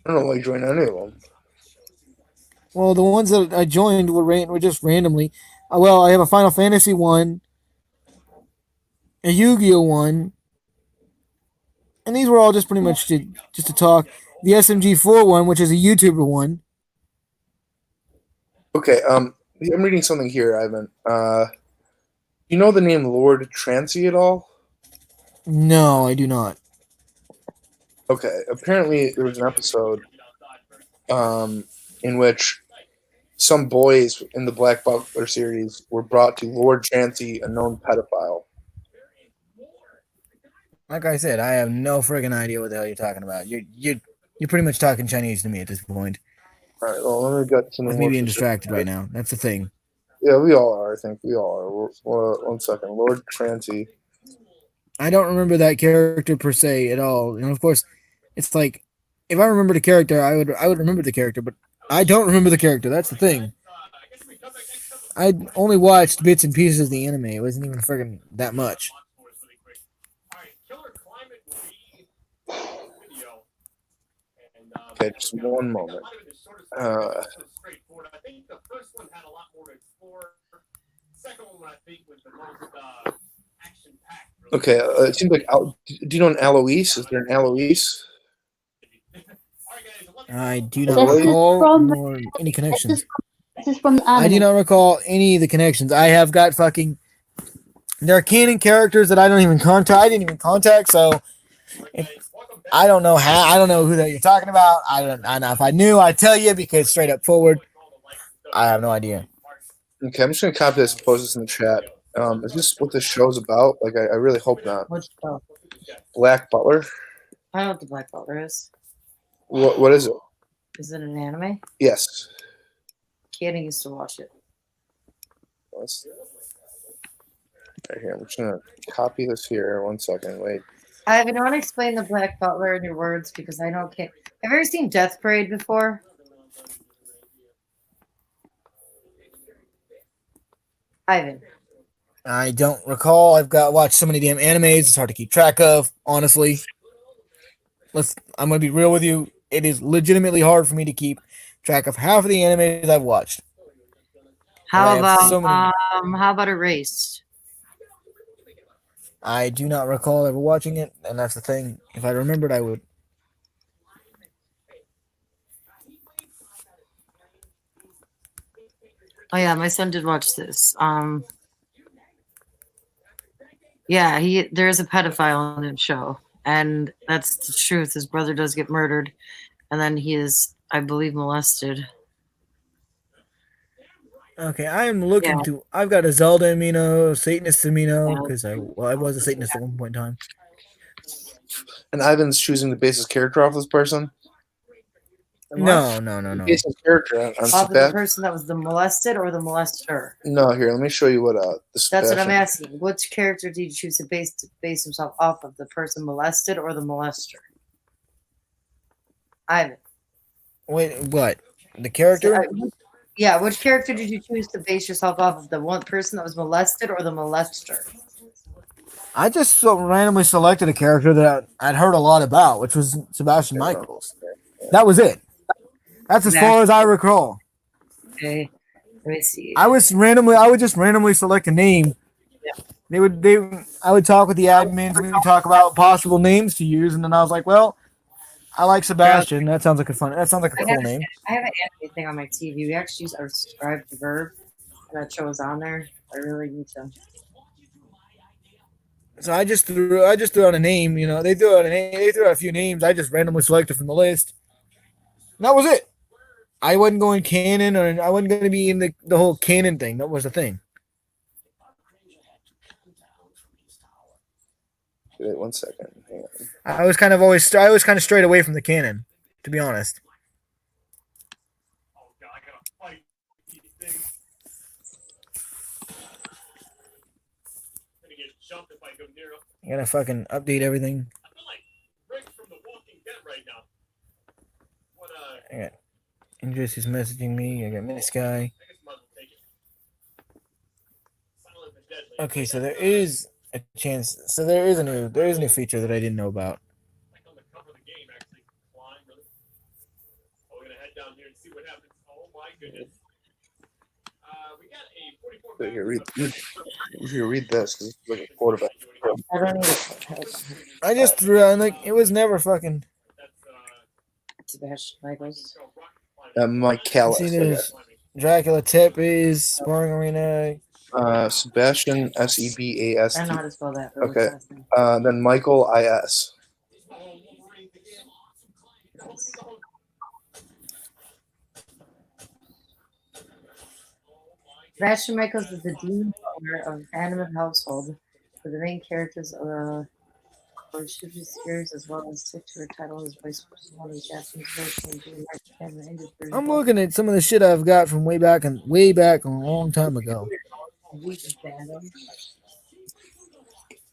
I don't know why you joined any of them. Well, the ones that I joined were just randomly. I have a Final Fantasy one, a Yu-Gi-Oh one, and these were all just pretty much just to talk. The SMG4 one, which is a YouTuber one. Okay, I'm reading something here, Ivan. You know the name Lord Trancy at all? No, I do not. Okay, apparently there was an episode in which some boys in the Black Butler series were brought to Lord Trancy, a known pedophile. Like I said, I have no friggin' idea what the hell you're talking about. You're pretty much talking Chinese to me at this point. All right, well, let me get some With me being distracted right now. That's the thing. Yeah, we all are. I think we all are. One second, Lord Tranty. I don't remember that character per se at all. And of course, it's like if I remember the character, I would remember the character, but I don't remember the character. That's the thing. I only watched bits and pieces of the anime. It wasn't even friggin' that much. Okay, just one moment. Okay, it seems like. Do you know an Alois? Is there an Alois? I do This not is recall from nor any this connections. is this is from the I do anime. not recall any of the connections. I have got fucking. There are canon characters that I don't even contact. I didn't even contact, so I don't know how. I don't know who that you're talking about. I know if I knew, I'd tell you because straight up forward, I have no idea. Okay, I'm just gonna copy this and post this in the chat. Is this what this show's about? Like, I really hope not. What show? Black Butler. I know what the Black Butler is. What is it? Is it an anime? Yes. Katie used to watch it. Right here. I'm just gonna copy this here. One second. Wait. I haven't want to explain the Black Butler in your words because I don't care. Have you ever seen Death Parade before? Ivan. I don't recall. I've got watched so many damn animes. It's hard to keep track of. Honestly, I'm gonna be real with you. It is legitimately hard for me to keep track of half of the animes I've watched. How And I have about so many- how about Erased? I do not recall ever watching it, and that's the thing. If I remembered, I would. Oh yeah, my son did watch this. Yeah, there is a pedophile in the show, and that's the truth. His brother does get murdered, and then he is, I believe, molested. Okay, I am looking to. I've got a Zelda amino, Satanist amino, Yeah. because I was a Satanist at one point in time. And Ivan's choosing the basis character off this person. No. Basis character on Off of the Sebastian. person that was the molested or the molester? No, here. Let me show you what the That's what I'm Sebastian. asking. Which character did you choose to base himself off of? The person molested or the molester? Ivan. Wait, what? The character? Yeah, which character did you choose to base yourself off of? The one person that was molested or the molester? I just randomly selected a character that I'd heard a lot about, which was Sebastian Michaels. That was it. That's as far as I recall. Okay, let me see. I would just randomly select a name. I would talk with the admins. We would talk about possible names to use, and then I was like, well, I like Sebastian. That sounds like a cool name. I have an anime thing on my TV. We actually are subscribed to Verb, and that show is on there. I really need to. So I just threw out a name. You know, they threw out a few names. I just randomly selected from the list. And that was it. I wasn't going canon, or I wasn't going to be in the whole canon thing. That was the thing. Wait 1 second. Hang on. I was kind of strayed away from the canon, to be honest. Oh god, I gotta fight these things. I'm gonna get jumped if I go near them. I gotta fucking update everything. I feel like Rick from The Walking Dead right now. What I got Indris is messaging me. I got Minisky. I guess might as well take it. Silent but deadly. Okay, so there is a chance. So there is a new feature that I didn't know about. Like on the cover of the game, actually. Flying, really. Oh, we're gonna head down here and see what happens. Oh my goodness. We got a 44. Wait, here, read this. 'Cause it's like a quarterback. I don't need it. I just threw out like it was never fucking. Sebastian Michaels. Mike Callis. See, there's Dracula Tepes, Sparring Arena. Sebastian Sebast. I don't know how to spell that. Okay. Then Michael Is. Sebastian Michaels is the demon owner of an animate household, with the main characters of or should be series as well as stick to her title as vice president of Japanese version and do and the English version. I'm looking at some of the shit I've got from way back a long time ago. Week's fandom.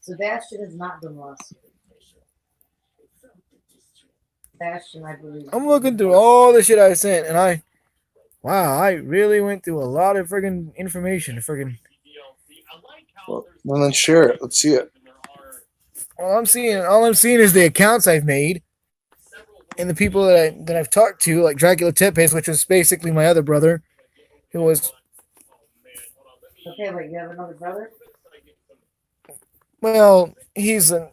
Sebastian has not been lost. Sebastian, I believe. I'm looking through all the shit I sent, and I really went through a lot of friggin' information. Friggin'. Well, then share it. Let's see it. All I'm seeing is the accounts I've made, and the people that I've talked to, like Dracula Tepes, which was basically my other brother, who was Okay, wait, you have another brother? well, he's a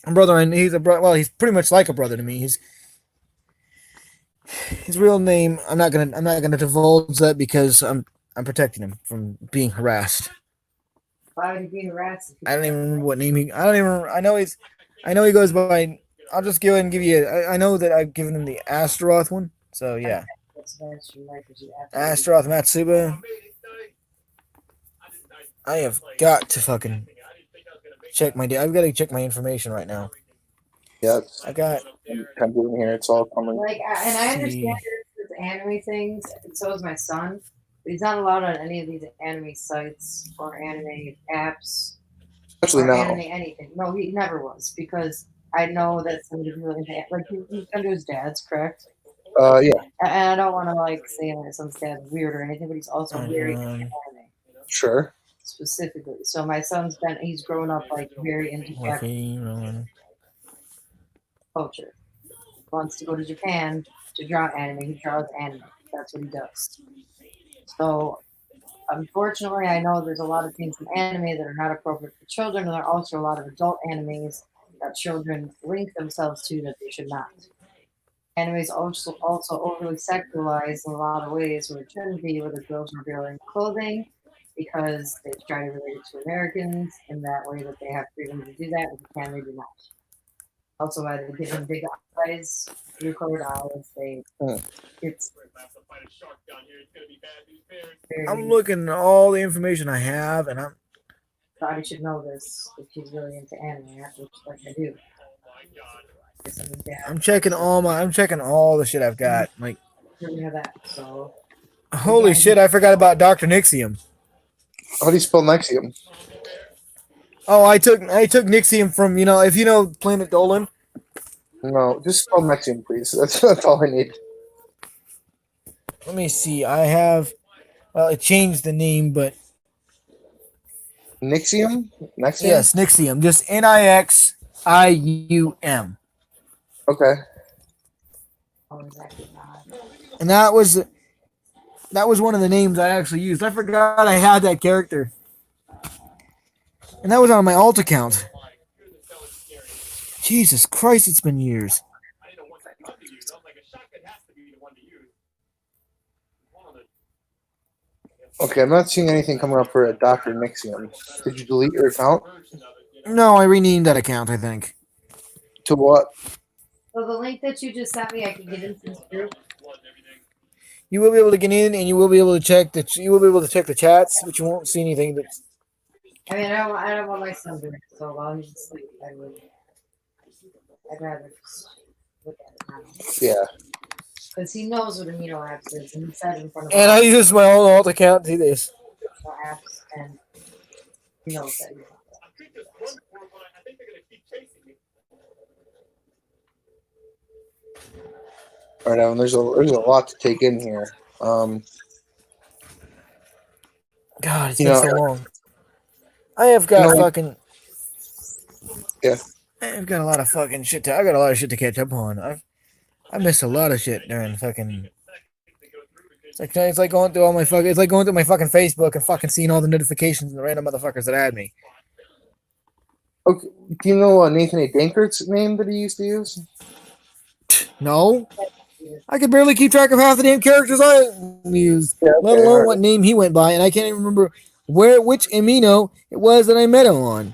brother, and he's pretty much like a brother to me. His real name, I'm not gonna divulge that because I'm protecting him from being harassed. Why would he be harassed? I don't even remember what name I know he goes by. I'll just go ahead and give you. I know that I've given him the Astaroth one. So yeah, Astaroth Matsuba. I have got to fucking check my. I've got to check my information right now. Yeah, I got. I'm doing here. It's all coming. Like, and I understand there's anime things, and so is my son. But he's not allowed on any of these anime sites or anime apps. Especially or now. Anime anything. No, he never was because I know that somebody really like he's into his dad's, correct? Yeah. And I don't want to like say that some dad's weird or anything, but he's also very into anime Sure. specifically. So my he's grown up like very into Japanese culture. Wants to go to Japan to draw anime. He draws anime. That's what he does. So, unfortunately, I know there's a lot of things in anime that are not appropriate for children, and there are also a lot of adult animes that children link themselves to that they should not. Anime is also overly sexualized in a lot of ways where it shouldn't be, where the girls are wearing clothing because they try to relate it to Americans in that way that they have freedom to do that, and Japan they do not. Also, why they give them big eyes, blue colored eyes. It's I'm looking at all the information I have, and probably should know this if he's really into anime, which like I do. I'm checking all the shit I've got. Like, Really have that. So holy shit, I forgot about Dr. Nixium. How do you spell Nexium? Oh, I took Nixium from if you know Planet Dolan. No, just spell Nexium, please. That's all I need. Let me see. I have. Well, it changed the name, but Nexium? Nexium? yes, Nixium. Just Nixium. Okay. And that was one of the names I actually used. I forgot I had that character, and that was on my alt account. Jesus Christ, it's been years. Okay, I'm not seeing anything coming up for Dr. Nixium. Did you delete your account? No, I renamed that account, I think. To what? So the link that you just sent me, I can get into this group. You will be able to get in, and you will be able to check the chats, but you won't see anything. That's I mean, I don't want my son doing it so long. He's asleep. I'd rather just look at it now. Yeah. Because he knows what amino apps is, and he said in front of and I use my own alt account to do this. apps, and he knows that. All right, Evan. There's a lot to take in here. God, it's been so long. I have got fucking. Yeah. I've got a lot of fucking shit. I got a lot of shit to catch up on. I missed a lot of shit during fucking. It's like going through all my fucking. It's like going through my fucking Facebook and fucking seeing all the notifications and the random motherfuckers that had me. Okay. Do you know Nathan A. Dankert's name that he used to use? No. I could barely keep track of half the damn characters I used, let alone what name he went by, and I can't even remember which amino it was that I met him on.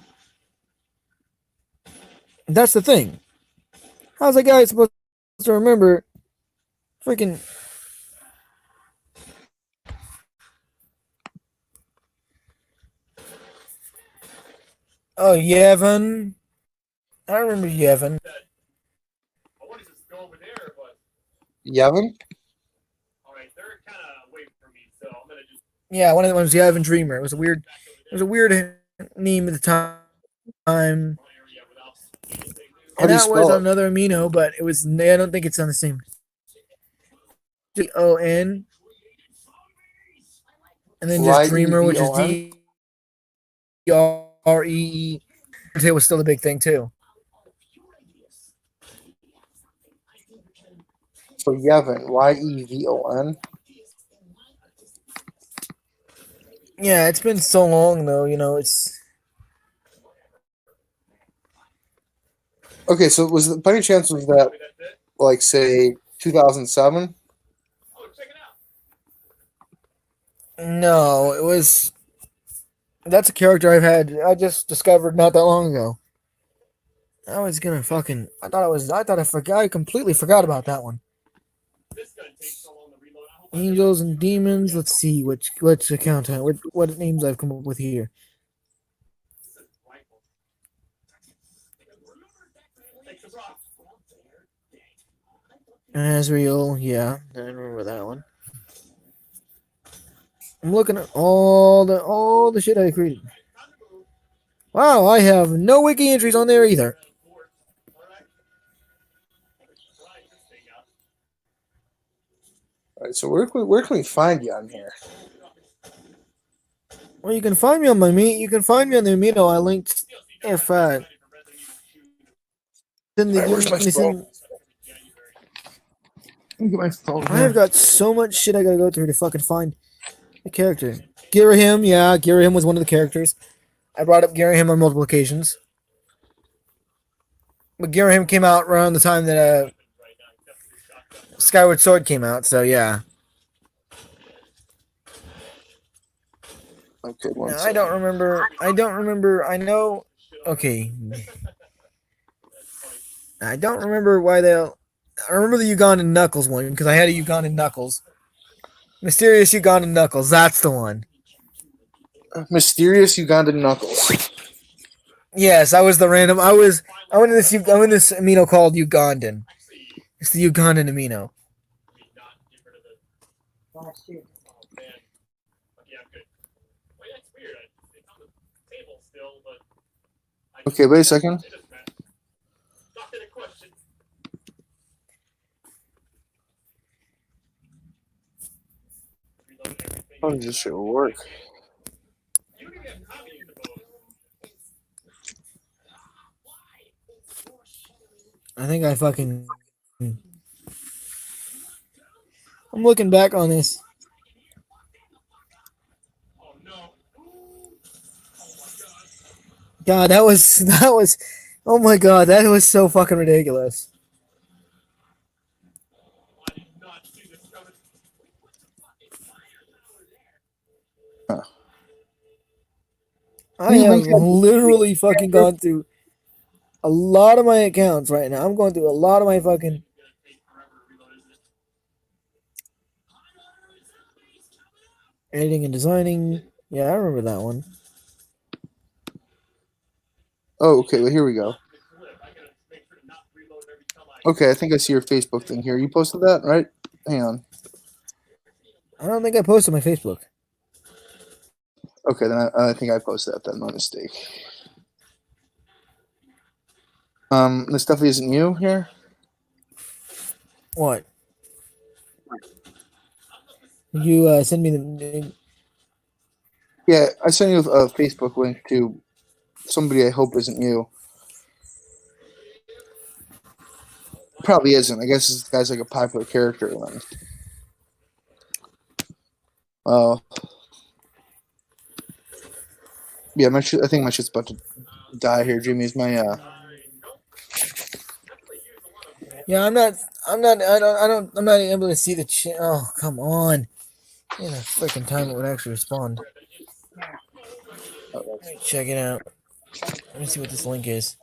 That's the thing. How's a guy supposed to remember freaking... Oh, Yevon. I remember Yevon. I wanted to go over there, but Yevon? all right, they're kind of away from me, so I'm gonna just Yeah, one of the ones, Yevon Dreamer. It was a weird. It was a weird name at the time. And area without. How do you that was spell it? another amino, but it was. I don't think it's on the same. Jon, and then just Dreamer, which is Yevon? Dree. It was still a big thing too. So Yevon, Yevon. Yeah, it's been so long though. It's Okay, so was by any chance was that like say 2007? Oh, check it out. no, it was. That's a character I just discovered not that long ago. I was gonna fucking. I thought I was. I thought I forgot. I completely forgot about that one. This gun takes so long to reload. I hope Angels and demons. Let's see which account. What names I've come up with here. rifle. Take the rock. Azrael. Yeah, I remember that one. I'm looking at all the shit I created. Wow, I have no wiki entries on there either. All right, so where can we find you on here? Well, you can find me on my meet. You can find me on the amino I linked. If in the All right, where's my it's phone? in, Let me get my phone I have here. got so much shit I gotta go through to fucking find the character. Girahim, yeah, Girahim was one of the characters. I brought up Girahim on multiple occasions. But Girahim came out around the time that Skyward Sword came out, so yeah. Okay, one Now, second. I don't remember. I know. Okay. I don't remember why they'll. I remember the Ugandan Knuckles one because I had a Ugandan Knuckles. Mysterious Ugandan Knuckles. That's the one. Mysterious Ugandan Knuckles. Yes, I was the random. I went in this. I went in this amino called Ugandan. It's the Ugandan amino. Oh, shoot. Oh man. Okay, I'm good. Wait, that's weird. It's on the table still, but. Okay, wait a second. It doesn't matter. Not in a question. Reload everything. How does this shit work? You don't even have copies of those. I think I fucking. I'm looking back on this. Oh no. God, that was. Oh my god, that was so fucking ridiculous. I did not see this coming. I have literally fucking gone through a lot of my accounts right now. I'm going through a lot of my fucking. It's gonna take forever to reload, isn't it? Editing and designing. Yeah, I remember that one. Oh, okay, well, here we go. The clip. I gotta make sure to not reload every time I. Okay, I think I see your Facebook thing here. You posted that, right? Hang on. I don't think I posted my Facebook. Okay, then I think I posted that. Then my mistake. This definitely isn't you here. What? You send me the. Yeah, I sent you a Facebook link to somebody I hope isn't you. Probably isn't. I guess this guy's like a popular character then. Yeah, I think my shit's about to die here, Jimmy. Is my Yeah, I'm not. I'm not able to see the. Oh, come on. In a freaking time it would actually respond. Let me check it out. Let me see what this link is.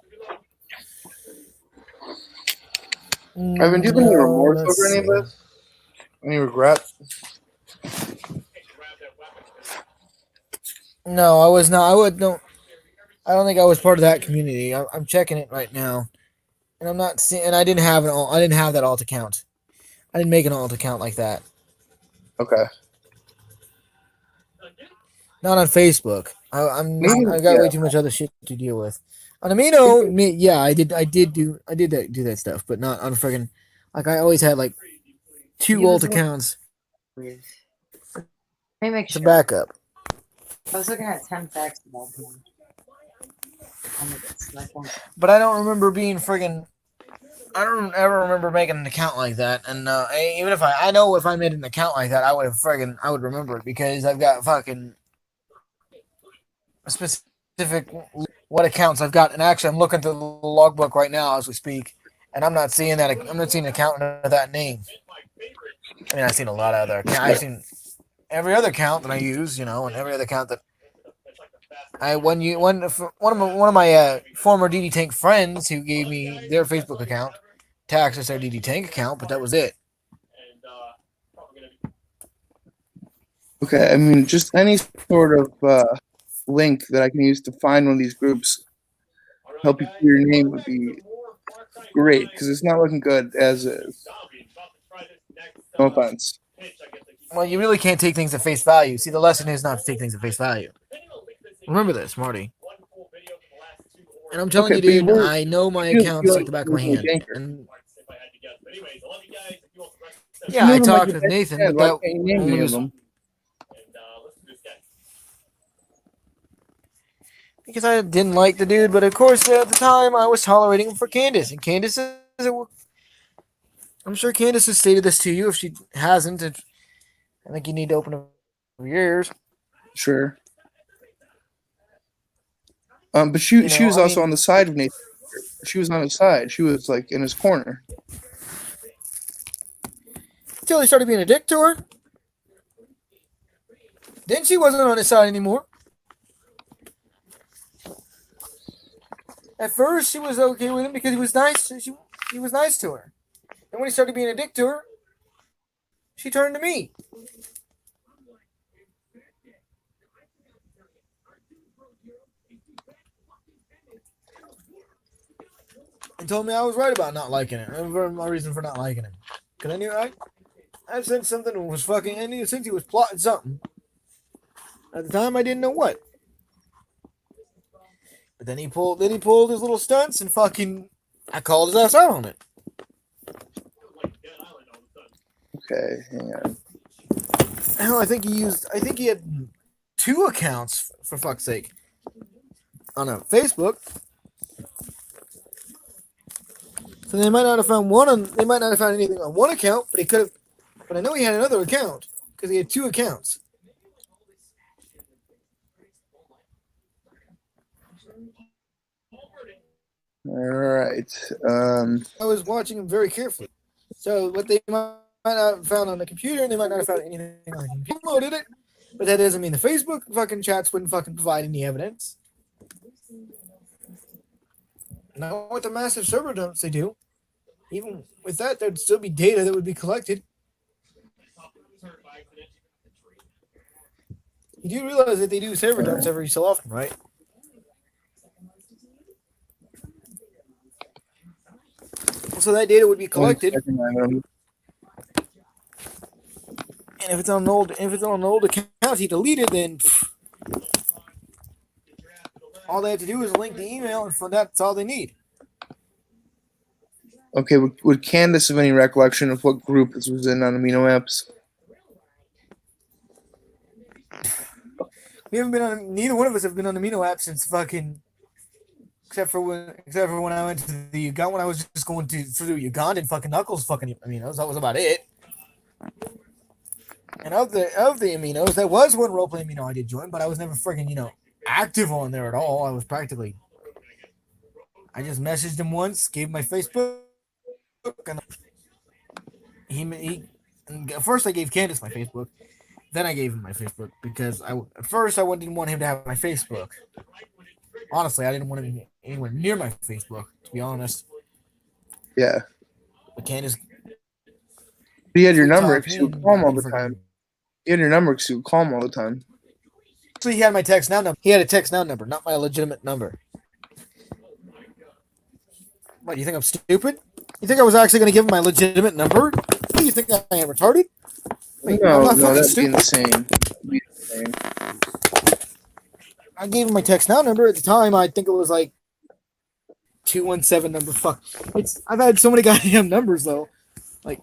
Evan, do you have any remorse over any of this? Any regret? No, I was not. I I don't think I was part of that community. I'm checking it right now, and I'm not seeing. And I didn't have an alt. I didn't have that alt account. I didn't make an alt account like that. Okay. Not on Facebook. Maybe, I got yeah. way too much other shit to deal with. On Amino, yeah, I did do that stuff, but not on friggin' like I always had like two alt accounts Please. Let me make to sure. backup. I was looking at 10 facts about him. Oh my God, my phone. But I don't remember being friggin'. I don't ever remember making an account like that, and even if I know if I made an account like that, I would remember it because I've got fucking specific what accounts I've got, and actually I'm looking through the logbook right now as we speak, and I'm not seeing that. I'm not seeing an account under that name. I mean, I've seen a lot of other accounts. I've seen every other account that I use, and every other account that one of my former DD Tank friends who gave me their Facebook account to access their DD Tank account, but that was it. Okay, I mean, just any sort of link that I can use to find one of these groups, help you clear your name would be great, because it's not looking good as is. No offense. Well, you really can't take things at face value. See, the lesson is not to take things at face value. Remember this, Marty. And I'm telling you, dude, I know my accounts like the back of my hand. And yeah, I talked with Nathan, but that only was because I didn't like the dude. But of course, at the time, I was tolerating him for Candace, and Candace is. I'm sure Candace has stated this to you. If she hasn't, I think you need to open up your ears. Sure. But she was also on the side of Nathan. She was on his side. She was like in his corner. Until he started being a dick to her. Then she wasn't on his side anymore. At first, she was okay with him because he was nice. He was nice to her. And when he started being a dick to her, she turned to me. And told me I was right about not liking it. And my reason for not liking him. Because I knew I said something was fucking. I knew since he was plotting something. At the time, I didn't know what. But then he pulled his little stunts and fucking. I called his ass out on it. Okay, hang on. Hell, I think he had 2 accounts for fuck's sake. On Facebook. So they might not have found they might not have found anything on one account, but he could have. But I know he had another account because he had 2 accounts. All right. I was watching him very carefully. So what they might not have found on the computer, and they might not have found anything on the computer. Loaded it, but that doesn't mean the Facebook fucking chats wouldn't fucking provide any evidence. Not with the massive server dumps they do. Even with that, there'd still be data that would be collected. You do realize that they do server dumps every so often, right? So that data would be collected. And if it's on an old account he deleted, then all they have to do is link the email, and that's all they need. Okay, would Candace have any recollection of what group this was in on Amino Apps? We haven't been on. Neither one of us have been on Amino Apps since fucking. Except for when I went to the Uganda, when I was just going through Uganda and fucking Knuckles fucking aminos. That was about it. And of the aminos, there was one roleplay amino I did join, but I was never freaking active on there at all. I was practically. I just messaged him once, gave him my Facebook, and at first I gave Candace my Facebook, then I gave him my Facebook because at first I didn't want him to have my Facebook. Honestly, I didn't want him anywhere near my Facebook, to be honest. Yeah. But Candace. He had your number because you would call him all the time. He had your number because you would call him all the time. Actually, he had my text now number. He had a text now number, not my legitimate number. What, you think I'm stupid? You think I was actually going to give him my legitimate number? Do you think I am retarded? Wait, I'm not fucking that'd be stupid. insane. That'd be insane. I gave him my text now number at the time. I think it was like 217 number. Fuck. I've had so many goddamn numbers though. Like,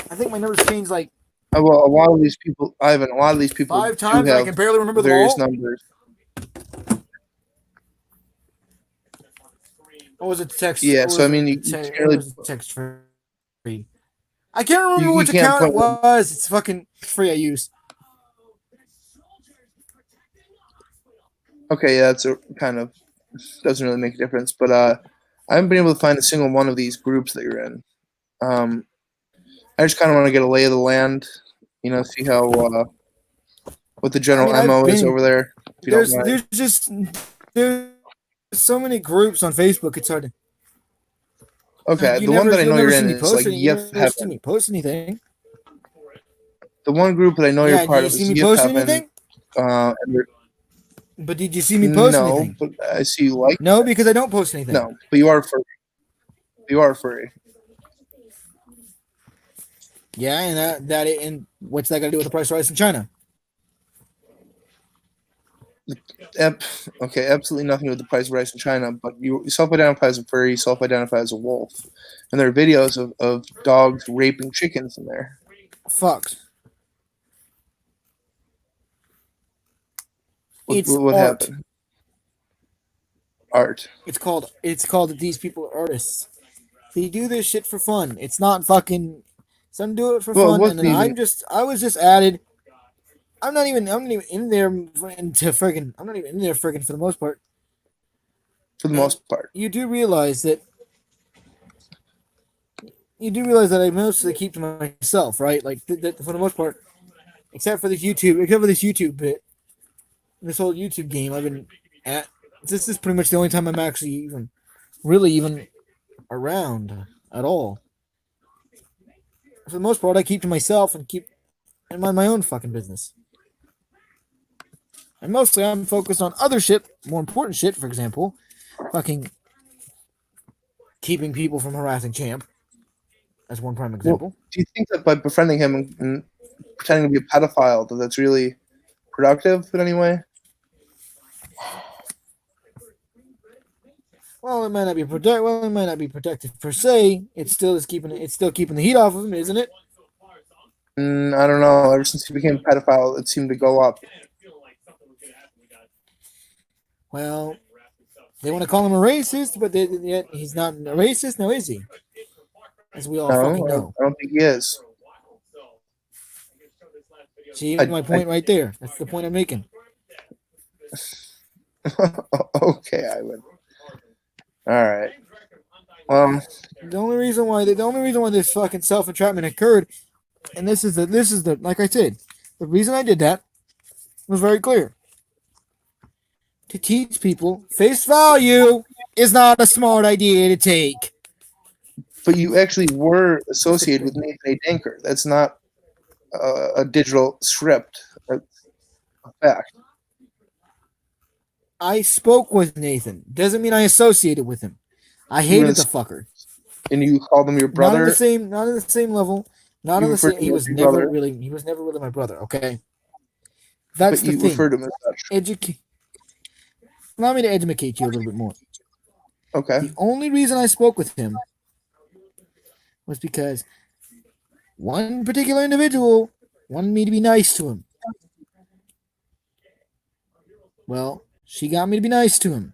I think my numbers changed like Well, a lot of these people, Ivan, a lot of these people 5 do times. And I have can barely remember them various all. numbers. What was it? Text? Yeah, what so I was mean, it? you Te- can't what really. was it? Text free. I can't remember You which can't account it put- was. It's fucking free. I use. Okay, yeah, that's a kind of doesn't really make a difference, but I haven't been able to find a single one of these groups that you're in. I just kind of want to get a lay of the land, see how what the general I mean, MO is been- over there. If you don't mind. There's so many groups on Facebook. It's hard to. Okay, You the one that I you'll know never you're see in me is post like any- you Yif never see me Heaven. post anything. The one group that I know Yeah, you're part did of you is see me Yif post Heaven. anything? And But did you see me post no, anything? but I see you like No, because I don't post anything. no, but you are furry. You are furry. Yeah, and what's that got to do with the price rise in China? Okay, absolutely nothing with the price of rice in China, but you self-identify as a furry, you self-identify as a wolf. And there are videos of dogs raping chickens in there. Fucked. It's What art. happened? Art. It's called that these people are artists. They do this shit for fun. It's not fucking. Some do it for Well, fun, what's and then even- I was just added. I'm not even in there into friggin'. I'm not even in there friggin' for the most part. For the most part. You do realize that. I mostly keep to myself, right? Like that for the most part, except for this YouTube bit, this whole YouTube game I've been at. This is pretty much the only time I'm actually even around at all. For the most part, I keep to myself and mind my own fucking business. And mostly I'm focused on other shit, more important shit, for example, fucking keeping people from harassing Champ. That's one prime example. Do you think that by befriending him and pretending to be a pedophile, that's really productive in any way? Well, it might not be protective per se. It's still keeping the heat off of him, isn't it? I don't know. Ever since he became a pedophile, it seemed to go up. Well, they want to call him a racist, but yet he's not a racist, now is he? As we all fucking know. I don't think he is. See, my point right there. That's the point I'm making. Okay, Ivan. All right. The only reason why this fucking self-entrapment occurred, and this is the like I said, the reason I did that was very clear. To teach people face value is not a smart idea to take. But you actually were associated with Nathan A. Danker. That's not a digital script. That's a fact. I spoke with Nathan. Doesn't mean I associated with him. I hated the fucker. And you called him your brother? Not in the same level. Not You on the referred same. to He him was as your never brother? really. He was never really my brother. Okay. That's But the you thing. referred to him as such. Allow me to educate you a little bit more. Okay. The only reason I spoke with him was because one particular individual wanted me to be nice to him. Well, she got me to be nice to him.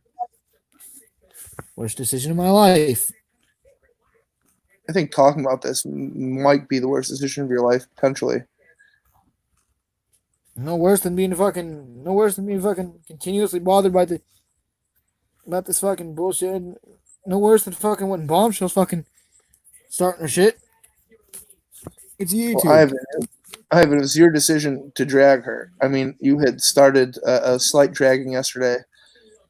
Worst decision of my life. I think talking about this might be the worst decision of your life, potentially. No worse than being fucking continuously bothered about this fucking bullshit. No worse than fucking when Bombshell's fucking starting her shit. It's YouTube. Well, Ivan, it was your decision to drag her. I mean, you had started a slight dragging yesterday,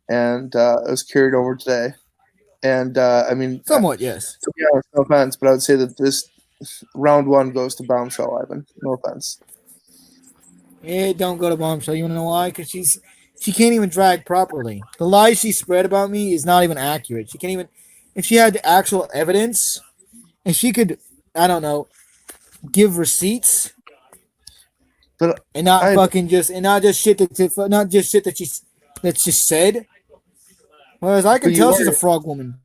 and it was carried over today. And I mean, Somewhat, yes. to be honest, no offense, but I would say that this round one goes to Bombshell, Ivan. No offense. It don't go to Bombshell. You wanna know why? Because she can't even drag properly. The lies she spread about me is not even accurate. She can't even. If she had actual evidence, and she could, I don't know, give receipts But and not I, fucking just and not just shit not just shit that's just said. Whereas I can but you tell she's a are, frog woman.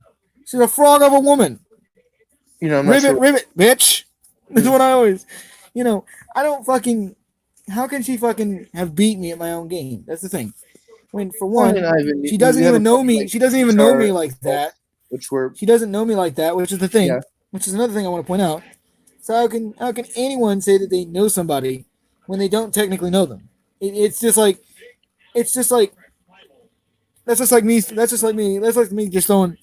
She's a frog of a woman. I'm not sure. Ribbit, bitch. That's what I always, you know. I don't fucking. How can she fucking have beat me at my own game? That's the thing. When for I mean, one, Ivan, she you doesn't have a even know couple me. like She doesn't even know star me like that. which were She doesn't know me like that, which is the thing. yeah. Which is another thing I want to point out. So how can anyone say that they know somebody when they don't technically know them? It's just like that's just like me. That's just like me. That's like me just throwing.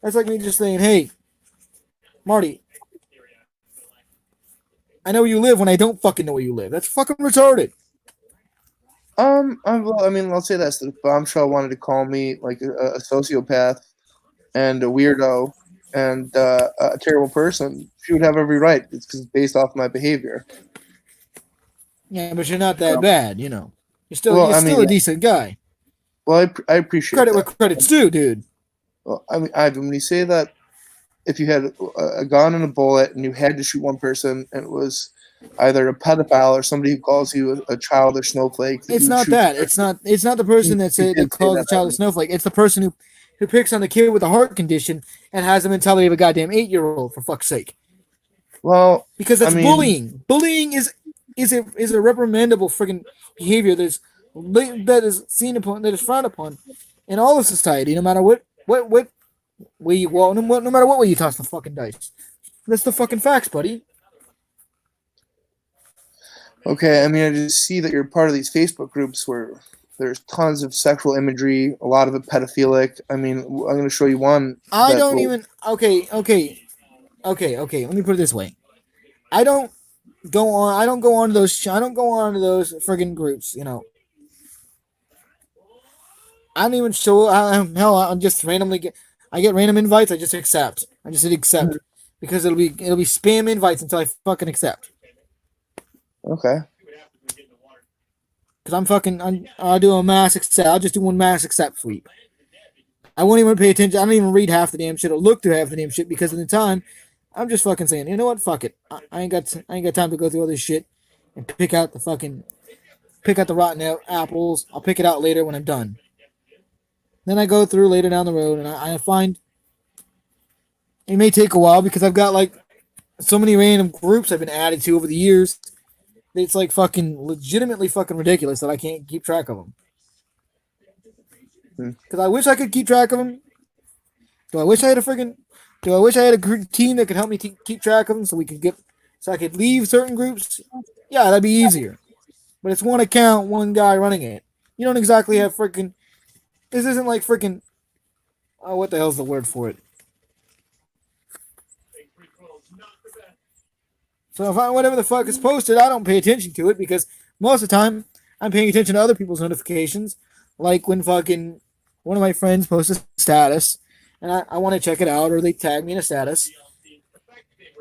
That's like me just saying, "Hey, Marty, I know where you live when I don't fucking know where you live." That's fucking retarded. Well, I mean, I'll say this: if Bombshell wanted to call me like a sociopath and a weirdo and a terrible person, she would have every right. It's because it's based off my behavior. Yeah, but you're not that So, bad, you know. well, You're I mean, still a yeah. decent guy. Well, I appreciate Credit where that. credit's due, dude. Well, I mean, Ivan, when you say that, if you had a gun and a bullet and you had to shoot one person, and it was either a pedophile or somebody who calls you a child or snowflake, that you It's would not shoot that. the person. It's not the person You that did say calls that, the child a Ivan. snowflake. It's the person who picks on the kid with a heart condition and has the mentality of a goddamn 8-year-old. For fuck's sake, Well, because I that's mean, bullying. Bullying is a reprimandable friggin' behavior that is seen upon that is frowned upon in all of society, no matter what way you well, no matter what way you toss the fucking dice. That's the fucking facts, buddy. okay, I mean, I just see that you're part of these Facebook groups where there's tons of sexual imagery, a lot of it pedophilic. I mean, I'm going to show you one I that don't will. even. Okay. Let me put it this way. I don't go on. I don't go on to those. I don't go on to those friggin' groups. You know. I don't even show. Hell, I'm just randomly get. I get random invites. I just accept. I just hit accept because it'll be spam invites until I fucking accept. Okay. Because I'll do a mass accept. I'll just do one mass accept sweep. I won't even pay attention. I don't even read half the damn shit or look through half the damn shit because at the time, I'm just fucking saying, you know what? Fuck it. I ain't got time to go through all this shit and pick out the rotten apples. I'll pick it out later when I'm done. Then I go through later down the road and I find it may take a while because I've got like so many random groups I've been added to over the years. It's like fucking legitimately fucking ridiculous that I can't keep track of them. Because I wish I could keep track of them. Do I wish I had a friggin'? Do I wish I had a team that could help me keep track of them so I could leave certain groups? Yeah, that'd be easier. But it's one account, one guy running it. You don't exactly have freaking. This isn't like freaking. Oh, what the hell's the word for it? So if whatever the fuck is posted, I don't pay attention to it because most of the time I'm paying attention to other people's notifications. Like when fucking one of my friends posts a status and I want to check it out or they tag me in a status.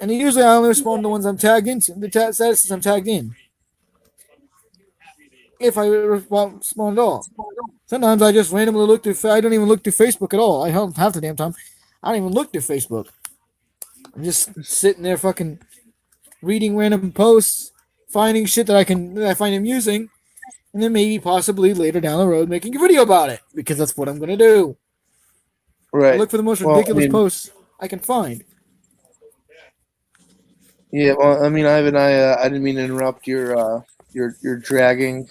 And usually I only respond to the ones I'm tagged into, the statuses I'm tagged in. If I respond at all. Sometimes I just randomly look through. I don't even look through Facebook at all. I don't half the damn time. I don't even look through Facebook. I'm just sitting there fucking reading random posts, finding shit that I find amusing, and then maybe possibly later down the road making a video about it because that's what I'm gonna do. I Right. look for the most Well, ridiculous posts I can find. yeah. Well, I mean, Ivan, I didn't mean to interrupt your dragging.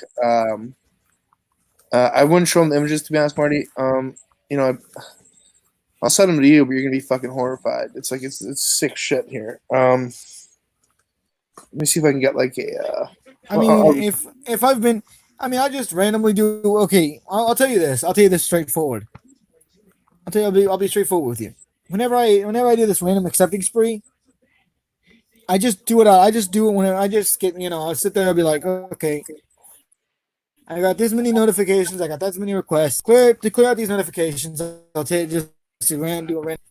I wouldn't show them the images to be honest, Marty. You know, I'll send them to you, but you're gonna be fucking horrified. It's like it's sick shit here. Let me see if I can get like a. I mean, if I've been, I mean, I just randomly do. Okay, I'll tell you this. I'll tell you this straightforward. I'll be straightforward with you. Whenever I do this random accepting spree, I just do it. I just do it whenever I just get. I'll sit there. I'll be like, okay, I got this many notifications. I got that many requests. To clear out these notifications, I'll take just to do a random.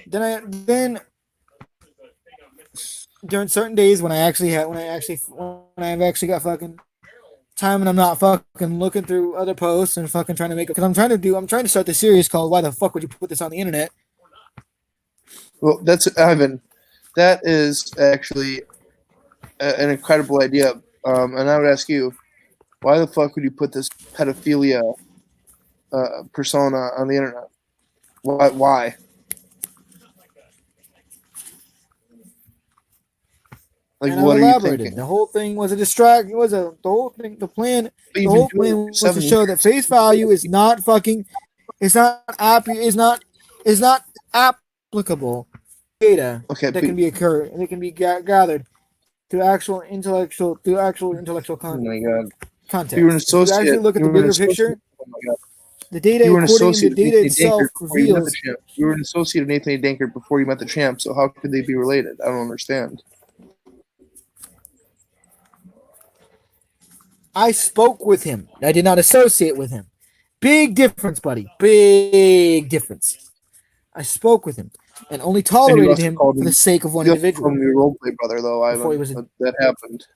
Then during certain days when I've actually got fucking time when I'm not fucking looking through other posts and fucking trying to make it. Because I'm trying to start the series called "Why the fuck would you put this on the internet?" Well, that's Ivan. That is actually an incredible idea. And I would ask you, why the fuck would you put this pedophilia persona on the internet? Why? Like, And I what are you elaborated. thinking? The whole thing was a distract. It was the whole thing. The plan. But The you've whole been doing plan it for was to 7 show that years. face value is not fucking. Is not applicable data Okay, that but can be gathered through actual intellectual oh my god, context. you were an If you actually associate. look at You the were an bigger associate. picture, Oh my god, the data you were an according to the associate of data Nathan A. itself Dankert before you met the reveals. champ. You were an associate of Nathan A. Dankert before you met the champ. So how could they be related? I don't understand. I spoke with him. I did not associate with him. Big difference, buddy. Big difference. I spoke with him and only And you tolerated also him called for the him. sake of one You also called individual. him your roleplay brother, though, Before he Ivan. was in, That happened.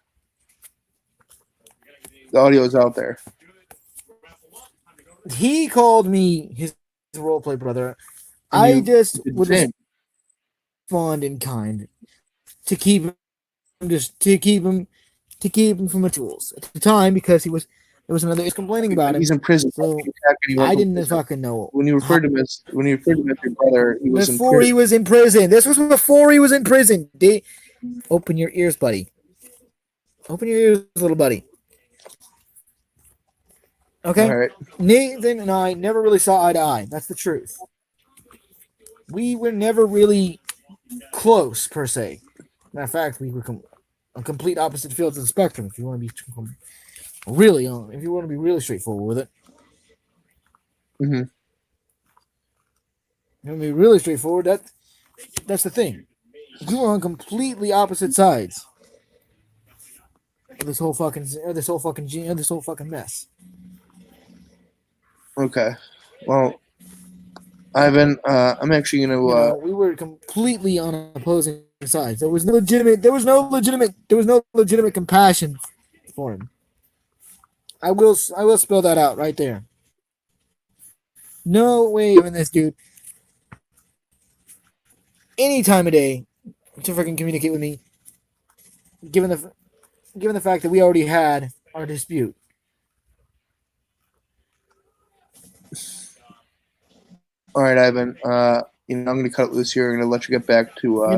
The audio is out there. he called me his roleplay brother. And I you just did the would same. respond in kind to keep him to keep him from the tools at the time because there was another is complaining about him. He's in prison. How So can you attack anyone I from didn't prison? fucking know. When you referred to him as your brother, he was in Before he prison. was in prison. This was before he was in prison. Open your ears, buddy. Open your ears, little buddy. Okay? All right. Nathan and I never really saw eye to eye. That's the truth. We were never really close, per se. Matter of fact, we were on complete opposite fields of the spectrum. If you want to be if you want to be really straightforward with it, Mm-hmm. you want to be really straightforward. That's the thing. We were on completely opposite sides of this whole fucking mess. Okay. Well, Ivan, I'm actually gonna. We were completely on opposing sides. There was no legitimate compassion for him. I will spell that out right there. No way in this dude any time of day to freaking communicate with me, given the fact that we already had our dispute. All right, Ivan. I'm gonna cut it loose here. I'm gonna let you get back to. All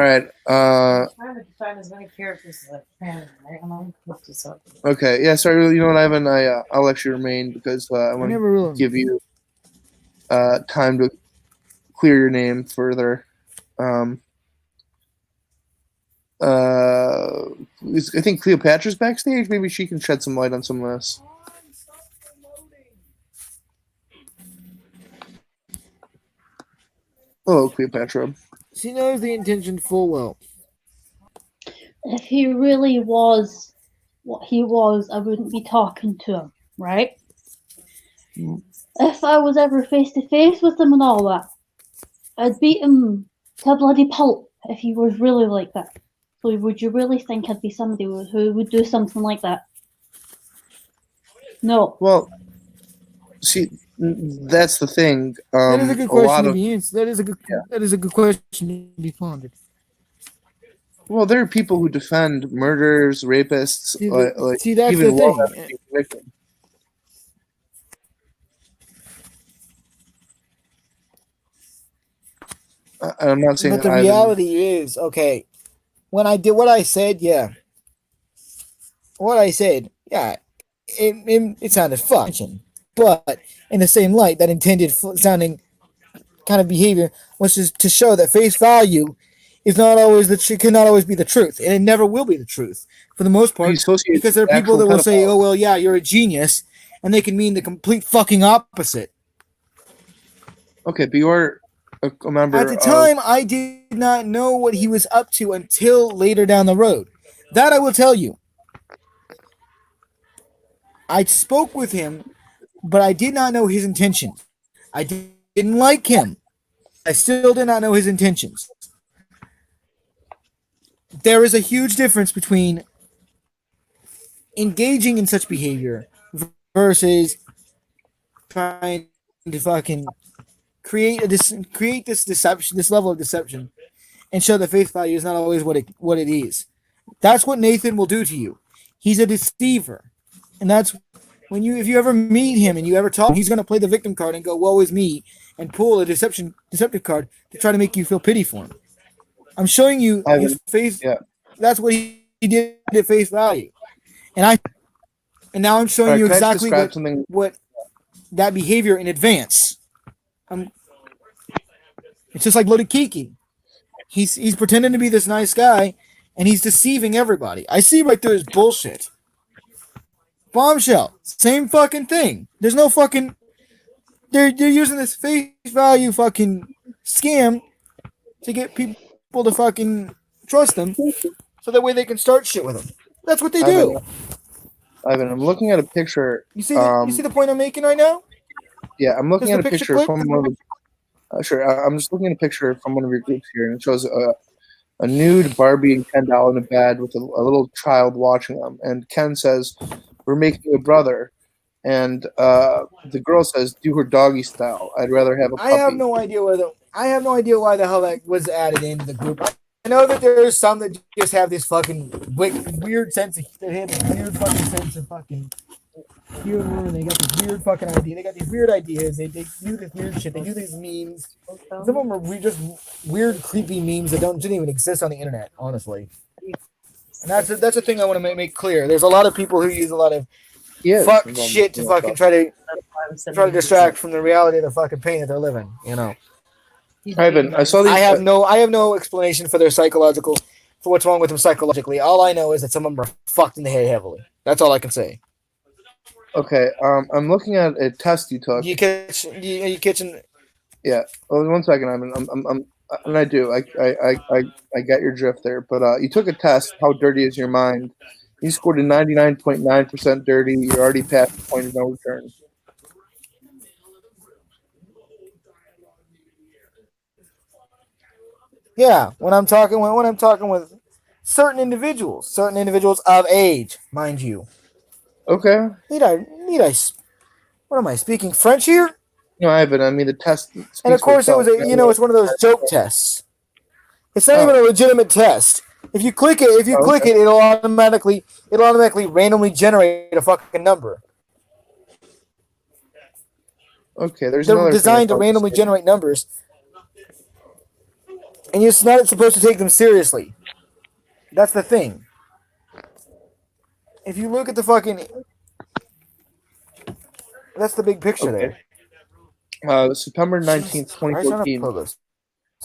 right. I'm trying to find as many characters as I can. I'm gonna look this up. Okay. Yeah. Sorry. You know what, Ivan? I'll let you remain because I want to give you time to clear your name further. I think Cleopatra's backstage. Maybe she can shed some light on some of this. Hello, Cleopatra. She knows the intention full well. If he really was what he was, I wouldn't be talking to him, right? If I was ever face to face with him and all that, I'd beat him to a bloody pulp if he was really like that. So would you really think I'd be somebody who would do something like that? No. Well, see, that's the thing. That is a good question to be answered. That is a good question to be pondered. Well, there are people who defend murderers, rapists. See, that's even the thing. convicted. I'm not saying But the that reality is, okay, when I did what I said, yeah. What I said, yeah, it sounded fun. But in the same light, that intended sounding kind of behavior was just to show that face value is not always cannot always be the truth, and it never will be the truth for the most part, because there are people that will say, "Oh well, yeah, you're a genius," and they can mean the complete fucking opposite. Okay, but you're a member. At the time, I did not know what he was up to until later down the road. That I will tell you. I spoke with him, but I did not know his intentions. I didn't like him. I still did not know his intentions. there is a huge difference between engaging in such behavior versus trying to fucking create this deception, this level of deception, and show the face value is not always what it is. That's what Nathan will do to you. He's a deceiver, and that's when you if you ever meet him and you ever talk, he's gonna play the victim card and go, "Woe is me," and pull a deceptive card to try to make you feel pity for him. I'm showing you his face. Yeah. That's what he did at face value, and now I'm showing you can I just exactly describe something? what that behavior in advance. It's just like Loaded Kiki. He's pretending to be this nice guy, and he's deceiving everybody. I see right through his bullshit. Bombshell, same fucking thing. There's no fucking. They're using this face value fucking scam to get people to fucking trust them, so that way they can start shit with them. That's what they do. Ivan, I'm looking at a picture. You see the point I'm making right now? Yeah, I'm looking Does at the a picture picture click? from one of the. Sure, I'm just looking at a picture from one of your groups here, and it shows a nude Barbie and Ken doll in a bed with a little child watching them. And Ken says, "We're making a brother," and the girl says, "Do her doggy style. I'd rather have a puppy." I have no idea why the hell that was added into the group. I know that there's some that just have this fucking weird sense of fucking humor, and they got this weird fucking idea. They got these weird ideas. They do this weird shit. They do these memes. Some of them are just weird, creepy memes that didn't even exist on the internet, honestly. And that's a thing I want to make clear. There's a lot of people who use a lot of fuck shit to fucking try to distract from the reality of the fucking pain that they're living. You know. Ivan, I saw these. I have no explanation for what's wrong with them psychologically. All I know is that some of them are fucked in the head heavily. That's all I can say. Okay, I'm looking at a test you took. You kitchen. Yeah. Well, 1 second, Ivan. And I do. I get your drift there, but you took a test. How dirty is your mind? You scored a 99.9% dirty. You're already past the point of no return. Yeah, when I'm talking with certain individuals of age, mind you. Okay. Need I? What am I speaking French here? No, Ivan. I mean the test. And of course, it was it's one of those joke tests. It's not even a legitimate test. If you click it, it'll automatically randomly generate a fucking number. Okay, there's They're another designed to randomly generate numbers, and you're not supposed to take them seriously. That's the thing. If you look at the fucking, that's the big picture there. September 19th, 2014.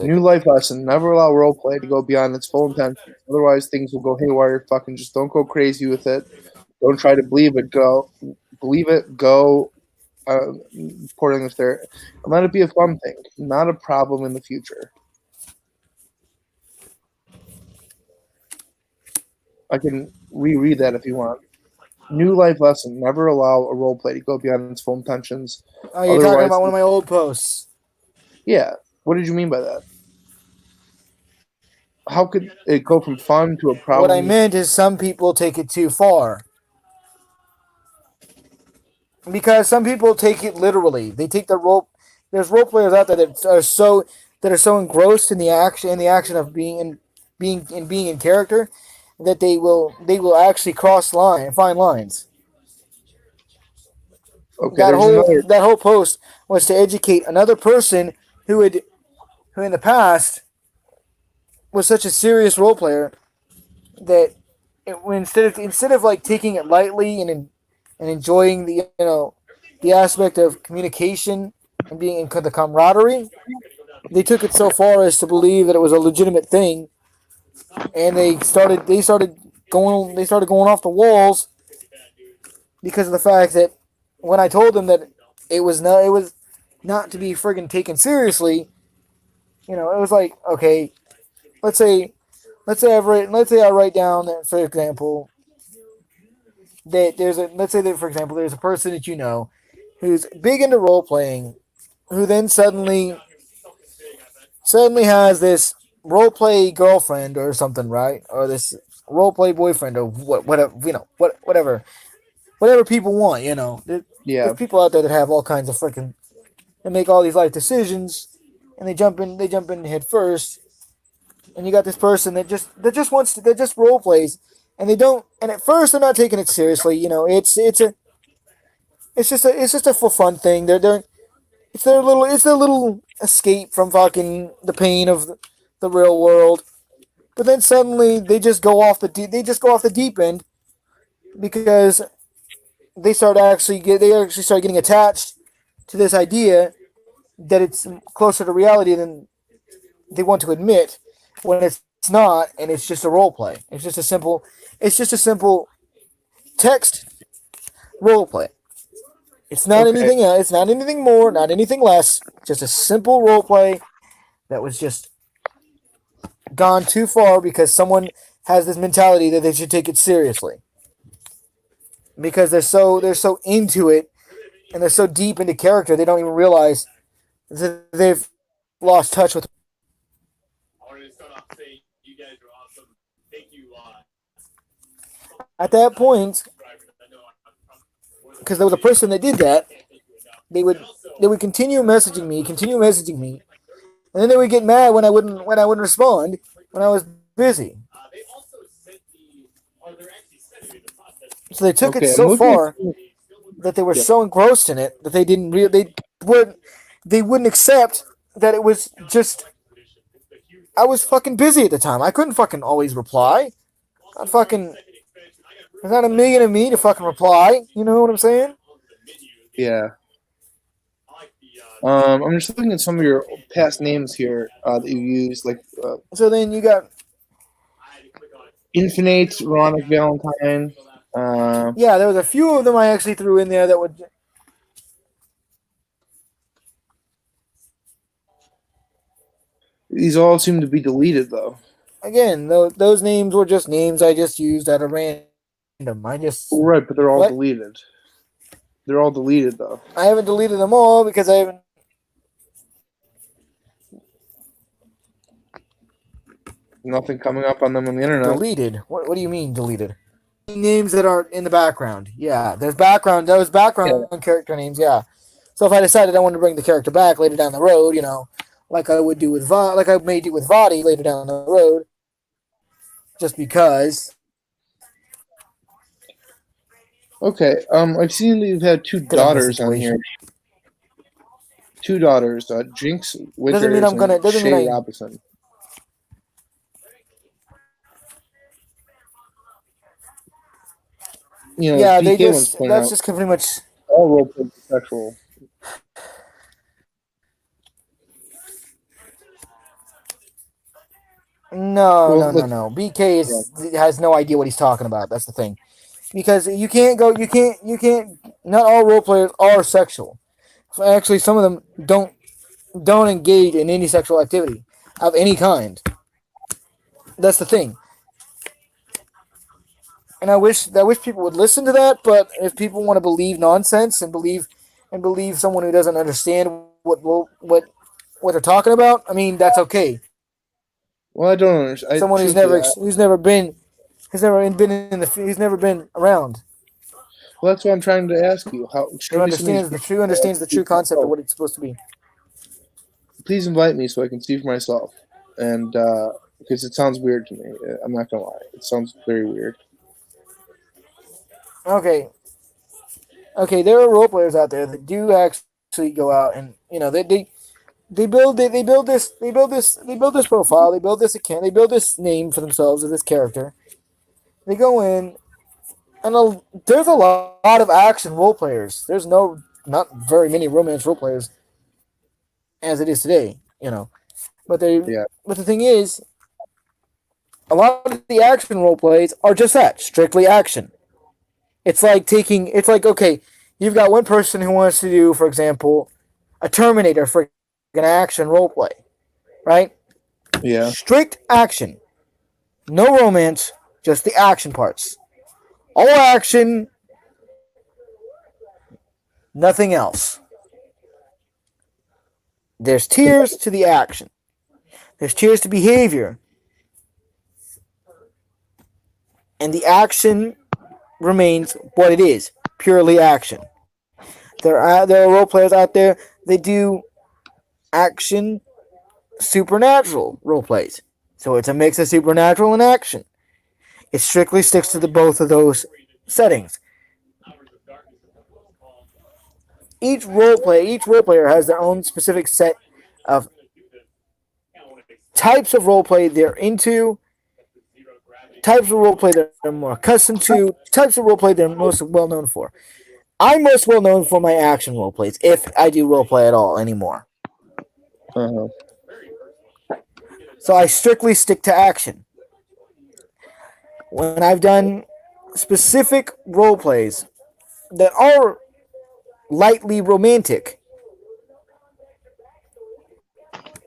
New life lesson: never allow roleplay to go beyond its full intention. Otherwise, things will go haywire. Fucking just don't go crazy with it. Don't try to believe it. Go. Poor English there. And let it be a fun thing, not a problem in the future. I can reread that if you want. New life lesson: never allow a roleplay to go beyond its full intentions. Oh, you're talking about one of my old posts. Yeah. What did you mean by that? How could it go from fun to a problem? What I meant is some people take it too far. Because some people take it literally. They take the role. There's role players out there that are so engrossed in the action of being in character, that they will actually cross fine lines. Okay, that whole post was to educate another person who in the past was such a serious role player that instead of like taking it lightly and enjoying the aspect of communication and being in the camaraderie, they took it so far as to believe that it was a legitimate thing, and they started going off the walls because of the fact that when I told them that it was not to be friggin' taken seriously, it was like, okay, let's say I write down that, for example, that there's a person that you know who's big into role playing, who then suddenly has this role play girlfriend or something, right? Or this role play boyfriend or whatever, whatever people want, Yeah. There's people out there that have all kinds of freaking, they make all these life decisions, and they jump in head first, and you got this person that just role plays, and they don't, and at first they're not taking it seriously, it's just a for fun thing. It's their little escape from fucking the pain of the real world. But then suddenly they just go off the deep end because they actually start getting attached to this idea that it's closer to reality than they want to admit, when it's not, and it's just a role play. It's just a simple text role play. It's not Okay. anything else. It's not anything more, not anything less. Just a simple role play that was just gone too far because someone has this mentality that they should take it seriously because they're so into it, and they're so deep into character they don't even realize that they've lost touch with. I wanted to start off saying you guys are awesome. Thank you. At that point, Subscribers. I know I'm because there was a person that did that, they would continue messaging me, and then they would get mad when I wouldn't respond when I was busy. They also sent me, or they're actually sending me the process. So they took it Okay. I'm so looking. far that they were Yep. so engrossed in it that they wouldn't accept that it was just, I was fucking busy at the time. I couldn't fucking always reply. I'd fucking There's not a million of me to fucking reply. You know what I'm saying? Yeah. I'm just looking at some of your past names here that you used, like So then you got, Infinite, Ronic Valentine. yeah, there was a few of them I actually threw in there that would. These all seem to be deleted, though. Again, those names were just names I just used at a random. I just, Right, but they're all What? deleted. They're all deleted, though. I haven't deleted them all because I haven't. Nothing coming up on them on the internet. Deleted. What do you mean deleted? Names that are in the background. Yeah, there's background. Those background character names. Yeah. So if I decided I wanted to bring the character back later down the road, like I would do with like I may do with Vadi later down the road, just because. Okay. I've seen that you've had two Could have the daughters on here. situation. Two daughters, Jinx Winters Doesn't mean I'm gonna. and Doesn't Shay mean I. Robinson. Yeah, they BK once just. pointed That's out just pretty much. all role plays are sexual. No, Well, no, no, look- no. BK has no idea what he's talking about. That's the thing, because you can't. Not all role players are sexual. Actually, some of them don't engage in any sexual activity of any kind. That's the thing. And I wish people would listen to that. But if people want to believe nonsense and believe someone who doesn't understand what they're talking about, I mean, that's okay. Well, I don't understand. Someone who's never been he's never been around. Well, that's what I'm trying to ask you. How Who understands the true concept of what it's supposed to be. Please invite me so I can see for myself, and because it sounds weird to me. I'm not gonna lie, it sounds very weird. Okay. There are role players out there that do actually go out and they build this profile, they build this account, they build this name for themselves of this character. They go in, and there's a lot of action role players. There's not very many romance role players as it is today, But but the thing is, a lot of the action role plays are just that, strictly action. It's like okay, you've got one person who wants to do, for example, a Terminator for an action role play, right? Yeah. Strict action, no romance, just the action parts. All action, nothing else. There's tiers to the action. There's tiers to behavior. And the action remains what it is, purely action. There are role players out there that do action supernatural role plays. So it's a mix of supernatural and action. It strictly sticks to the both of those settings. Each role player has their own specific set of types of role play they're into, types of role play they're more accustomed to, types of role play they're most well known for. I'm most well known for my action role plays, if I do role play at all anymore. Uh-huh. So I strictly stick to action. When I've done specific role plays that are lightly romantic,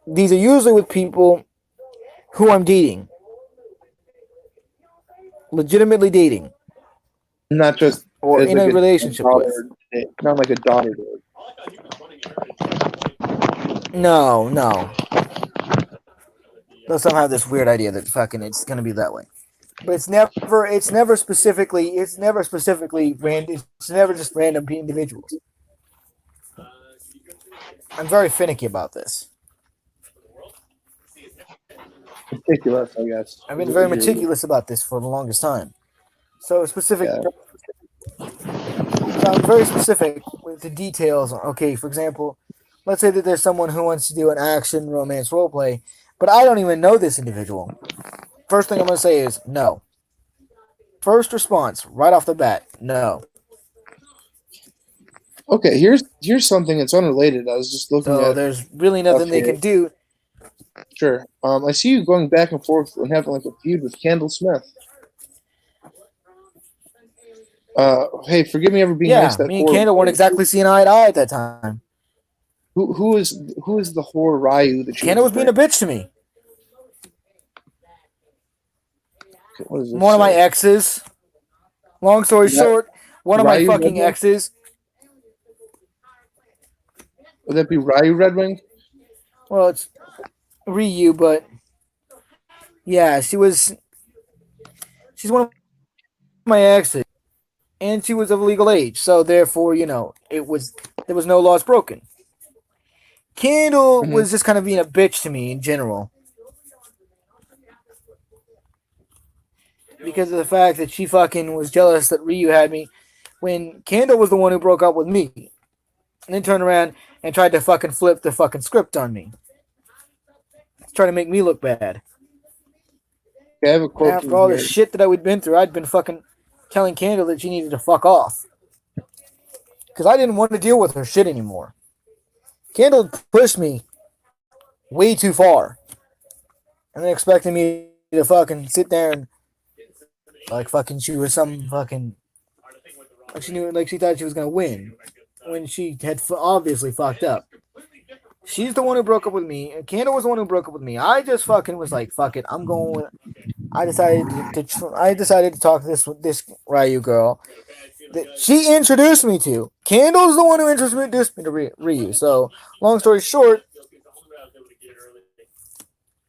these are usually with people who I'm dating, legitimately dating, Not just or as in like a relationship with. daughter date. Not like a daughter date. No. They'll somehow have this weird idea that fucking it's gonna be that way. But it's never specifically random. It's never just random individuals. I'm very finicky about this. Meticulous, I guess. I've been very meticulous about this for the longest time. So specific. Yeah. So I'm very specific with the details. Okay, for example, let's say that there's someone who wants to do an action romance roleplay, but I don't even know this individual. First thing I'm going to say is no. First response, right off the bat, no. Okay, here's something that's unrelated. I was just looking So at. there's really nothing they can do. Sure. I see you going back and forth and having like a feud with Kendall Smith. Hey, forgive me ever being Yeah, nice to that me and whore. Kendall weren't exactly seeing eye to eye at that time. Who is the whore Ryu that you? Kendall was being a bitch to me. What does this One of my say? exes. Long story short, one of my Ryu fucking Red Wing? exes. Would that be Ryu Red Wing? Well, it's Ryu, but yeah, she's one of my exes, and she was of legal age, so therefore, there was no laws broken. Kendall was just kind of being a bitch to me in general. Because of the fact that she fucking was jealous that Ryu had me when Kendall was the one who broke up with me. And then turned around and tried to fucking flip the fucking script on me. Trying to make me look bad. Okay, I have a quote. After all the shit that I'd been through, I'd been fucking telling Kendall that she needed to fuck off. Because I didn't want to deal with her shit anymore. Kendall pushed me way too far. And then expecting me to fucking sit there and like fucking she was some fucking like she thought she was gonna win when she had obviously fucked up. She's the one who broke up with me. Kendall was the one who broke up with me. I just fucking was like, fuck it, I'm going. I decided to talk to this Ryu girl that she introduced me to. Kendall's the one who introduced me to Ryu. So long story short,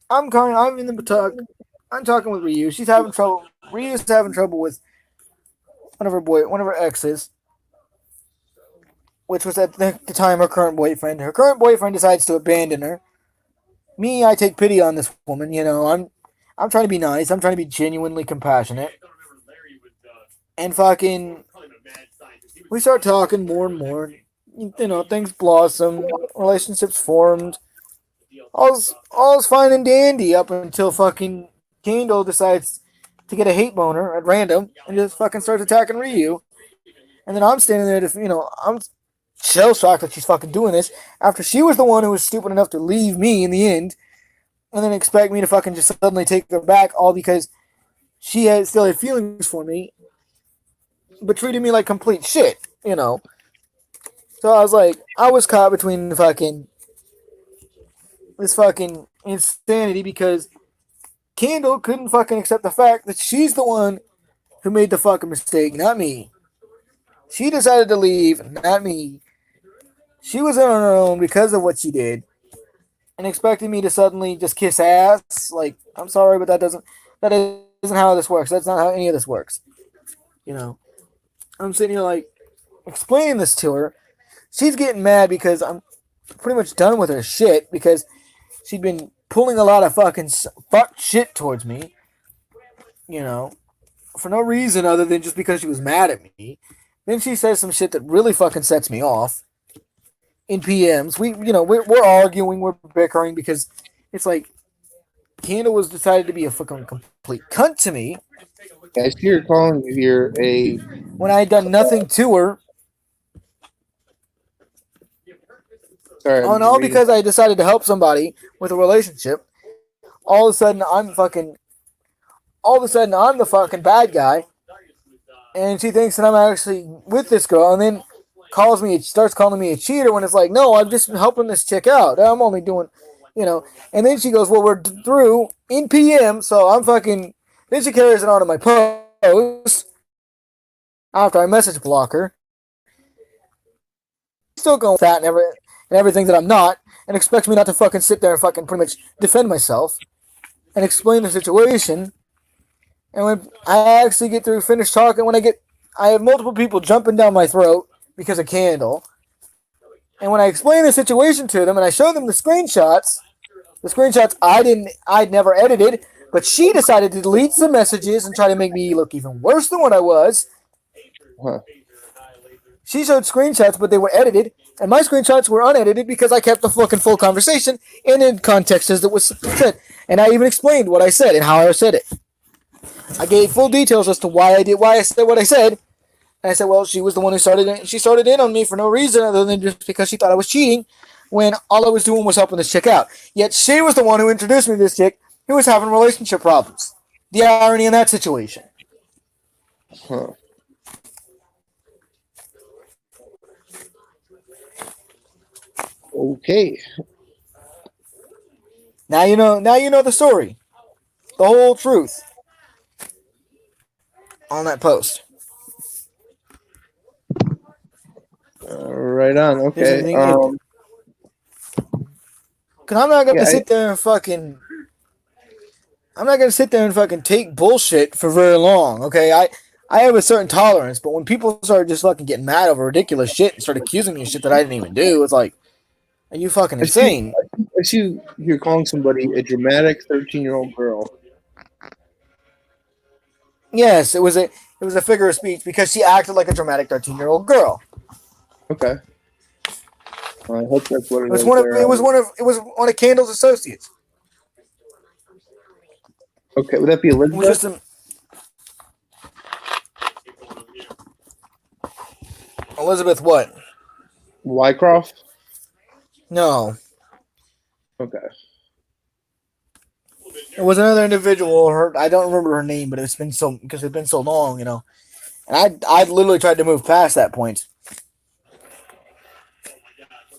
I'm talking with Ryu. She's having trouble. Ryu's having trouble with one of her exes, which was at the time her current boyfriend. Her current boyfriend decides to abandon her. Me, I take pity on this woman. I'm trying to be nice. I'm trying to be genuinely compassionate. And fucking, we start talking more and more. Things blossom. Relationships formed. All's fine and dandy up until fucking Kendall decides to get a hate boner at random and just fucking starts attacking Ryu. And then I'm standing there I'm shell shocked that she's fucking doing this after she was the one who was stupid enough to leave me in the end and then expect me to fucking just suddenly take her back all because she still had feelings for me but treated me like complete shit. So I was like, I was caught between this fucking insanity because Kendall couldn't fucking accept the fact that she's the one who made the fucking mistake, not me. She decided to leave, not me. She was on her own because of what she did. and expecting me to suddenly just kiss ass. Like, I'm sorry, but that isn't how this works. That's not how any of this works. You know, I'm sitting here like explaining this to her. She's getting mad because I'm pretty much done with her shit because she'd been pulling a lot of fucking fuck shit towards me. You know, for no reason other than just because she was mad at me. Then she says some shit that really fucking sets me off. In PMs, we're arguing, we're bickering because it's like Candle was decided to be a fucking complete cunt to me I see you're calling here a. when I had done nothing to her. Sorry, And all because I decided to help somebody with a relationship. All of a sudden, I'm the fucking bad guy, and she thinks that I'm actually with this girl, and then starts calling me a cheater when it's like, no, I'm just helping this chick out. I'm only doing, And then she goes, well, we're through in PM, so I'm fucking. Then she carries it on to my post after I message block her. Still going with that and everything that I'm not, and expects me not to fucking sit there and fucking pretty much defend myself and explain the situation. And when I actually get through, finish talking, I have multiple people jumping down my throat because of Candle. And when I explain the situation to them and I show them the screenshots I'd never edited, but she decided to delete some messages and try to make me look even worse than what I was. Huh. She showed screenshots, but they were edited, and my screenshots were unedited because I kept the fucking full conversation and in context as it was said. And I even explained what I said and how I said it. I gave full details as to why I said what I said. And I said, well, she was the one who started it. She started in on me for no reason other than just because she thought I was cheating when all I was doing was helping this chick out. Yet she was the one who introduced me to this chick who was having relationship problems. The irony in that situation. Huh. Okay. Now you know the story. The whole truth. On that post. Right on. Okay. Because I'm not gonna sit there and fucking. I'm not gonna sit there and fucking take bullshit for very long. Okay, I have a certain tolerance, but when people start just fucking getting mad over ridiculous shit and start accusing me of shit that I didn't even do, it's like, are you fucking insane? I see you're calling somebody a dramatic 13-year-old girl. Yes, it was a figure of speech because she acted like a dramatic 13-year-old girl. Okay. Well, I hope that's what It was one of Candle's associates. Okay, would that be It was Elizabeth? just Elizabeth what? Wycroft? No. Okay. It was another individual. I don't remember her name, but it's been so long, And I literally tried to move past that point.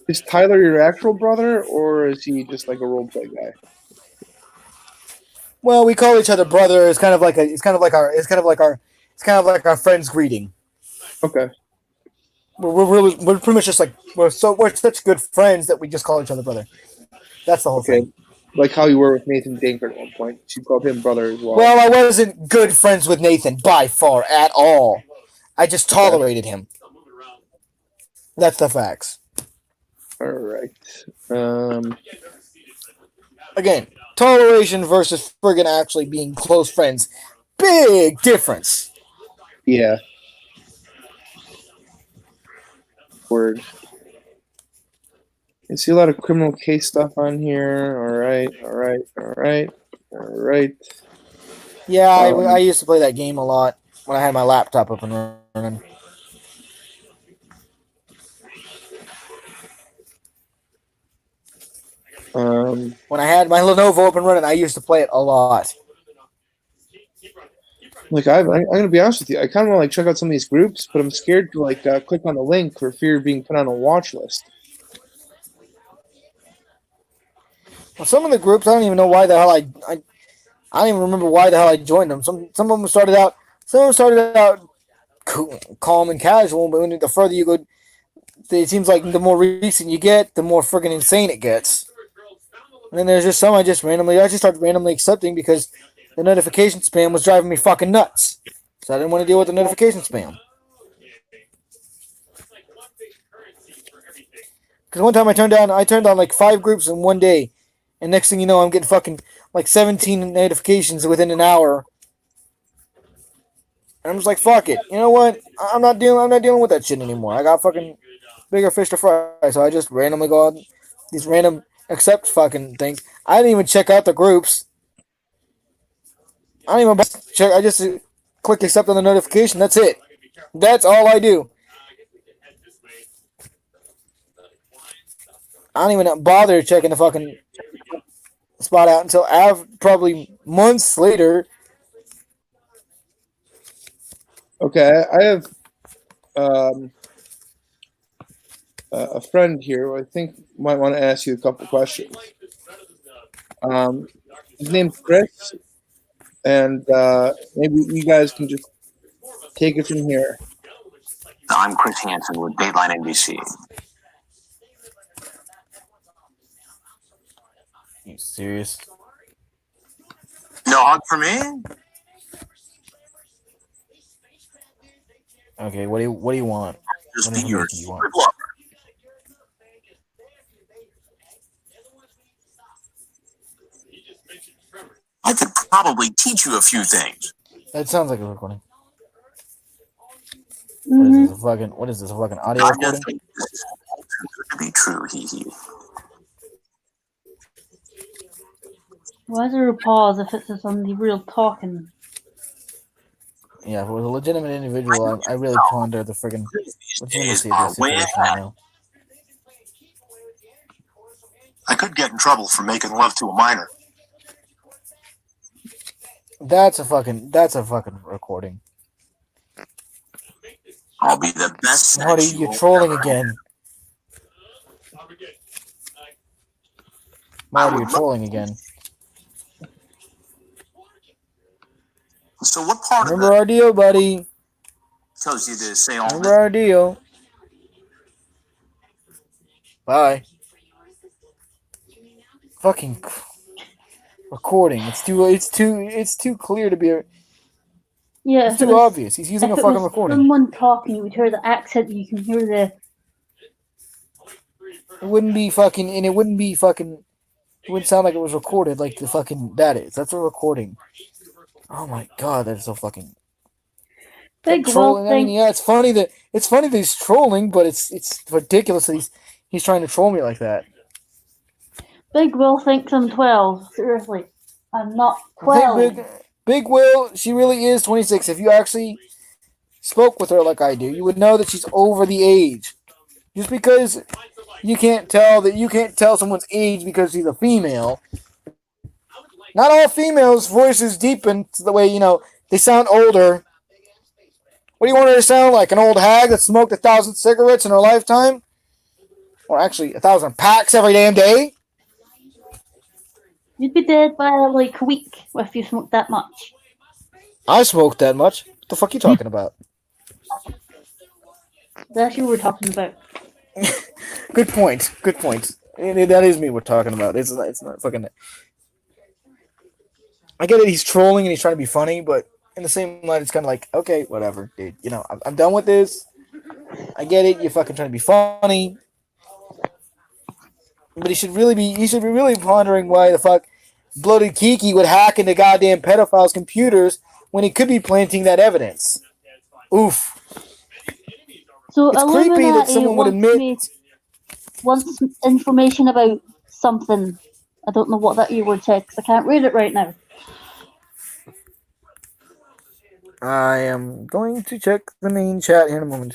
Is Tyler your actual brother, or is he just like a role play guy? Well, we call each other brother. It's kind of like our friend's greeting. Okay. We're pretty much just like we're such good friends that we just call each other brother. That's the whole thing. Like how you were with Nathan Dankert at one point. She called him brother as well. Well, I wasn't good friends with Nathan by far at all. I just tolerated him. That's the facts. All right. Again, toleration versus friggin' actually being close friends. Big difference. Yeah. Word. I see a lot of criminal case stuff on here. All right. Yeah, I used to play that game a lot when I had my laptop up and running. When I had my Lenovo up and running, I used to play it a lot. Like I'm gonna be honest with you, I kind of want to like check out some of these groups, but I'm scared to like click on the link for fear of being put on a watch list. Well, some of the groups, I don't even know why the hell I don't even remember why the hell I joined them. Some of them started out calm and casual, but when the further you go, it seems like the more recent you get, the more friggin' insane it gets. And then there's just some I just started randomly accepting because the notification spam was driving me fucking nuts. So I didn't want to deal with the notification spam. Because one time I turned on like 5 groups in one day, and next thing you know, I'm getting fucking like 17 notifications within an hour. And I'm just like, fuck it. You know what? I'm not dealing with that shit anymore. I got fucking bigger fish to fry. So I just randomly go on these random accept fucking things. I didn't even check out the groups. I don't even check. I just click accept on the notification. That's it. That's all I do. I don't even bother checking the fucking spot out until probably months later. Okay, I have a friend here who I think might want to ask you a couple questions. His name's Chris, and maybe you guys can just take it from here. I'm Chris Hansen with Dateline NBC. You serious? No hug for me? Okay, what do you want? Just What be your information do you want? secret lover. I could probably teach you a few things. That sounds like a recording. Mhm. What is this? A fucking audio I recording? just think this is all too good to be true, hee hee. Why is there a pause if it's somebody real talking? Yeah, if it was a legitimate individual, I really ponder the friggin' These legitimacy days of are this way situation right ahead. now. I could get in trouble for making love to a minor. That's a fucking recording. I'll be the best Marty, sex you're you'll trolling ever again. I Marty, would you're love- trolling again. So what part Remember of our deal, buddy. it tells you to say all Remember this? our deal. Bye. Fucking recording. It's too clear to be. Yeah, It's too obvious. He's using a if it fucking was recording. someone talking, you would hear the accent. You can hear the. It wouldn't be fucking, and it wouldn't be fucking. It wouldn't sound like it was recorded like the fucking that is. That's a recording. Oh my god, that's so fucking Big trolling. Will I mean, thinks yeah, it's funny that he's trolling, but it's ridiculous that he's trying to troll me like that. Big Will thinks I'm 12. Seriously, I'm not Okay, 12. Big Will, she really is 26. If you actually spoke with her like I do, you would know that she's over the age. Just because you can't tell someone's age because she's a female. Not all females' voices deepen to the way, they sound older. What do you want her to sound like? An old hag that smoked 1,000 cigarettes in her lifetime? Or actually, 1,000 packs every damn day? You'd be dead by like a week if you smoked that much. I smoked that much. What the fuck are you talking about? That's who we're talking about. Good point. That is me we're talking about. It's not fucking... I get it, he's trolling and he's trying to be funny, but in the same line, it's kind of like, okay, whatever, dude. I'm done with this. I get it, you're fucking trying to be funny. But he should be really pondering why the fuck Bloated Kiki would hack into goddamn pedophiles' computers when he could be planting that evidence. Oof. So It's creepy that Illuminati someone would admit... wants information about something. I don't know what that E-word said because I can't read it right now. I am going to check the main chat here in a moment.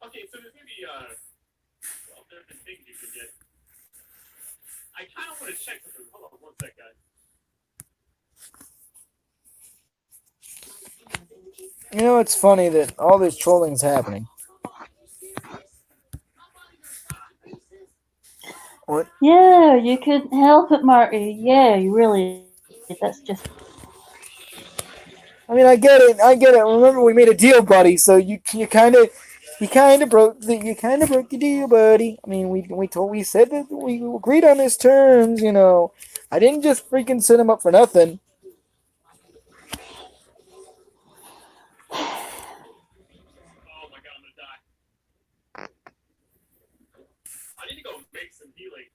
Okay, so there's maybe different things you can get. I kind of want to check something. Hold on one sec, guys. You know, it's funny that all this trolling is happening. What? Yeah, you couldn't help it, Marty. Yeah, you really. That's just. I mean, I get it. Remember, we made a deal, buddy. So you kind of broke your deal, buddy. I mean, we said that we agreed on these terms. You know, I didn't just freaking set him up for nothing. Oh my god, I'm gonna die. I need to go make some healing.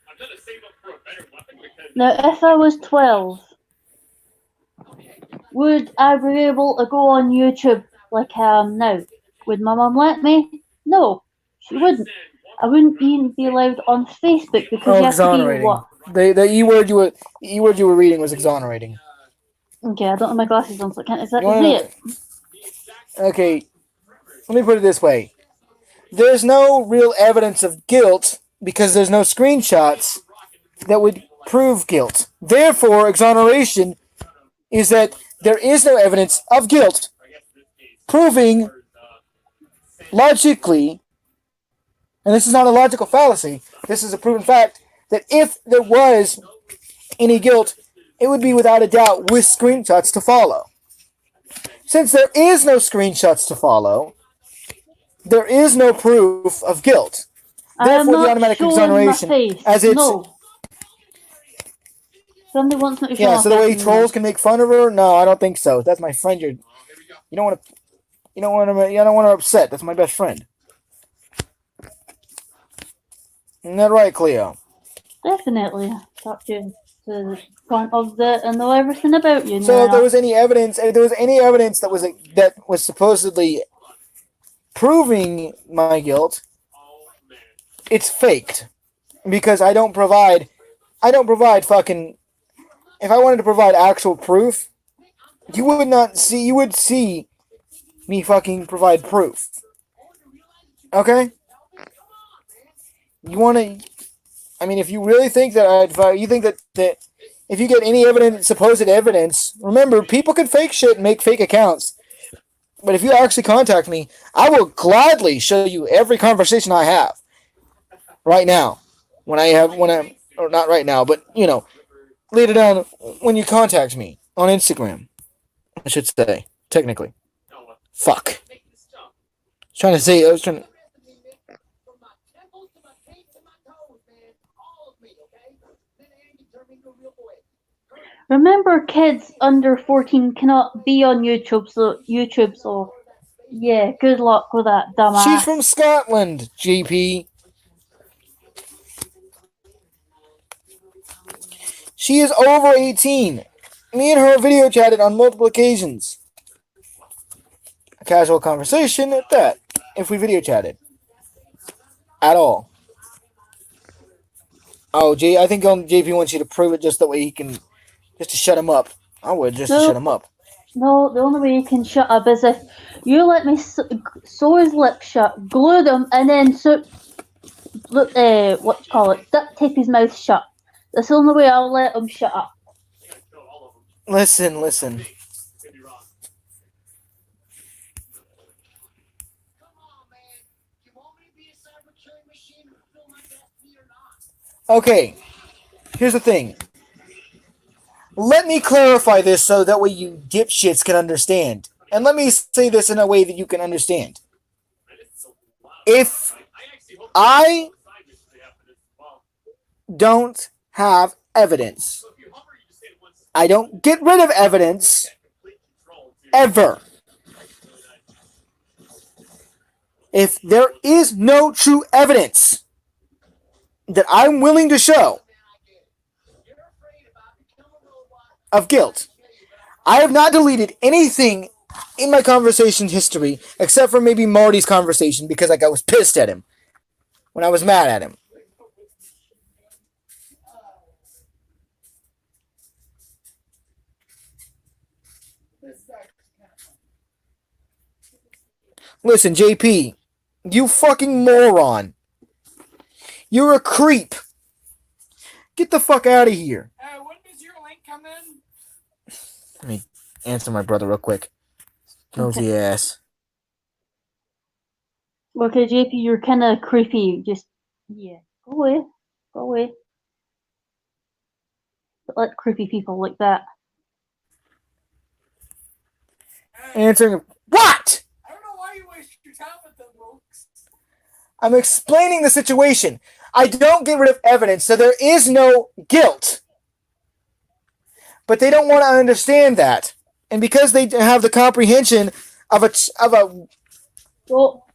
I'm gonna save up for a better weapon because Now, if I was 12, would I be able to go on YouTube like I am now? Would my mum let me? No, she wouldn't. I wouldn't even be allowed on Facebook because Oh, you have to be exonerating. what? The e word you were reading was exonerating. Okay, I don't have my glasses on, so I can't You exactly wanna- see it. Okay, let me put it this way. There's no real evidence of guilt because there's no screenshots that would prove guilt. Therefore, exoneration is that there is no evidence of guilt, proving logically, and this is not a logical fallacy, this is a proven fact, that if there was any guilt, it would be without a doubt with screenshots to follow. Since there is no screenshots to follow, there is no proof of guilt. I am Therefore, the not automatic showing my exoneration, face. as it's No. Somebody wants me to show yeah. my So the way face. trolls can make fun of her, no, I don't think so. That's my friend. You don't want to. You don't want to. You don't want her upset. That's my best friend. Isn't that right, Cleo? Definitely. Talk to the point of the and know everything about you So now. if there was any evidence, that was supposedly proving my guilt, it's faked because I don't provide fucking. If I wanted to provide actual proof, you would not see. You would see me fucking provide proof. Okay. You want to? I mean, if you really think that you think that if you get any evidence, supposed evidence, remember, people can fake shit and make fake accounts. But if you actually contact me, I will gladly show you every conversation I have right now. Or not right now, but later down when you contact me on Instagram, I should say, technically. Fuck. I was trying to. Remember, kids under 14 cannot be on YouTube. So yeah, good luck with that, dumbass. She's from Scotland, GP. She is over 18. Me and her video chatted on multiple occasions. A casual conversation at that, if we video chatted. At all. Oh, I think JP wants you to prove it just that way he can, just to shut him up. I would, just to shut him up. No, the only way you can shut up is if you let me sew his lips shut, glue them, and then duct tape his mouth shut. That's the only way I'll let him shut up. Listen. Okay, here's the thing. Let me clarify this so that way you dipshits can understand. And let me say this in a way that you can understand. If I don't have evidence, I don't get rid of evidence ever. If there is no true evidence that I'm willing to show of guilt, I have not deleted anything in my conversation history except for maybe Marty's conversation because I was pissed at him when I was mad at him. Listen, JP, you fucking moron. You're a creep. Get the fuck out of here. When does your link come in? Let me answer my brother real quick. Nosy ass. Okay, JP, you're kind of creepy. Just, yeah, go away. Go away. Don't let creepy people like that. Answering. What? I don't know why you waste your time with them, folks. I'm explaining the situation. I don't get rid of evidence, so there is no guilt. But they don't want to understand that. And because they have the comprehension of a Well,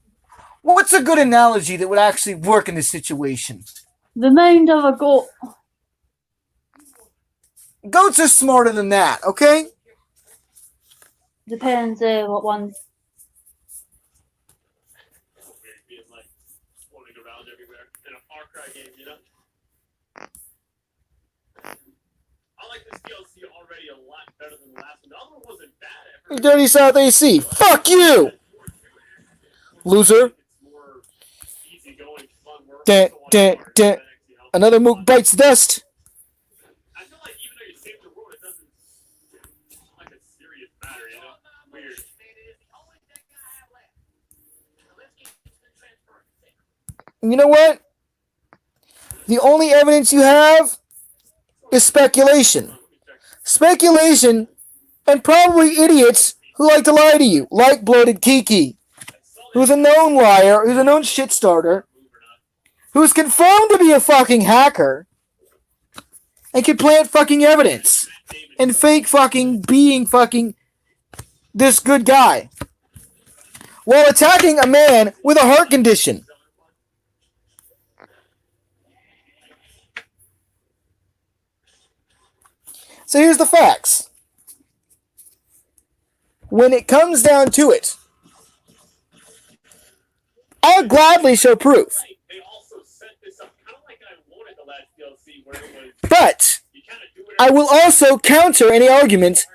what's a good analogy that would actually work in this situation? the mind of a goat. Goats are smarter than that, okay? Depends what one. Weird being like floating around everywhere in a Far Cry game, you know? I like this DLC already a lot better than the last one. The other one wasn't bad at first. Dirty South AC. Fuck you! Loser. It's more easygoing, fun work. Another mook bites dust. I feel like even though you save the world, it doesn't seem like a serious matter, you know? Weird. You know what? The only evidence you have is speculation. Speculation and probably idiots who like to lie to you, like Bloated Kiki, who's a known liar, who's a known shit starter, who's confirmed to be a fucking hacker, and can plant fucking evidence, and fake fucking being fucking this good guy, while attacking a man with a heart condition. So here's the facts. When it comes down to it, I'll gladly show proof. But I will also counter any argument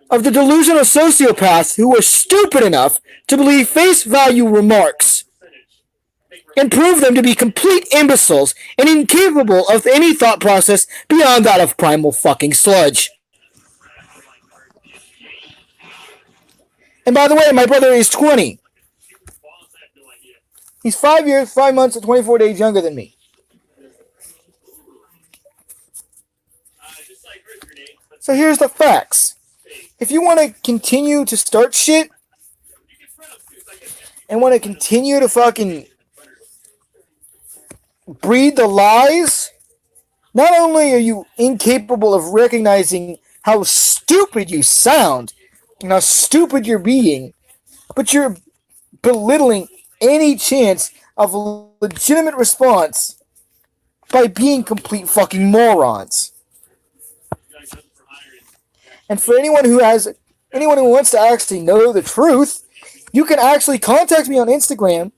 of the delusional sociopaths who were stupid enough to believe face value remarks and prove them to be complete imbeciles and incapable of any thought process beyond that of primal fucking sludge. And by the way, my brother is 20. He's 5 years, 5 months, and 24 days younger than me. So here's the facts. If you want to continue to start shit and want to continue to fucking breed the lies, not only are you incapable of recognizing how stupid you sound and how stupid you're being, but you're belittling any chance of a legitimate response by being complete fucking morons. And for anyone who wants to actually know the truth, you can actually contact me on Instagram.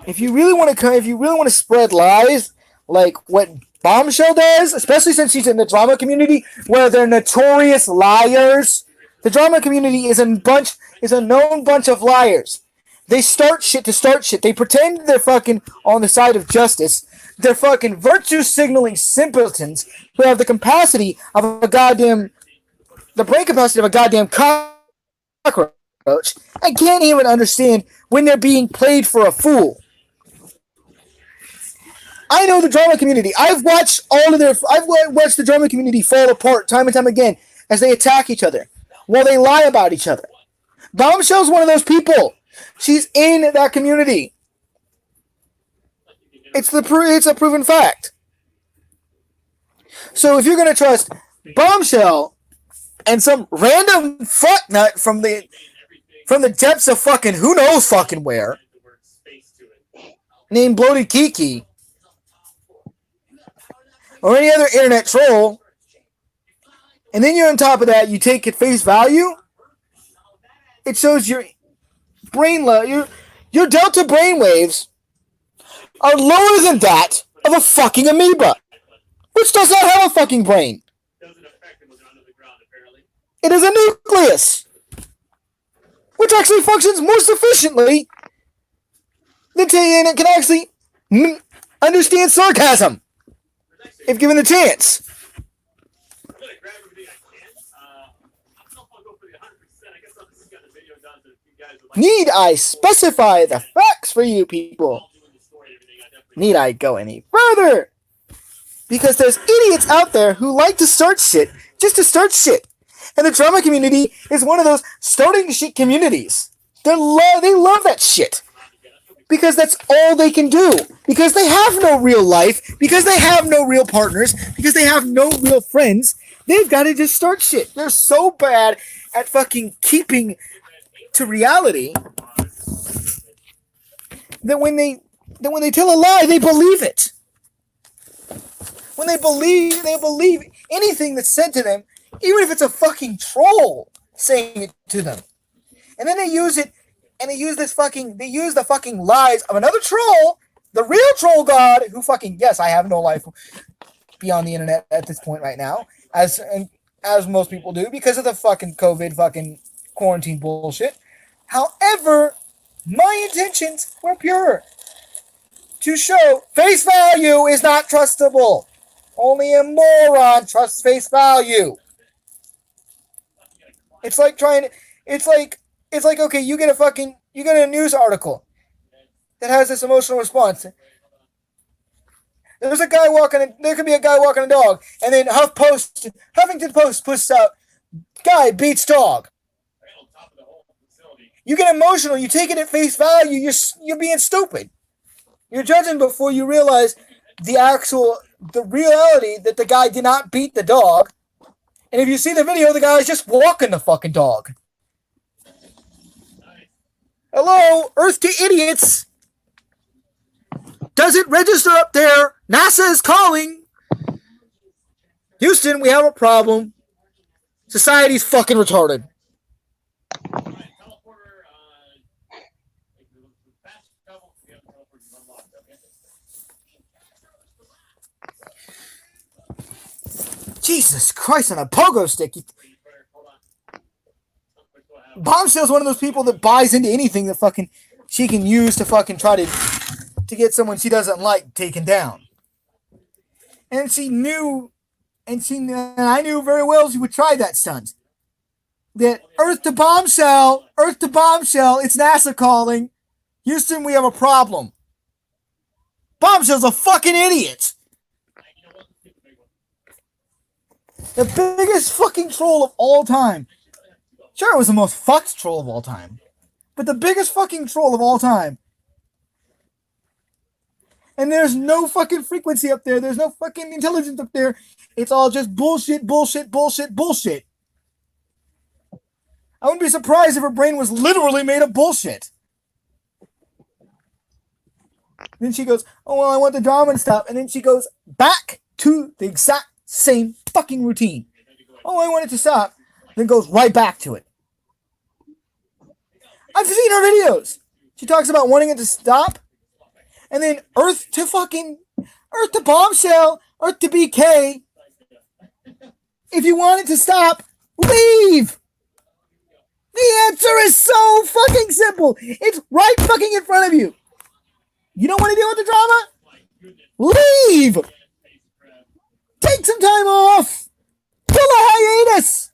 If you really want to spread lies like what Bombshell does, especially since she's in the drama community where they're notorious liars. The drama community is a known bunch of liars. They start shit to start shit. They pretend they're fucking on the side of justice. They're fucking virtue signaling simpletons who have the brain capacity of a goddamn cockroach and can't even understand when they're being played for a fool. I know the drama community. I've watched the drama community fall apart time and time again as they attack each other while they lie about each other. Bombshell's one of those people. She's in that community. It's a proven fact. So if you're gonna trust Bombshell and some random fucknut from the depths of fucking who knows fucking where, named Bloated Kiki, or any other internet troll, and then you're on top of that, you take at face value, it shows your delta brainwaves are lower than that of a fucking amoeba. which does not have a fucking brain. Doesn't affect them when they're under the ground, apparently. It is a nucleus, which actually functions more sufficiently than and it can actually understand sarcasm if given the chance. I'm gonna grab everything I can. I don't know if I'll go for the 100%. I guess I'll just get the video done so you guys would like. Need I specify the facts for you people? Need I go any further? Because there's idiots out there who like to start shit just to start shit. And the drama community is one of those starting shit communities. They love that shit. Because that's all they can do. Because they have no real life. Because they have no real partners. Because they have no real friends. They've got to just start shit. They're so bad at fucking keeping to reality that when they tell a lie, they believe it. When they believe anything that's said to them, even if it's a fucking troll saying it to them. And then they use it, and they use the fucking lies of another troll, the real troll god, who fucking, yes, I have no life beyond the internet at this point right now, as most people do, because of the fucking COVID fucking quarantine bullshit. However, my intentions were pure. To show face value is not trustable. Only a moron trusts face value. It's like okay, you get a news article that has this emotional response. There could be a guy walking a dog, and then Huffington Post puts out, guy beats dog. You get emotional, you take it at face value, you're being stupid. You're judging before you realize the reality that the guy did not beat the dog. And if you see the video, the guy is just walking the fucking dog. Hello, Earth to idiots. Does it register up there? NASA is calling. Houston, we have a problem. Society's fucking retarded. Jesus Christ, on a pogo stick. Bombshell's one of those people that buys into anything that fucking she can use to fucking try to get someone she doesn't like taken down. And I knew very well she would try that stunt. That Earth to Bombshell, it's NASA calling. Houston, we have a problem. Bombshell's a fucking idiot. The biggest fucking troll of all time. Sure, it was the most fucked troll of all time. But the biggest fucking troll of all time. And there's no fucking frequency up there. There's no fucking intelligence up there. It's all just bullshit, bullshit, bullshit, bullshit. I wouldn't be surprised if her brain was literally made of bullshit. Then she goes, oh, well, I want the drama and stuff. And then she goes back to the exact same fucking routine. Oh, I want it to stop. Then goes right back to it. I've seen her videos. She talks about wanting it to stop. And then Earth to Bombshell, Earth to BK. If you want it to stop, leave. The answer is so fucking simple. It's right fucking in front of you. You don't want to deal with the drama? Leave. Take some time off. Pull a hiatus.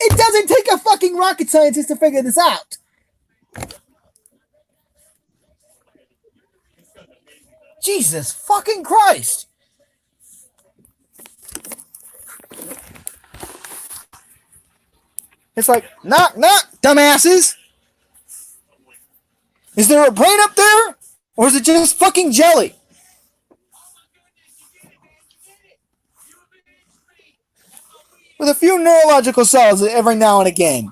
It doesn't take a fucking rocket scientist to figure this out. Jesus fucking Christ. It's like, knock, knock, dumbasses. Is there a brain up there? Or is it just fucking jelly? With a few neurological cells every now and again.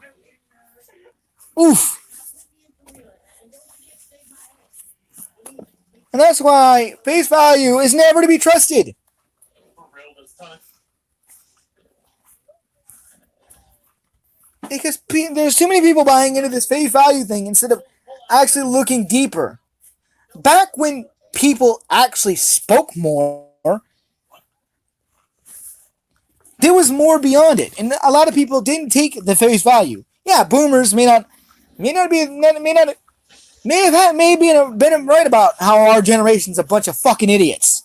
Oof. And that's why face value is never to be trusted. Because there's too many people buying into this face value thing instead of actually looking deeper. Back when people actually spoke more, there was more beyond it, and a lot of people didn't take the face value. Yeah, boomers may have been right about how our generation's a bunch of fucking idiots.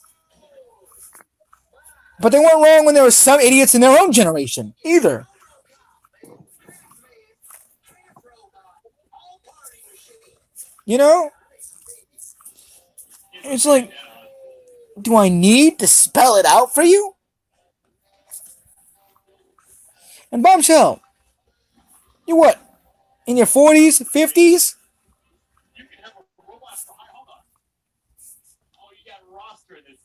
But they weren't wrong when there were some idiots in their own generation either. You know? It's like, do I need to spell it out for you? And Bombshell, you what? In your 40s, 50s?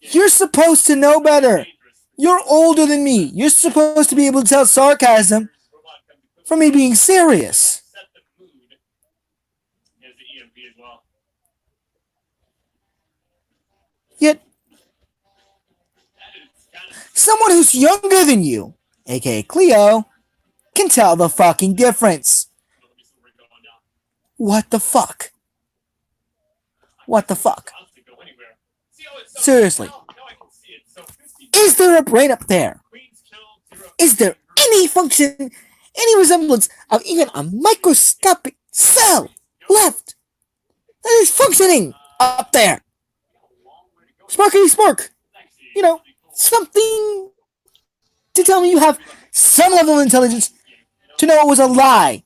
You're supposed to know better. You're older than me. You're supposed to be able to tell sarcasm from me being serious. Yet, someone who's younger than you, aka Cleo, can tell the fucking difference. What the fuck? What the fuck? Seriously. Is there a brain up there? Is there any function, any resemblance of even a microscopic cell left that is functioning up there? Sparkity spark. You know, something to tell me you have some level of intelligence to know it was a lie.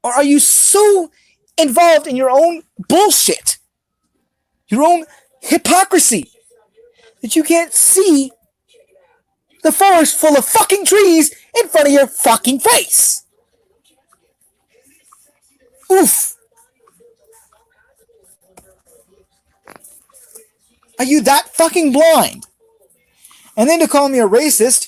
Or are you so involved in your own bullshit, your own hypocrisy, that you can't see the forest full of fucking trees in front of your fucking face? Oof. Are you that fucking blind? And then to call me a racist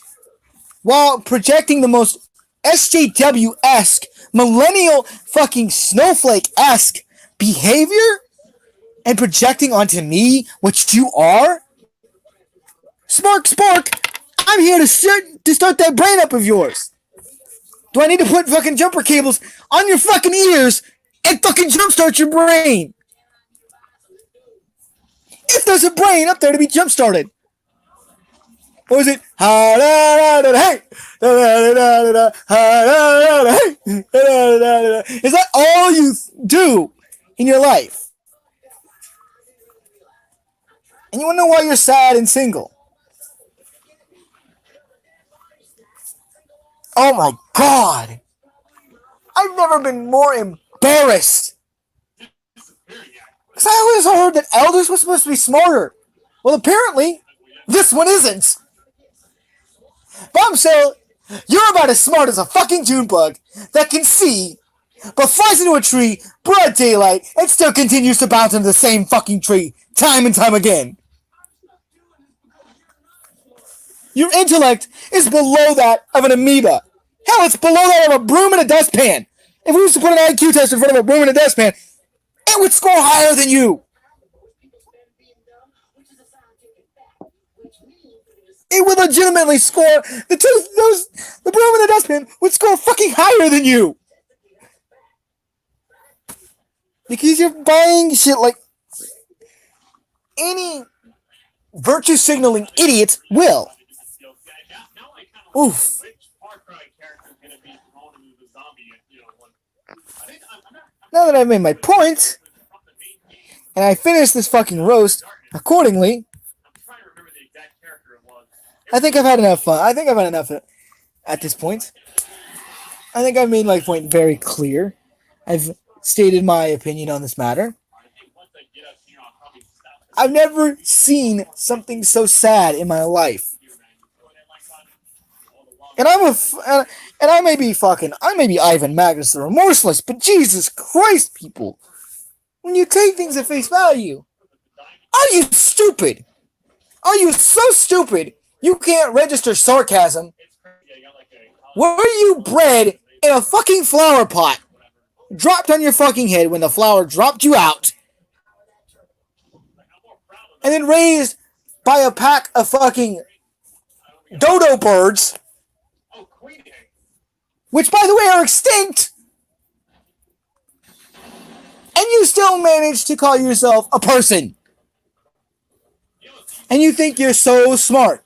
while projecting the most SJW-esque, millennial fucking snowflake-esque behavior and projecting onto me what you are? Spark, I'm here to start that brain up of yours. Do I need to put fucking jumper cables on your fucking ears and fucking jumpstart your brain? If there's a brain up there to be jump-started. Or is it is that all you do in your life? And you want to know why you're sad and single? Oh my god! I've never been more embarrassed. Because I always heard that elders were supposed to be smarter. Well, apparently, this one isn't. Bombshell, you're about as smart as a fucking June bug that can see, but flies into a tree, broad daylight, and still continues to bounce into the same fucking tree, time and time again. Your intellect is below that of an amoeba. Hell, it's below that of a broom in a dustpan. If we used to put an IQ test in front of a broom in a dustpan, it would score higher than you. It would legitimately score the broom in the dustpan would score fucking higher than you. Because you're buying shit like any virtue signaling idiot will. Oof. Now that I've made my point, and I finished this fucking roast accordingly, I think I've had enough fun. I think I've had enough at this point. I think I've made my point very clear. I've stated my opinion on this matter. I've never seen something so sad in my life. And I may be Ivan Magnus the Remorseless, but Jesus Christ, people, when you take things at face value, are you stupid? Are you so stupid you can't register sarcasm? Were you bred in a fucking flower pot, dropped on your fucking head when the flower dropped you out, and then raised by a pack of fucking dodo birds, which, by the way, are extinct, and you still manage to call yourself a person? and you think you're so smart.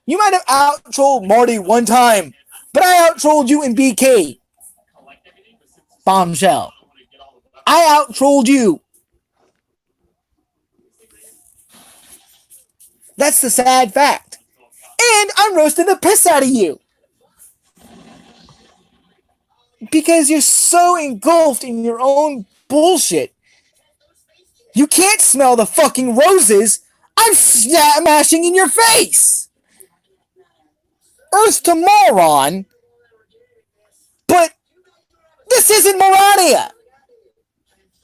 You might have out-trolled Marty one time, but I out-trolled you in BK. Bombshell. I out-trolled you. That's the sad fact. And I'm roasting the piss out of you. Because you're so engulfed in your own bullshit. You can't smell the fucking roses I'm smashing in your face. Earth to moron. But this isn't Morania.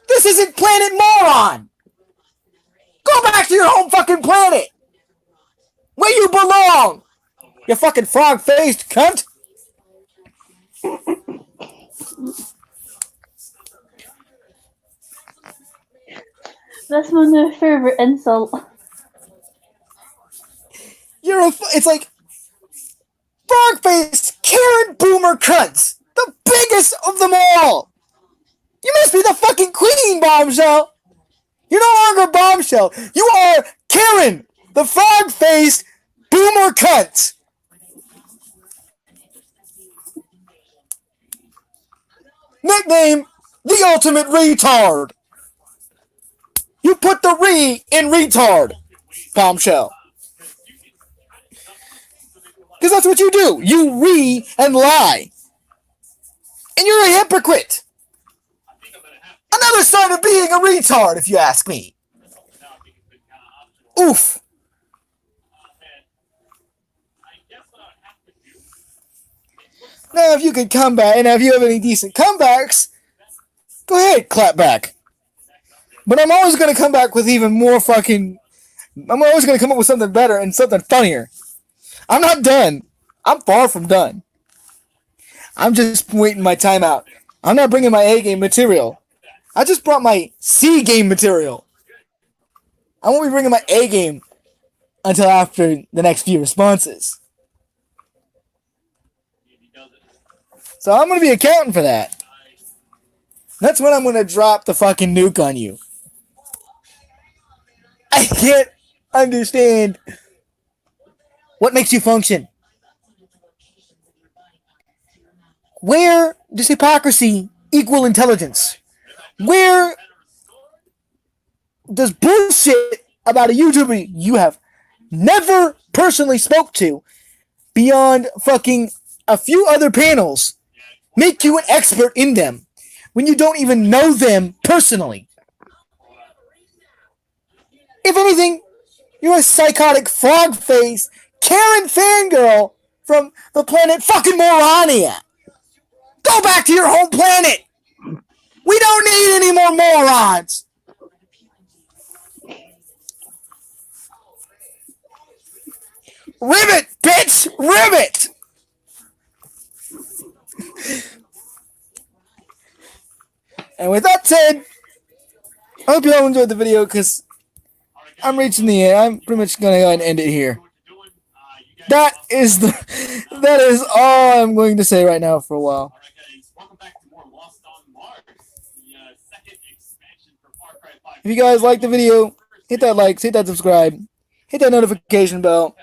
This isn't Planet Moron. Go back to your home fucking planet. Where you belong. You fucking frog-faced cunt. That's my new favorite insult. It's like frog-faced Karen Boomer cunts. The biggest of them all. You must be the fucking queen, Bombshell. You're no longer Bombshell. You are Karen, the frog-faced Boomer cunt. Nickname, the ultimate retard. You put the re in retard, Bombshell. Because that's what you do. You re and lie. And you're a hypocrite. Another sign of being a retard, if you ask me. Oof. Now, if you could come back, and if you have any decent comebacks, go ahead, clap back. But I'm always going to come back with even more fucking... I'm always going to come up with something better and something funnier. I'm not done. I'm far from done. I'm just waiting my time out. I'm not bringing my A-game material. I just brought my C-game material. I won't be bringing my A-game until after the next few responses. So I'm going to be accounting for that. That's when I'm going to drop the fucking nuke on you. I can't understand what makes you function. Where does hypocrisy equal intelligence? Where does bullshit about a YouTuber you have never personally spoke to beyond fucking a few other panels make you an expert in them when you don't even know them personally? If anything, you're a psychotic frog-faced Karen fangirl from the planet fucking Morania. Go back to your home planet. We don't need any more morons. Ribbit, bitch, ribbit. And with that said, I hope you all enjoyed the video because I'm reaching the end. I'm pretty much gonna go ahead and end it here. That is all I'm going to say right now for a while. If you guys like the video, hit that like, hit that subscribe, hit that notification bell.